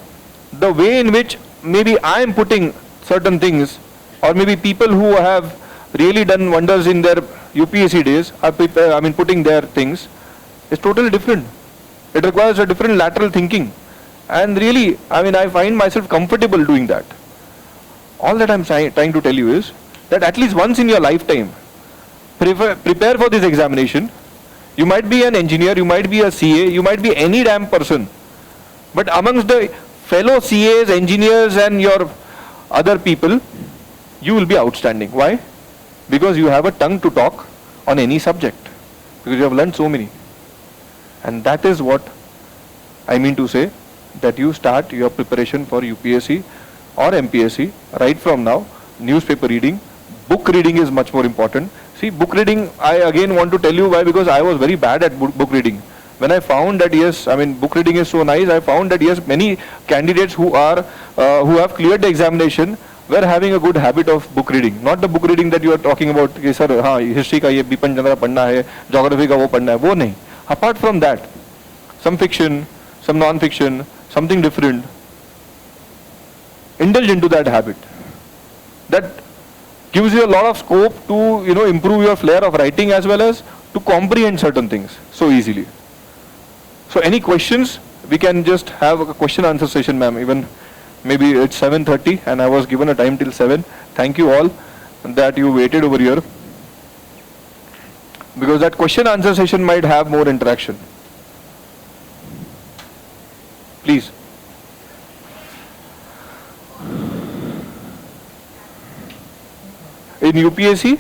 the way in which maybe I am putting certain things, or maybe people who have really done wonders in their UPSC days are putting their things, is totally different. It requires a different lateral thinking. And really, I find myself comfortable doing that. All that I'm trying to tell you is that at least once in your lifetime, prepare for this examination. You might be an engineer, you might be a CA, you might be any damn person. But amongst the fellow CAs, engineers and your other people, you will be outstanding. Why? Because you have a tongue to talk on any subject. Because you have learned so many. And that is what I mean to say, that you start your preparation for UPSC or MPSC right from now. Newspaper reading, book reading is much more important. See, book reading, I again want to tell you why, because I was very bad at book reading. When I found that yes, book reading is so nice, I found that yes, many candidates who have cleared the examination were having a good habit of book reading. Not the book reading that you are talking about, कि sir, हाँ, history का ये बिपिन चंद्र पढ़ना है, geography का वो पढ़ना है, वो नहीं. Apart from that, some fiction, some non-fiction, something different, indulge into that habit. That gives you a lot of scope to, improve your flair of writing as well as to comprehend certain things so easily. So any questions? We can just have a question answer session, ma'am. Even maybe it's 7:30 and I was given a time till 7. Thank you all that you waited over here, because that question answer session might have more interaction. Please. In UPSC,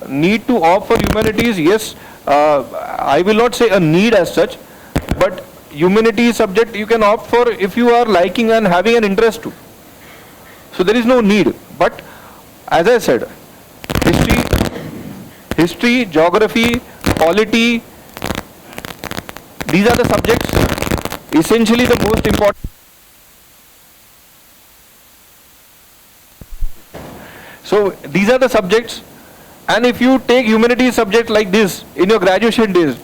need to opt for humanities, yes. I will not say a need as such, but humanities subject you can opt for if you are liking and having an interest to. So there is no need. But as I said, history, geography, polity, these are the subjects essentially the most important. So these are the subjects, and if you take humanities subject like this in your graduation days,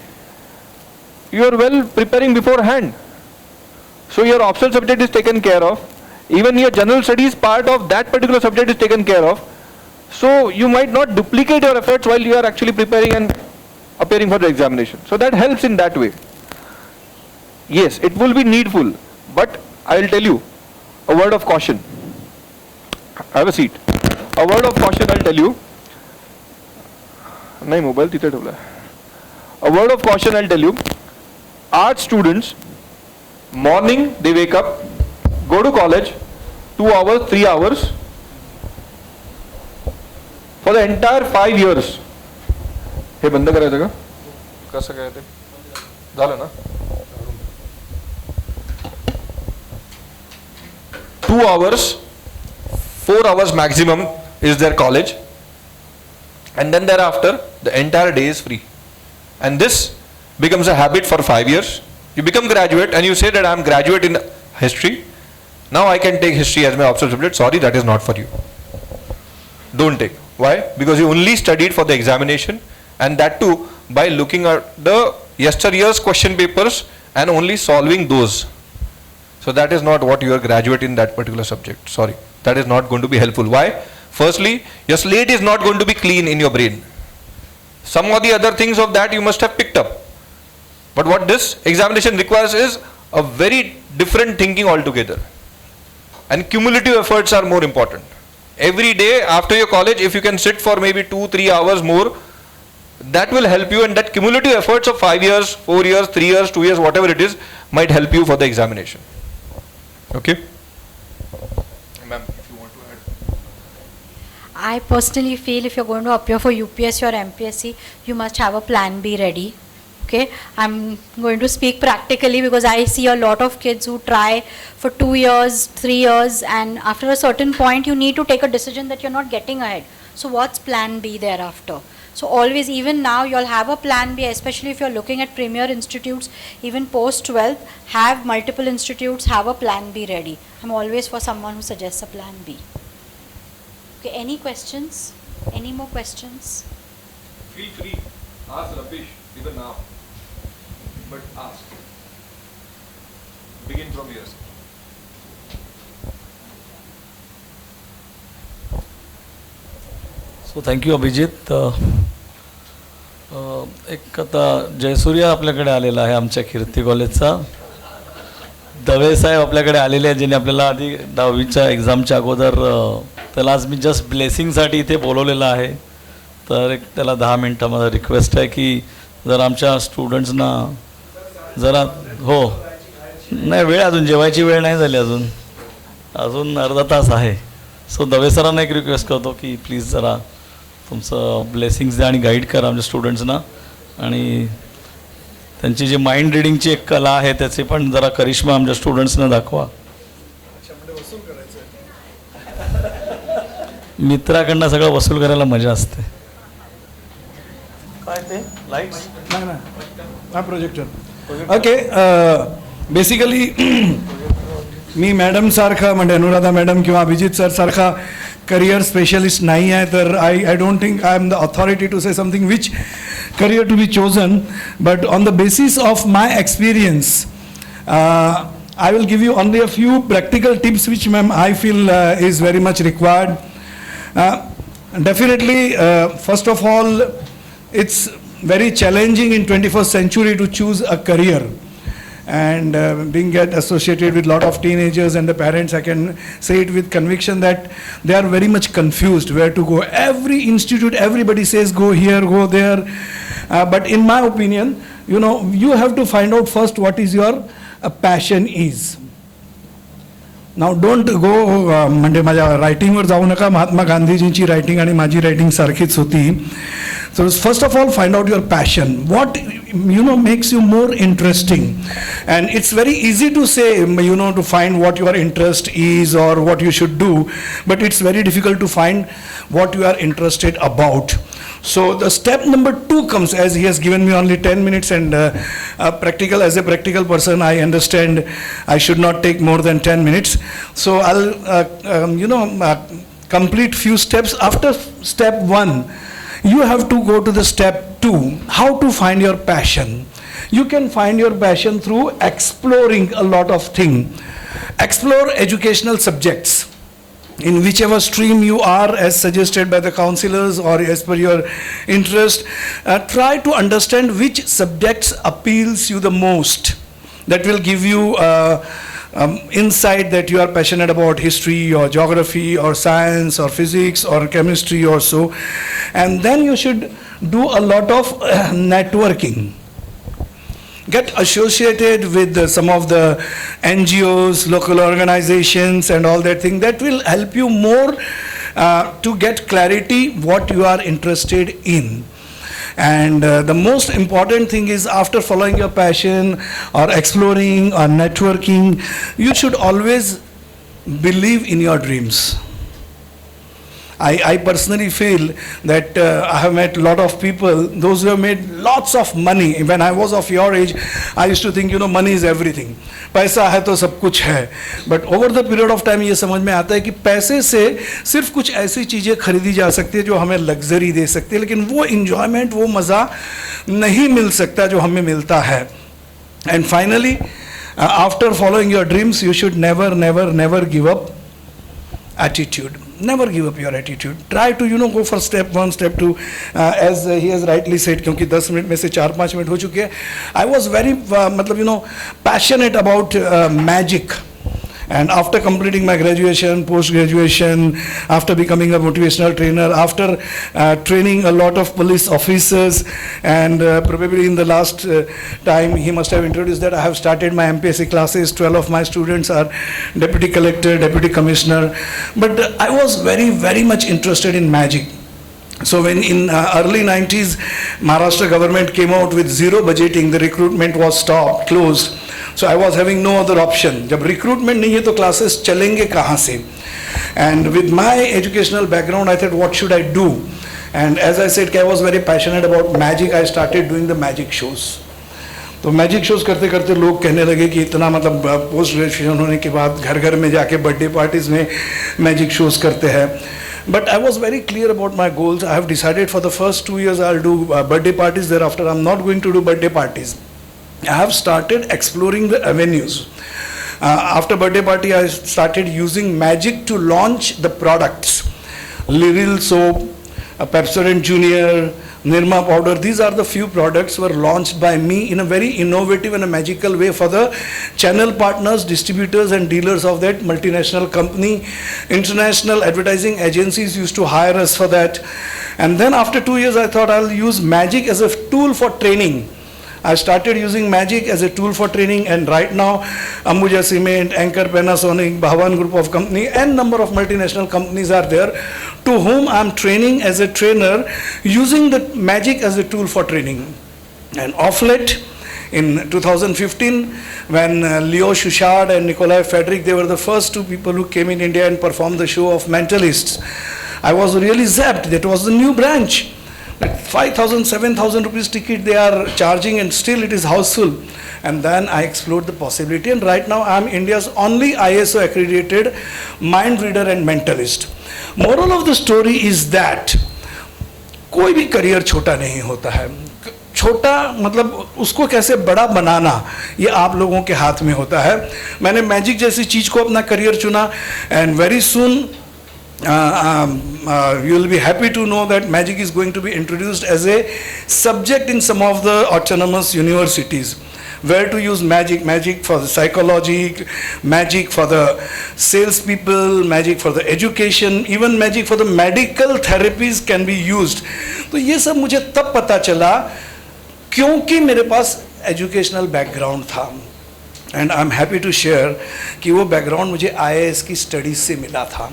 you are well preparing beforehand. So your optional subject is taken care of. Even your general studies part of that particular subject is taken care of. So you might not duplicate your efforts while you are actually preparing and appearing for the examination. So that helps in that way. Yes, it will be needful, but I will tell you a word of caution. Have a seat. A word of caution I'll tell you. नहीं mobile तिथे ठेवला. A word of caution I'll tell you. Art students, morning they wake up, go to college, 2 hours, 3 hours, for the entire 5 years. हे बंद करायचं का? कसं काय ते? झालं ना? 2 hours, 4 hours maximum is their college, and then thereafter the entire day is free. And this becomes a habit for 5 years. You become graduate and you say that I am graduate in history. Now I can take history as my optional subject. Sorry, that is not for you. Don't take. Why? Because you only studied for the examination, and that too by looking at the yesteryear's question papers and only solving those. So that is not what you are graduate in that particular subject. Sorry, that is not going to be helpful. Why? Firstly, your slate is not going to be clean in your brain. Some of the other things of that you must have picked up. But what this examination requires is a very different thinking altogether. And cumulative efforts are more important. Every day after your college, if you can sit for maybe 2-3 hours more, that will help you, and that cumulative efforts of 5 years, 4 years, 3 years, 2 years, whatever it is, might help you for the examination. Okay? Ma'am, if you want to add. I personally feel if you're going to appear for UPSC or MPSC, you must have a plan B ready. Okay, I'm going to speak practically because I see a lot of kids who try for 2 years, 3 years, and after a certain point, you need to take a decision that you're not getting ahead. So what's plan B thereafter? So always, even now, you'll have a plan B, especially if you're looking at premier institutes, even post 12th, have multiple institutes, have a plan B ready. I'm always for someone who suggests a plan B. Okay, any questions? Any more questions? Feel free. Ask Rapish even now. But ask. Begin from here. So thank you Abhijit. एक आता जयसूर्य आपल्याकडे आलेला आहे आमच्या कीर्ती कॉलेजचा. दवे साहेब आपल्याकडे आलेले आहेत, ज्यांनी आपल्याला आधी 10वीच्या एक्झामच्या अगोदर त्याला आज मी जस्ट ब्लेसिंगसाठी इथे बोलवलेलं आहे. तर एक त्याला 10 मिनटं माझा रिक्वेस्ट आहे की जर आमच्या स्टुडंट्सना जरा हो नाही वेळ अजून जेवायची वेळ नाही झाली अजून अर्धा तास आहे. सो दवे सरांना एक रिक्वेस्ट करतो की प्लीज जरा तुमचं ब्लेसिंग्स द्या आणि गाईड करा आमच्या स्टुडंट्सना. आणि त्यांची जी माइंड रिडिंगची एक कला आहे त्याची पण जरा करिश्मा आमच्या स्टुडंट्सना दाखवा. मित्राकडनं सगळं वसूल करायला मजा असते. काय ते लाईट्स नाही प्रोजेक्टर. ओके, बेसिकली मी मॅडम सारखा म्हणजे अनुराधा मॅडम किंवा अभिजित सर सारखा करियर स्पेशलिस्ट नाही आहे. तर I don't think I am the authority to say something which career to be chosen, but on the basis of my experience, I will give you only a few practical tips which I feel is very much required. Definitely, first of all, it's very challenging in 21st century to choose a career. And being get associated with lot of teenagers and the parents, I can say it with conviction that they are very much confused where to go. Every institute, everybody says go here, go there. But in my opinion, you have to find out first what is your passion is. Now don't go म्हणजे माझ्या रायटिंगवर जाऊ नका. महात्मा गांधीजींची writing आणि माझी writing सारखीच होती. So first of all, find out your passion. What makes you more interesting. And it's very easy to say, to find what your interest is or what you should do, but it's very difficult to find what you are interested about. So the step number 2 comes, as he has given me only 10 minutes and as a practical person, I understand I should not take more than 10 minutes. So I'll complete few steps. After step 1, you have to go to the step 2, how to find your passion. You can find your passion through exploring a lot of things. Explore educational subjects in whichever stream you are, as suggested by the counselors or as per your interest. Try to understand which subjects appeals you the most. That will give you insight that you are passionate about history or geography or science or physics or chemistry or so. And then you should do a lot of networking. Get associated with some of the NGOs, local organizations and all that thing. That will help you more to get clarity what you are interested in. And the most important thing is, after following your passion or exploring or networking, you should always believe in your dreams. I personally feel that I have met a lot of people, those who have made lots of money. When I was of your age, I used to think, money is everything. पैसा है तो सब कुछ है. But over the period of time ये समझ में आता है कि पैसे से सिर्फ कुछ ऐसी चीज़ें खरीदी जा सकती है जो हमें लग्जरी दे सकती है, लेकिन वो enjoyment, वो मज़ा नहीं मिल सकता जो हमें मिलता है. And finally, after following your dreams, you should never give up attitude. Never give up your attitude. Try to go for step 1, step 2, as he has rightly said, क्योंकि 10 मिनट में से 4-5 मिनट हो चुके हैं. I was very passionate about magic, And after completing my graduation, post-graduation, after becoming a motivational trainer, after training a lot of police officers, and probably in the last time he must have introduced that I have started my MPSC classes. 12 of my students are deputy collector, deputy commissioner. But I was very, very much interested in magic. So when in early 90s, Maharashtra government came out with zero budgeting, the recruitment was stopped, closed. So I was having no other option. जब recruitment नहीं है तो classes चलेंगे कहाँ से? And with my educational background, I thought, what should I do? And as I said, I was very passionate about magic. I started doing the magic shows. तो magic shows करते करते लोग कहने लगे कि इतना मतलब पोस्ट ग्रेजुएशन होने के बाद घर घर में जाके बर्थडे पार्टीज में मैजिक शोज करते हैं. But I was very clear about my goals. I have decided for the first 2 years I'll do birthday parties. Thereafter I'm not going to do birthday parties. I have started exploring the avenues. After birthday party I started using magic to launch the products. Liril soap, Pepsodent Junior, Nirma powder, these are the few products were launched by me in a very innovative and a magical way for the channel partners, distributors and dealers of that multinational company. International advertising agencies used to hire us for that. And then after 2 years I thought I'll use magic as a tool for training. I started using magic as a tool for training, and right now Ambuja Cement, Anchor, Panasonic, Bhavan Group of Company and number of multinational companies are there to whom I am training as a trainer using the magic as a tool for training. And off late in 2015 when Leo Shouchard and Nikolai Frederick, they were the first two people who came in India and performed the show of Mentalists. I was really zapped. That was the new branch. 5,000, 7,000 rupees ticket they are charging and still it is houseful. And then I explored the possibility, and right now I am India's only ISO accredited mind reader and mentalist. Moral of the story is that कोई भी career छोटा नहीं होता है. छोटा मतलब उसको कैसे बड़ा बनाना ये आप लोगों के हाथ में होता है. मैंने मैजिक जैसी चीज को अपना करियर चुना, and very soon you will be happy to know that magic is going to be introduced as a subject in some of the autonomous universities. Where to use magic, magic for the psychology, magic for the salespeople, magic for the education, even magic for the medical therapies can be used. तो ये सब मुझे तब पता चला क्योंकि मेरे पास एजुकेशनल बैकग्राउंड था. And I am happy to share कि वो बैकग्राउंड मुझे IAS की स्टडीज से मिला था.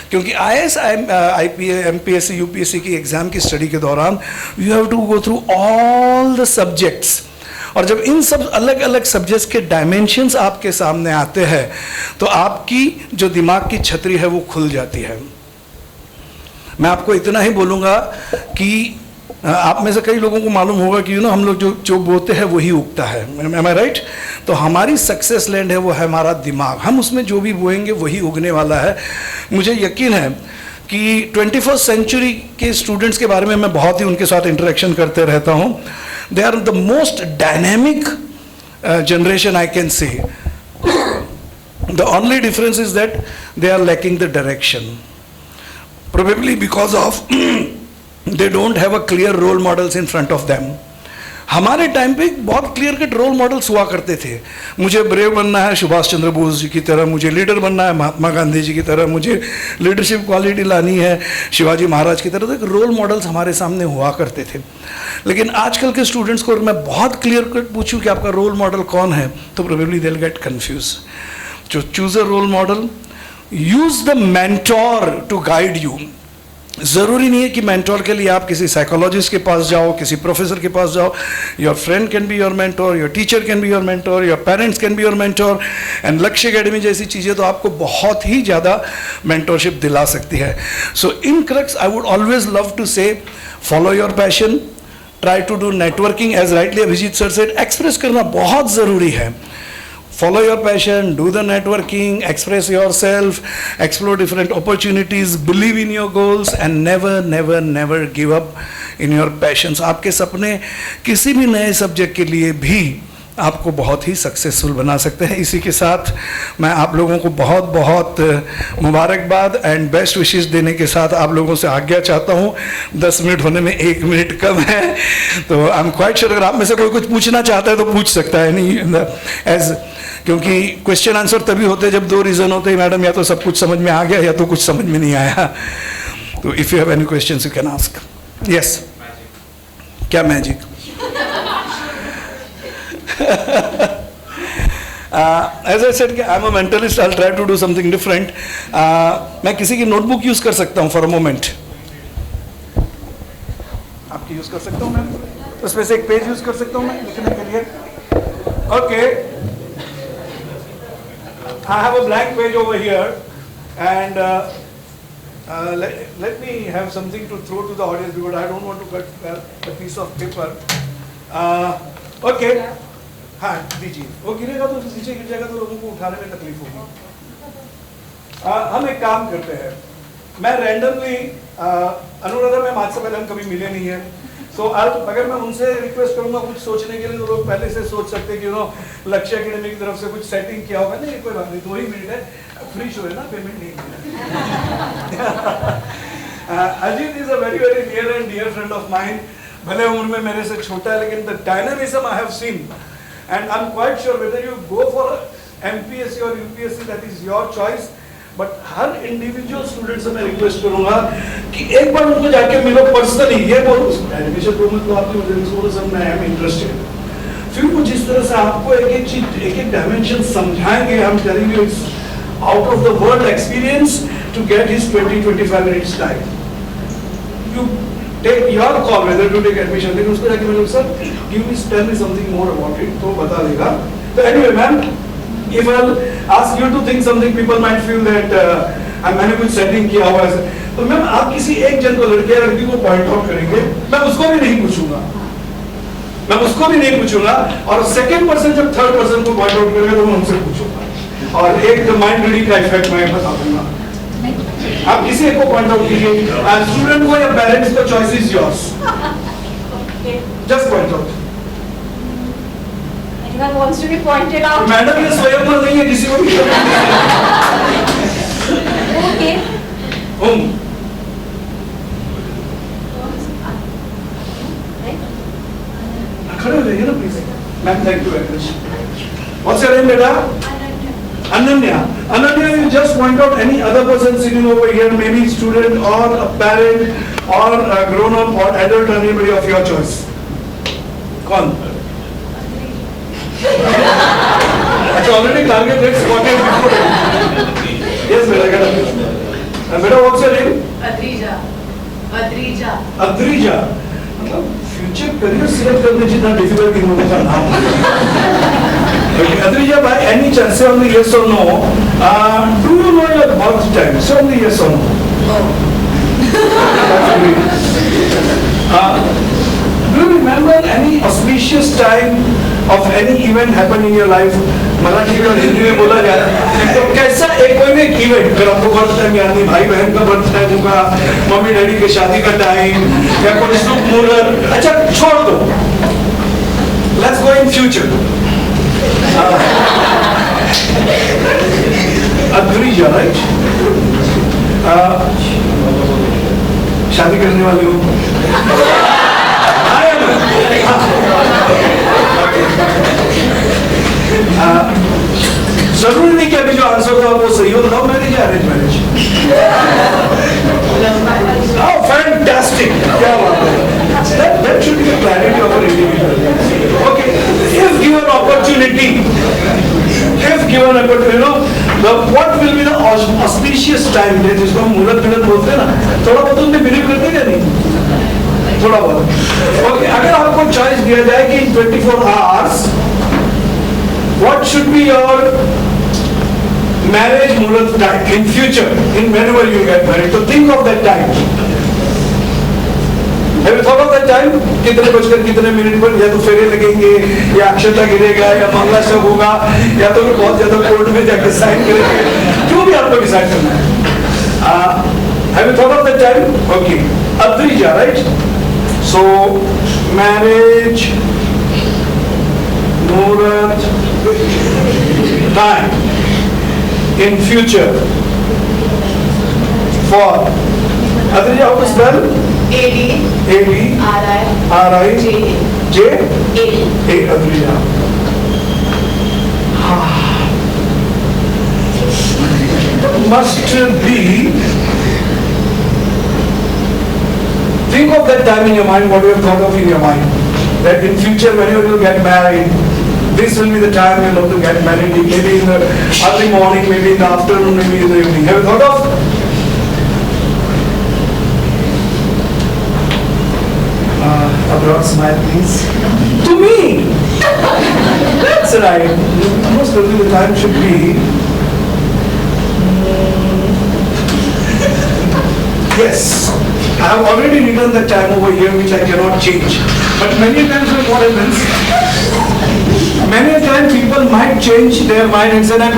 क्योंकि IAS, IPA, MPSC, UPSC की एग्ज़ाम की स्टडी के दौरान you have to go through all the subjects, और जब इन सब अलग अलग सब्जेक्ट्स के डायमेंशंस आपके सामने आते हैं तो आपकी जो दिमाग की छतरी है वो खुल जाती है. मैं आपको इतना ही बोलूँगा कि आप में से कई लोगों को मालूम होगा कि हम लोग जो बोते हैं वही उगता है. एम आई राइट? तो हमारी सक्सेस लैंड है वो है हमारा दिमाग. हम उसमें जो भी बोएंगे वही उगने वाला है. मुझे यकीन है कि 21st सेंचुरी के स्टूडेंट्स के बारे में मैं बहुत ही उनके साथ इंटरेक्शन करते रहता हूँ. They are the most dynamic generation I can say. The only difference is that they are lacking the direction, probably because of they don't have a clear role models in front of them. हमारे time पे बहुत clear cut role models हुआ करते थे. मुझे brave बनना है सुभाष चंद्र बोस जी की तरह, मुझे लीडर बनना है महात्मा गांधी जी की तरह, मुझे लीडरशिप क्वालिटी लानी है शिवाजी महाराज की तरह. तो एक रोल मॉडल्स हमारे सामने हुआ करते थे. लेकिन आजकल के स्टूडेंट्स को मैं बहुत क्लियर कट पूछूं कि आपका रोल मॉडल कौन है तो probably they will get confuse. जो choose a role model, use the mentor to guide you. ज़रूरी नहीं है कि मेंटोर के लिए आप किसी साइकोलॉजिस्ट के पास जाओ, किसी प्रोफेसर के पास जाओ. Your friend can be your mentor, your teacher can be your mentor, your parents can be your mentor. And लक्ष्य एकेडमी जैसी चीज़ें तो आपको बहुत ही ज़्यादा मेंटोरशिप दिला सकती है. So in crux I would always love to say follow your passion, try to do networking. As rightly Abhijit sir said, express करना बहुत ज़रूरी है. Follow your passion, do the networking, express yourself, explore different opportunities, believe in your goals and never, never, never give up in your passions. आपके सपने किसी भी नए subject के लिए भी आपको बहुत ही सक्सेसफुल बना सकते हैं. इसी के साथ मैं आप लोगों को बहुत बहुत मुबारकबाद एंड बेस्ट विशेस देने के साथ आप लोगों से आज्ञा चाहता हूँ. 10 मिनट होने में 1 मिनट कम है, तो आई एम क्वाइट श्योर अगर आप में से कोई कुछ पूछना चाहता है तो पूछ सकता है. नहीं, एज क्योंकि क्वेश्चन आंसर तभी होते हैं जब दो रीजन होते हैं, मैडम या तो सब कुछ समझ में आ गया या तो कुछ समझ में नहीं आया. तो if you have any questions you can ask. Yes. क्या magic? As I said, I'm a mentalist. I'll try to do something different. मैं किसी की नोटबुक यूज कर सकता हूँ फॉर अ मोमेंट. आपकी यूज कर सकता हूँ मैं? उसमें से एक पेज यूज कर सकता हूँ मैं लिखने के लिए. Okay. I have a blank page over here, and let me have something to throw to the audience because I don't want to cut a piece of paper. Okay. हाँ दीजिए. वो गिरेगा तो नीचे गिर जाएगा तो लोगों को उठाने में तकलीफ होगी. हम एक काम करते हैं. मैं रैंडमली अनुराधा मैम आज से पहले हम कभी मिले नहीं है. तो अगर मैं उनसे रिक्वेस्ट करूंगा कुछ सोचने के लिए तो लोग पहले से सोच सकते हैं कि लक्ष्य एकेडमी की तरफ से कुछ सेटिंग किया होगा. नहीं कोई बात नहीं, 2 ही मिनट है, फ्री शो है ना, पेमेंट नहीं है. Ajit is a very very near and dear friend of mine. भले उम्र में मेरे से छोटा है लेकिन the dynamism I have seen and I'm quite sure whether you go for MPSC or UPSC that is your choice. But her individual student से मैं रिक्वेस्ट करूंगा कि एक बार उनको जाके मिलो पर्सनली. ये बोलो एडमिशन प्रोग्राम तो आपकी वजह से बोलो सर मैं आई एम इंटरेस्टेड. फिर वो जिस तरह से आपको एक एक चीज एक एक डायमेंशन समझाएंगे. हम telling you it's out of the world experience to get his 20-25 minutes time. You take your call whether to take admission. लेकिन उसको जाके मिलो sir tell me something more about it. तो बता देगा. तो anyway ma'am, if I'll ask you to think something, people might feel that मैंने कुछ सेटिंग किया हुआ है. तो मैम आप किसी एक जन को लड़के या लड़की को पॉइंट आउट करेंगे, मैं उसको भी नहीं पूछूंगा. और सेकंड पर्सन जब थर्ड पर्सन को पॉइंट आउट करेगा तो मैं उनसे पूछूंगा. और एक माइंड रीडिंग का इफेक्ट मैं बता दूंगा. आप किसी एक को पॉइंट आउट कीजिए, स्टूडेंट को या पेरेंट्स को, choice is yours. Just point out. Anyone wants to be pointed out? Madam ये स्वयं पर नहीं है, किसी को भी Okay. खड़े हो जाइए ना please. Ma'am thank you very much. What's your name बेटा? Ananya. Ananya, you just point out any other person sitting over here, maybe student or a parent or a grown-up or adult, anybody of your choice. कौन? अच्छा, already target date spotted before. Yes, बेटा क्या नाम है? बेटा what's your name? Adrija. Adrija. मतलब future career select करने जितना डिफिकल्ट इन लोगों का नाम. Adrija, by any chance, say only yes or no. Do you know your birth time? Say only yes or no. Do you remember any auspicious time of any event happened in your life? Marathi में और हिंदी में बोला जाता है. तो कैसा कोई भी इवेंट, अगर आपको बर्थ टाइम याद नहीं, भाई बहन का बर्थ टाइम होगा, मम्मी डैडी की शादी का टाइम या कोई शुभ मुहूर्त. अच्छा छोड़ दो. Let's go in future. Adrija, right? शादी करने वाले हो? जरूरी नहीं कि अभी जो आंसर था वो सही हो. लव मैरिज या अरेंज मैरिज? फैंटास्टिक, क्या बात है. That should be the clarity of an individual. Okay, if given opportunity, what will be the auspicious time? जिसको हम मुहूर्त मिलत बोलते हैं ना, थोड़ा बहुत उसमें बिलीव करते क्या नहीं? थोड़ा बहुत. Okay, अगर आपको चॉइस दिया जाए कि in 24 hours, what should be your marriage muhurat time in future, in whenever you get married? So think of that time. Have you thought of that time? कितने बजकर कितने मिनट पर या तो फेरे लगेंगे या अक्षता गिरेगा या मंगला शब होगा या तो बहुत ज्यादा कोर्ट में जाकर साइन करेंगे, जो भी आपको डिसाइड करना है. Have you thought of that time? Okay. Adrija, right? So marriage muhurat time in future for Adrija, how to spell? A-D-R-I-J-A. Adrija. must be, think of that time in your mind, what you have thought of in your mind. That in future when you will get married, this will be the time you'll have to get married, maybe in the early morning, maybe in the afternoon, maybe in the evening. Have you thought of? A broad smile, please. To me! That's right. Most probably the time should be. Yes. I have already written the time over here which I cannot change. But many times what happens, many a time people might change their mind and say that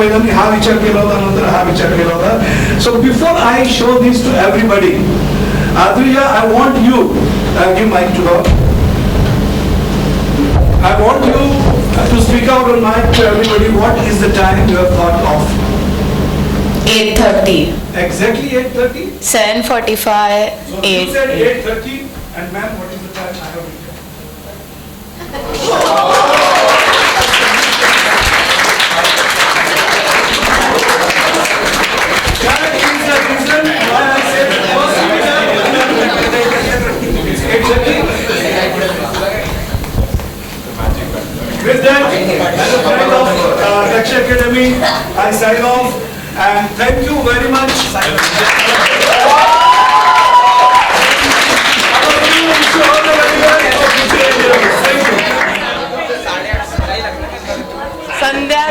so before I show this to everybody, Adriya, I want you, give mic to her. I want you to speak out on mic to everybody. What is the time you have thought of? 8:30. Exactly 8:30? 7:45. So you 8. said 8:30, and ma'am, what is the time I have written? That is the reason why I said first it's 8:30. With that, as a friend of Daksha Academy, I sign off and thank you very much. Sandhya